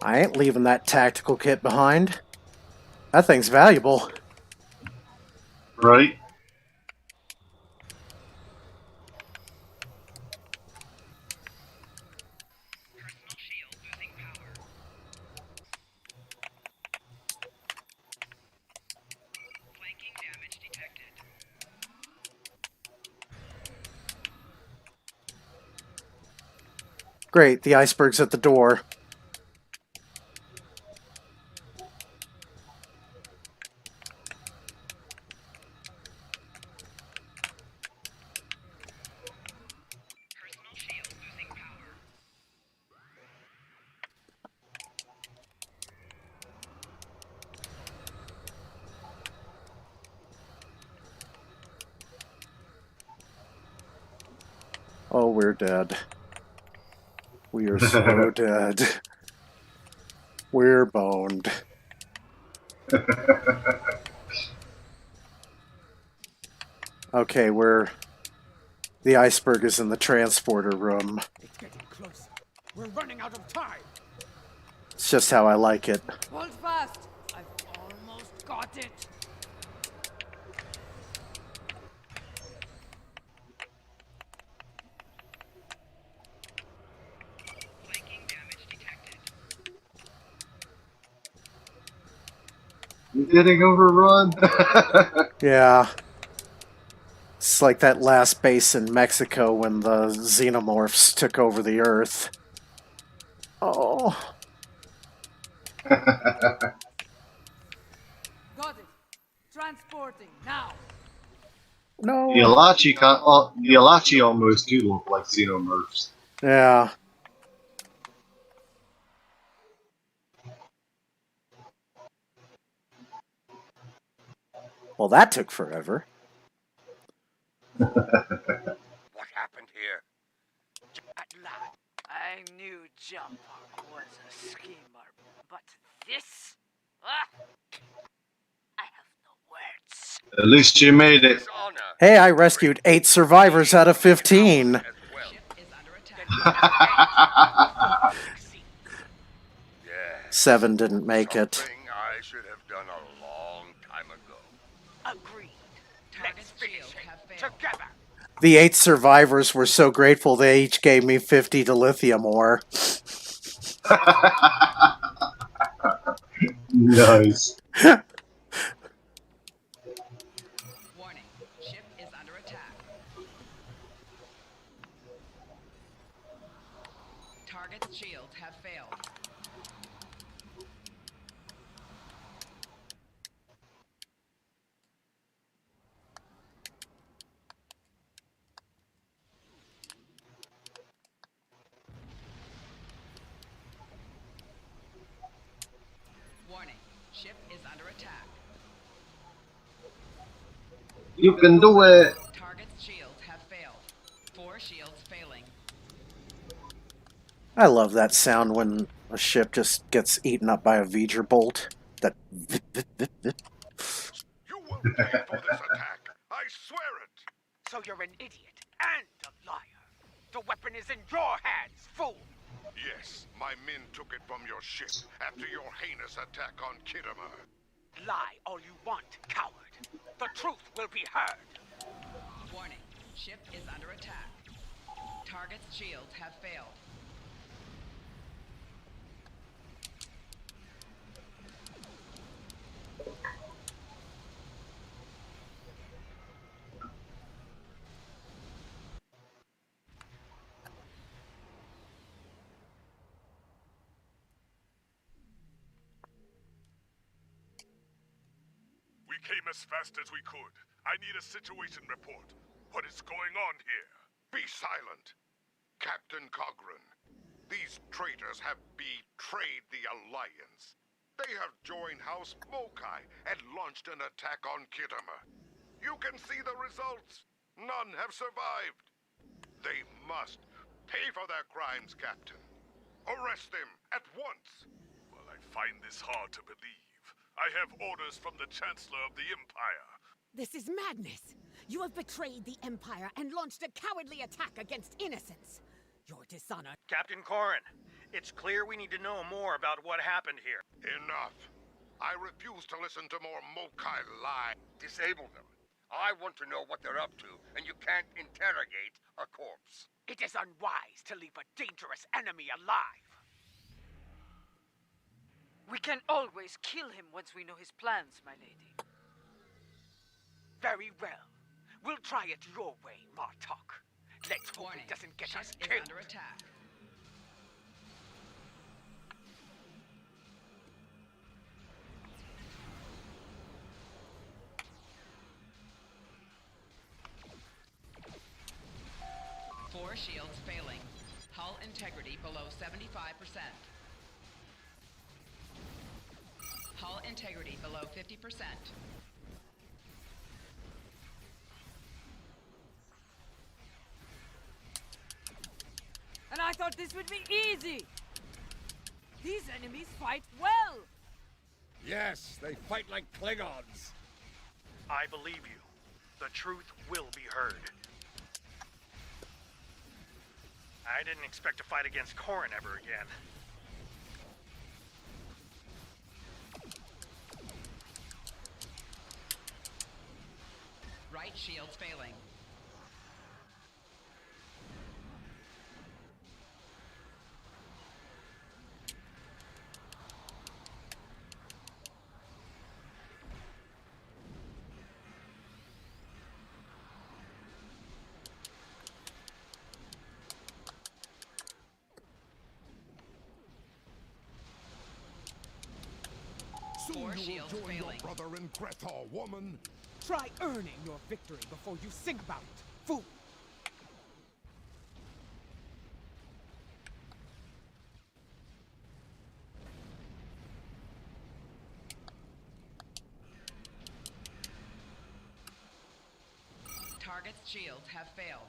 I ain't leaving that tactical kit behind. That thing's valuable. Right? Great, the iceberg's at the door. Oh, we're dead. We are so dead. We're boned. Okay, the iceberg is in the transporter room. It's getting closer. We're running out of time. It's just how I like it. Hold fast. I've almost got it. You're getting overrun. Yeah. It's like that last base in Mexico when the xenomorphs took over the Earth. Oh. Got it. Transporting now. No. The Elachi almost do look like xenomorphs. Yeah. Well, that took forever. What happened here? At last, I knew Jumphawk was a schemer, but this? Ah, I have no words. At least you made it. Hey, I rescued 8 survivors out of 15. 7 didn't make it. Something I should have done a long time ago. Agreed. Let's finish it together. The 8 survivors were so grateful they each gave me 50 dilithium ore. Nice. Warning, ship is under attack. Target's shields have failed. Warning, ship is under attack. You can do it. Target's shields have failed. 4 shields failing. I love that sound when a ship just gets eaten up by a V'ger bolt. That vip, vip, vip, vip. You will pay for this attack. I swear it. So you're an idiot and a liar. The weapon is in your hands, fool. Yes, my men took it from your ship after your heinous attack on Kittimer. Lie all you want, coward. The truth will be heard. Warning, ship is under attack. Target's shields have failed. We came as fast as we could. I need a situation report. What is going on here? Be silent. Captain Cogran, these traitors have betrayed the Alliance. They have joined House Mokai and launched an attack on Kittimer. You can see the results. None have survived. They must pay for their crimes, Captain. Arrest them at once. Well, I find this hard to believe. I have orders from the Chancellor of the Empire. This is madness. You have betrayed the Empire and launched a cowardly attack against innocents. Your dishonor. Captain Corrin, it's clear we need to know more about what happened here. Enough. I refuse to listen to more Mokai lie. Disable them. I want to know what they're up to, and you can't interrogate a corpse. It is unwise to leave a dangerous enemy alive. We can always kill him once we know his plans, my lady. Very well. We'll try it your way, Martok. Let's hope it doesn't get us Is killed. under attack. Four shields failing. Hull integrity below 75%. Hull integrity below 50%. And I thought this would be easy. These enemies fight well. Yes, they fight like Klingons. I believe you. The truth will be heard. I didn't expect to fight against Corrin ever again. Right shield's failing. Soon you shields will join failing. your brother in Krethor, woman. Try earning your victory before you sing about it, fool. Target's shields have failed.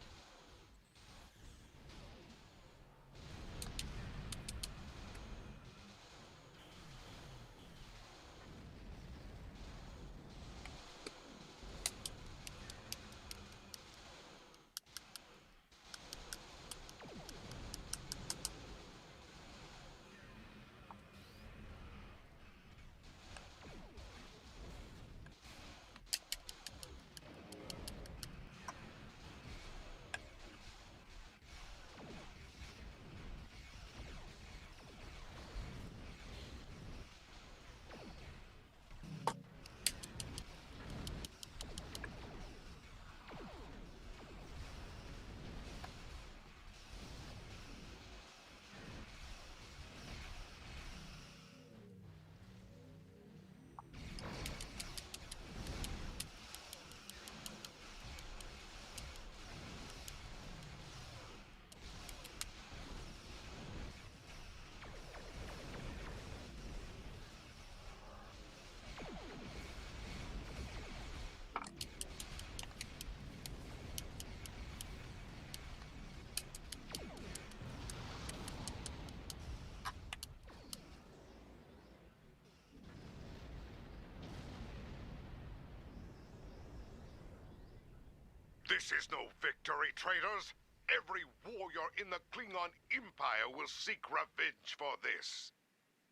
This is no victory, traitors. Every warrior in the Klingon Empire will seek revenge for this.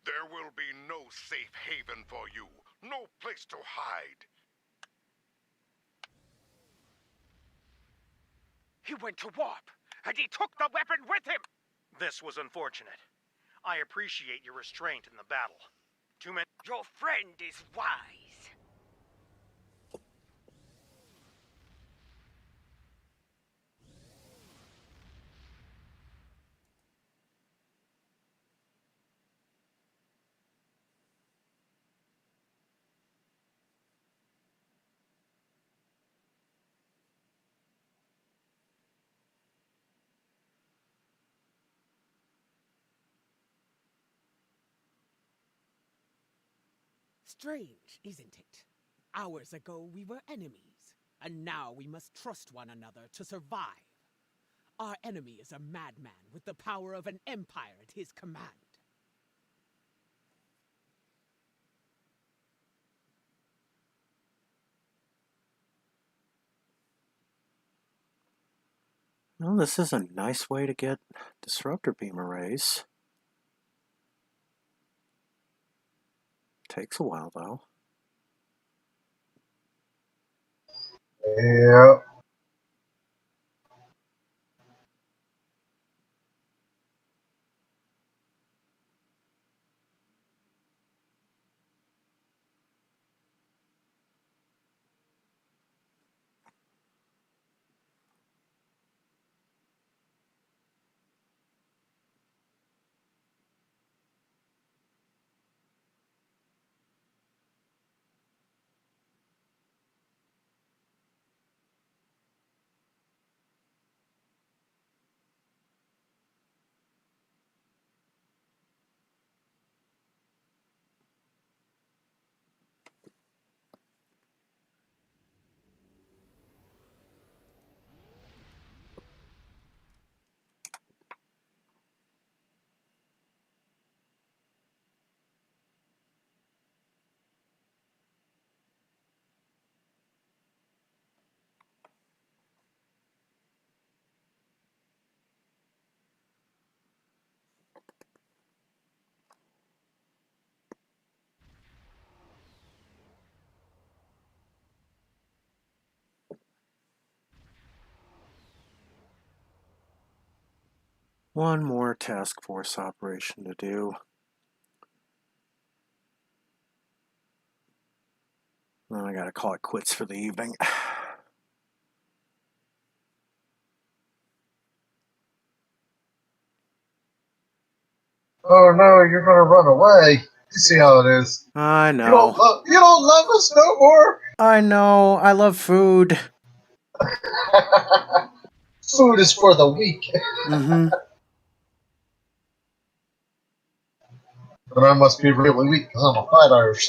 There will be no safe haven for you, no place to hide. He went to warp, and he took the weapon with him! This was unfortunate. I appreciate your restraint in the battle. Too many— Your friend is wise. Strange, isn't it? Hours ago we were enemies, and now we must trust one another to survive. Our enemy is a madman with the power of an empire at his command. Well, this is a nice way to get disruptor beam arrays. Takes a while, though. Yeah. One more task force operation to do. Then I gotta call it quits for the evening. Oh no, you're gonna run away. You see how it is. I You don't know. love us no more. I know. I love food. Food is for the weak. Mm-hmm. And I must be really weak because I'm a fight Irish.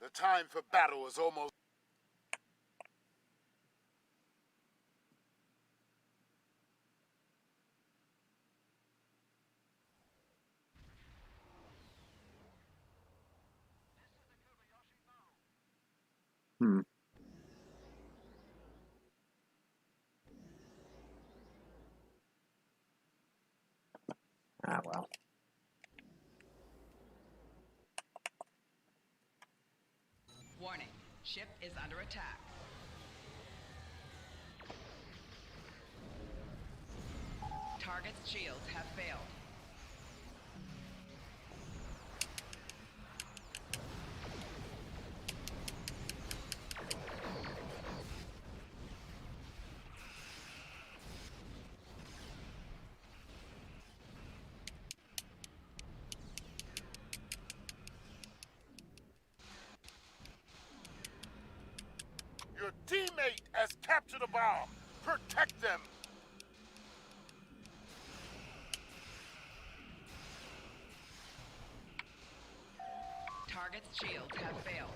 The time for battle is almost... Hmm. Ah, well. Warning. Ship is under attack. Target's shields have failed. Your teammate has captured a bomb. Protect them. Target's shields have failed.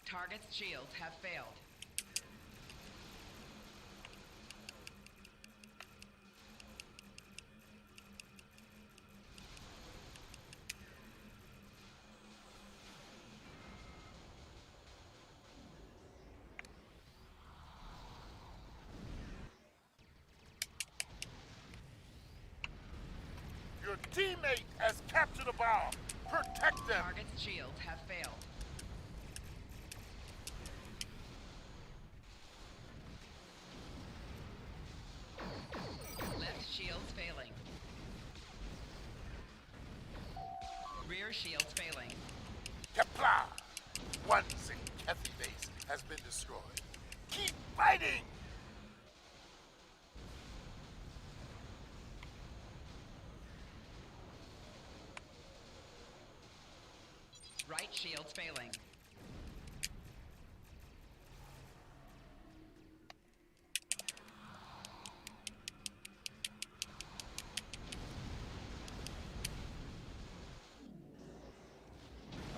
Target's shields have failed. Your teammate has captured a bomb. Protect them. Target's shields have failed. Left shields failing. Rear shields failing. Kapla! One Zinkethi base has been destroyed. Keep fighting! Right shields failing.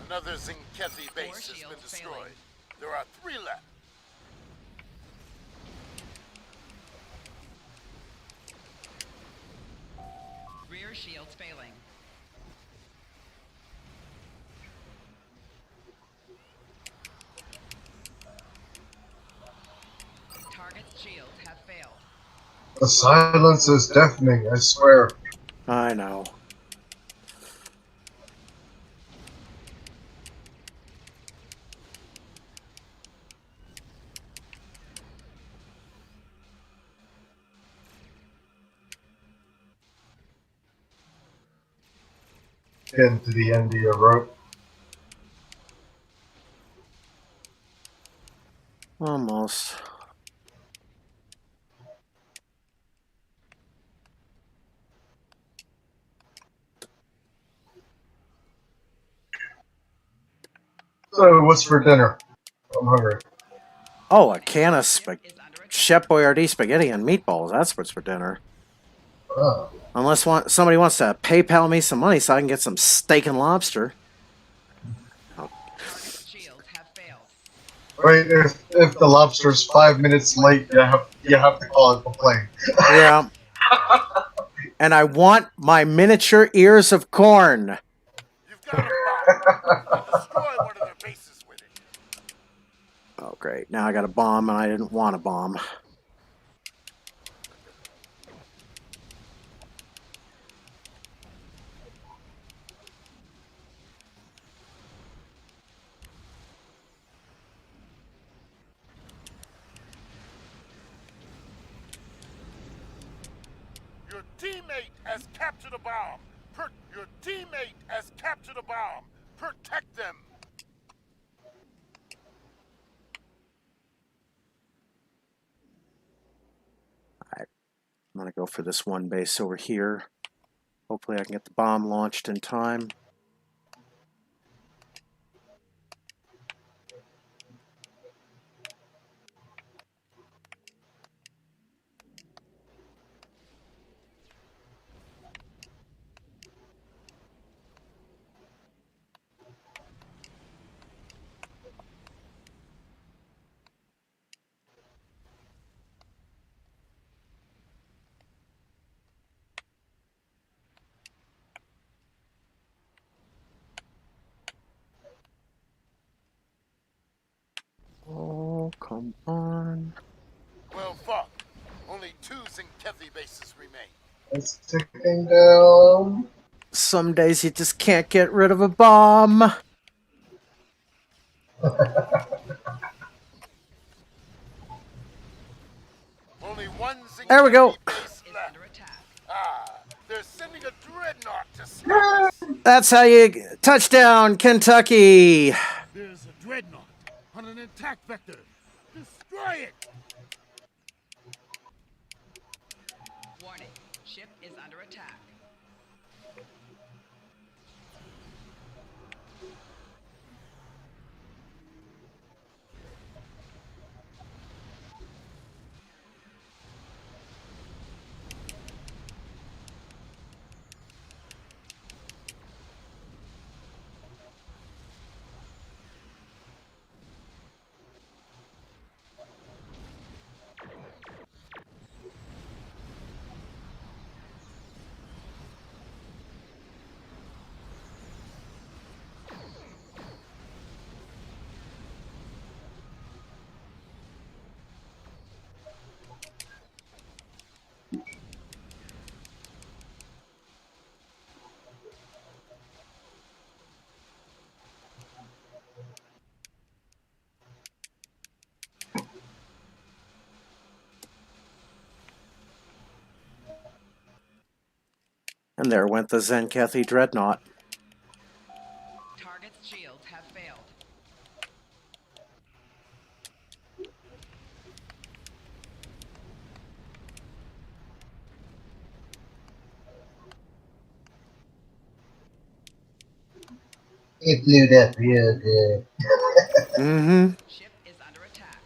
Another Zinkethi base has been destroyed. failing. There are 3 left. Rear shields failing. Target's shields have failed. The silence is deafening, I swear. I know. Getting to the end of your rope. Almost. So, what's for dinner? I'm hungry. Oh, a can of Chef Boyardee spaghetti and meatballs. That's what's for dinner. Oh. Unless somebody wants to PayPal me some money so I can get some steak and lobster. Right, if the lobster's 5 minutes late, you have to call and complain. Yeah. And I want my miniature ears of corn. You've got a bomb. Destroy one of their bases with it. Oh, great. Now I got a bomb and I didn't want a bomb. Your teammate has captured a bomb. Your teammate has captured a bomb. Protect them. I'm going to go for this one base over here. Hopefully I can get the bomb launched in time. Oh, come on. Well, fuck. Only 2 Zinkethi bases remain. It's ticking down. Some days you just can't get rid of a bomb. Only 1 There we go. Zinkethi base left. Ah, they're sending a dreadnought to stop us. That's how you touchdown, Kentucky. There's a dreadnought on an attack vector. Destroy it! Warning, ship is under attack. And there went the Zenkethi dreadnought. Target's shields have failed. It blew up real good. Mm-hmm. Ship is under attack.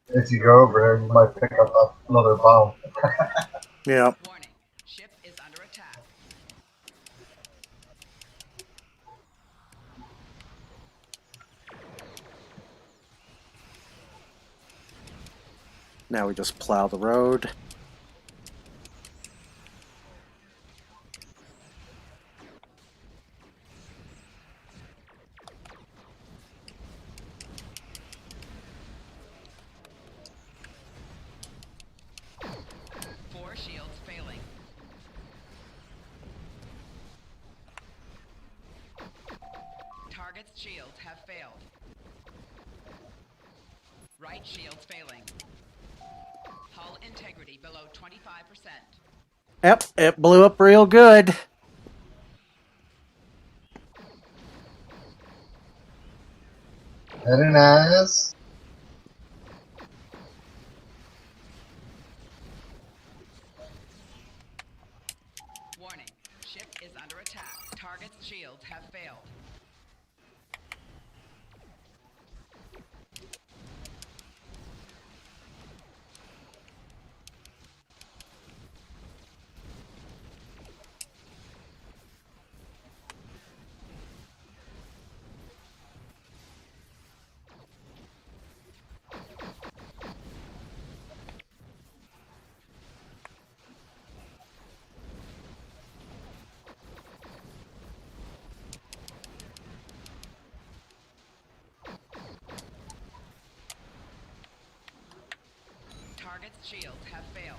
If you go over there, you might pick up another bomb. Yeah. Warning, ship is under attack. Now we just plow the road. Four shields failing. Target's shields have failed. Right shield's failing. Hull integrity below 25%. Yep, it blew up real good. Very nice. Warning, ship is under attack. Target's shields have failed. Target's shields have failed.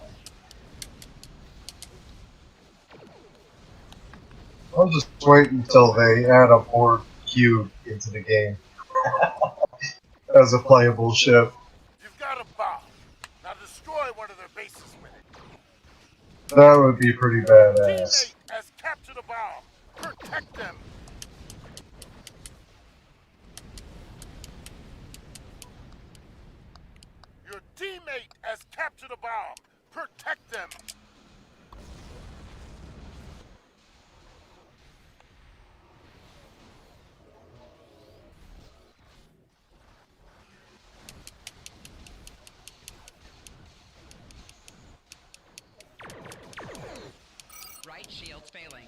I'll just wait until they add a board cube into the game as a playable ship. You've got a bomb. Now destroy one of their bases with it. That would be pretty badass. Teammate has captured a bomb. Protect them. Your teammate has captured a bomb. Protect them. Right shield's failing.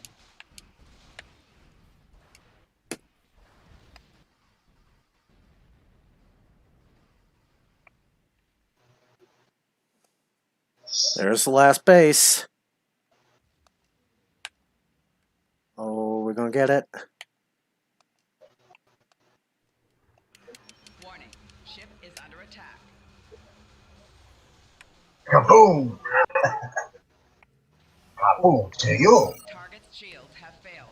There's the last base. Oh, we're gonna get it. Warning. Ship is under attack. Kaboom! Kaboom to you! Target's shields have failed.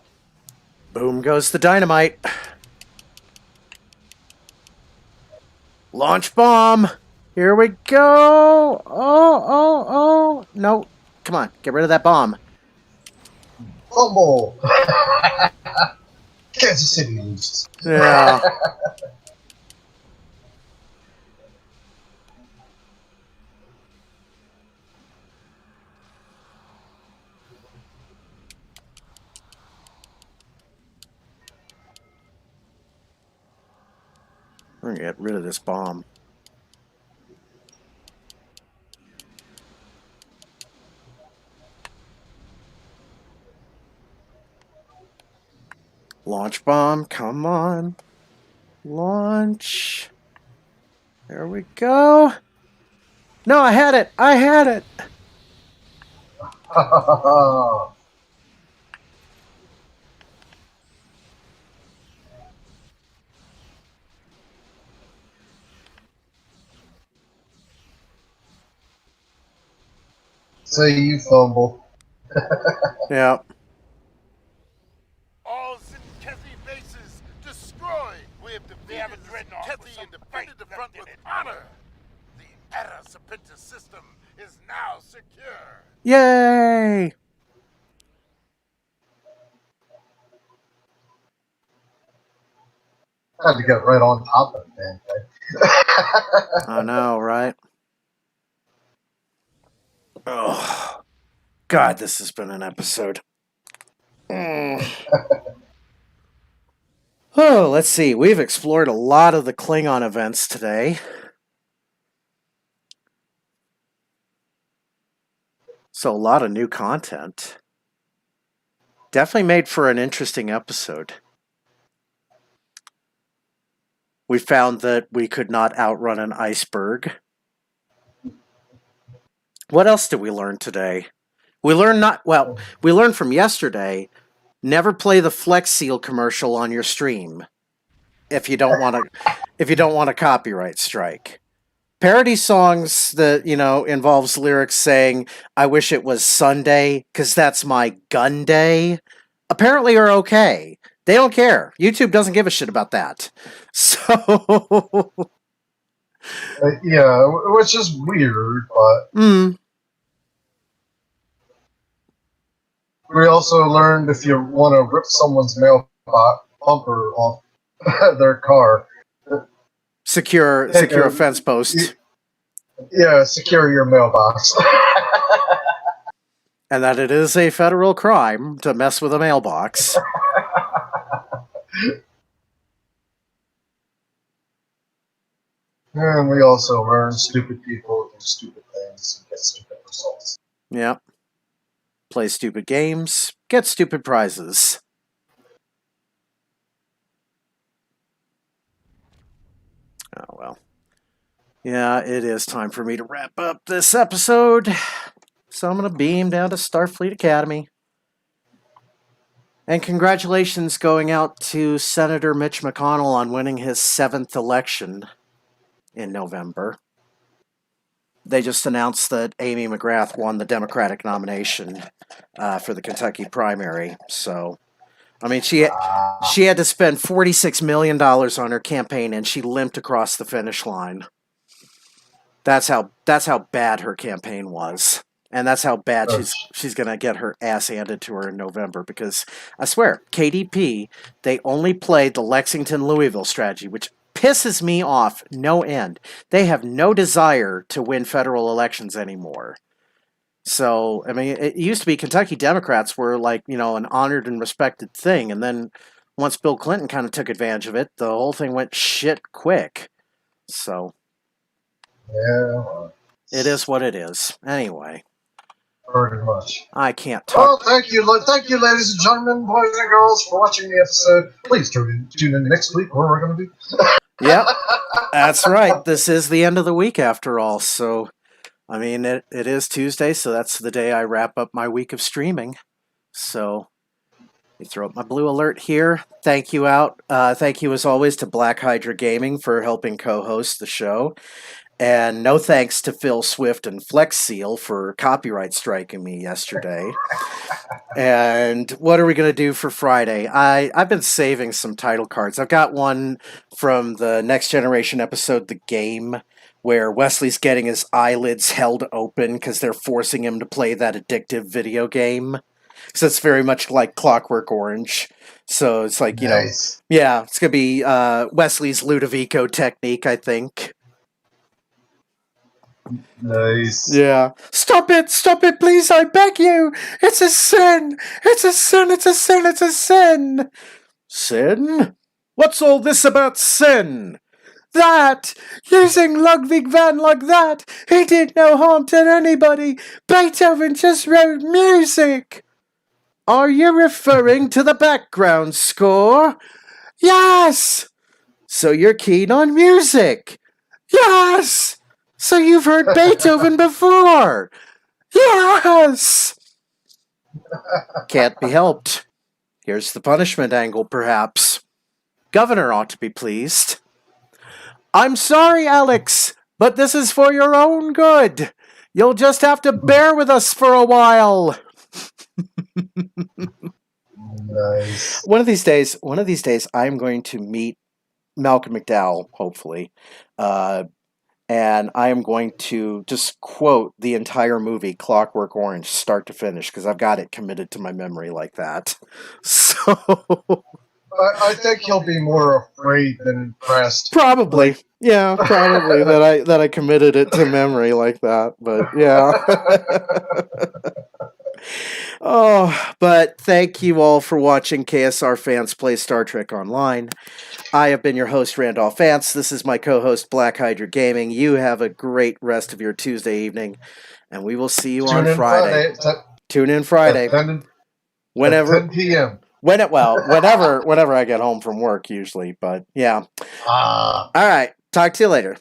Boom goes the dynamite. Launch bomb. Here we go. Oh. No. Come on. Get rid of that bomb. Fumble! Kansas City loses. Yeah. We're gonna get rid of this bomb. Launch bomb, come on. Launch. There we go. No, I had it. I had it. Say you fumble. Yeah. All Zinkethy bases destroyed. We have defeated Zinkethy and defended the front with honor. The Eta Serpentis system is now secure. Yay! I had to get right on top of it, man. I know, right? Oh, God, this has been an episode. Oh, let's see. We've explored a lot of the Klingon events today. So a lot of new content. Definitely made for an interesting episode. We found that we could not outrun an iceberg. What else did we learn today? We learned we learned from yesterday, never play the Flex Seal commercial on your stream if you don't want a copyright strike. Parody songs that, involves lyrics saying, I wish it was Sunday, because that's my gun day, apparently are okay. They don't care. YouTube doesn't give a shit about that. So... yeah, which is weird, but... We also learned if you want to rip someone's mail bumper off their car... Secure a fence post. Yeah, secure your mailbox. And that it is a federal crime to mess with a mailbox. And we also learned stupid people do stupid things and get stupid results. Yep. Play stupid games, get stupid prizes. Oh, well. Yeah, it is time for me to wrap up this episode. So I'm going to beam down to Starfleet Academy. And congratulations going out to Senator Mitch McConnell on winning his 7th election in November. they just announced that Amy McGrath won the Democratic nomination for the Kentucky primary. So, I mean, she had to spend $46 million on her campaign, and she limped across the finish line. That's how bad her campaign was. And that's how bad she's going to get her ass handed to her in November, because I swear, KDP, they only played the Lexington-Louisville strategy, which pisses me off no end. They have no desire to win federal elections anymore. So, I mean, it used to be Kentucky Democrats were like, an honored and respected thing. And then once Bill Clinton kind of took advantage of it, the whole thing went shit quick. So, yeah, it is what it is. Anyway. Pretty much. I can't talk. Well, thank you, ladies and gentlemen, boys and girls, for watching the episode. Please tune in next week where we're going to be. Yep, that's right. This is the end of the week after all. So, I mean, it is Tuesday, so that's the day I wrap up my week of streaming. So, you throw up my blue alert here. Thank you Thank you as always to Black Hydra Gaming for helping co-host the show. And no thanks to Phil Swift and Flex Seal for copyright striking me yesterday. And what are we going to do for Friday? I've been saving some title cards. I've got one from the Next Generation episode, The Game, where Wesley's getting his eyelids held open because they're forcing him to play that addictive video game. So it's very much like Clockwork Orange. So it's like, nice. It's going to be Wesley's Ludovico technique, I think. Nice. Yeah. Stop it, please, I beg you. It's a sin. It's a sin, it's a sin, it's a sin. Sin? What's all this about sin? That! Using Ludwig van like that! He did no harm to anybody! Beethoven just wrote music! Are you referring to the background score? Yes! So you're keen on music? Yes! So you've heard Beethoven before? Yes! Can't be helped. Here's the punishment angle, perhaps. Governor ought to be pleased. I'm sorry, Alex, but this is for your own good. You'll just have to bear with us for a while. Nice. One of these days, I'm going to meet Malcolm McDowell, hopefully, and I am going to just quote the entire movie Clockwork Orange, start to finish, because I've got it committed to my memory like that. So I think he'll be more afraid than impressed. Probably. Yeah, probably that I committed it to memory like that, but yeah. Oh, but thank you all for watching KSR Fans Play Star Trek Online. I have been your host, Randolph Vance. This is my co-host, Black Hydra Gaming. You have a great rest of your Tuesday evening, and we will see you on Friday. Tune in Friday. Whenever 10 p.m. Whenever I get home from work, usually. But yeah. All right. Talk to you later.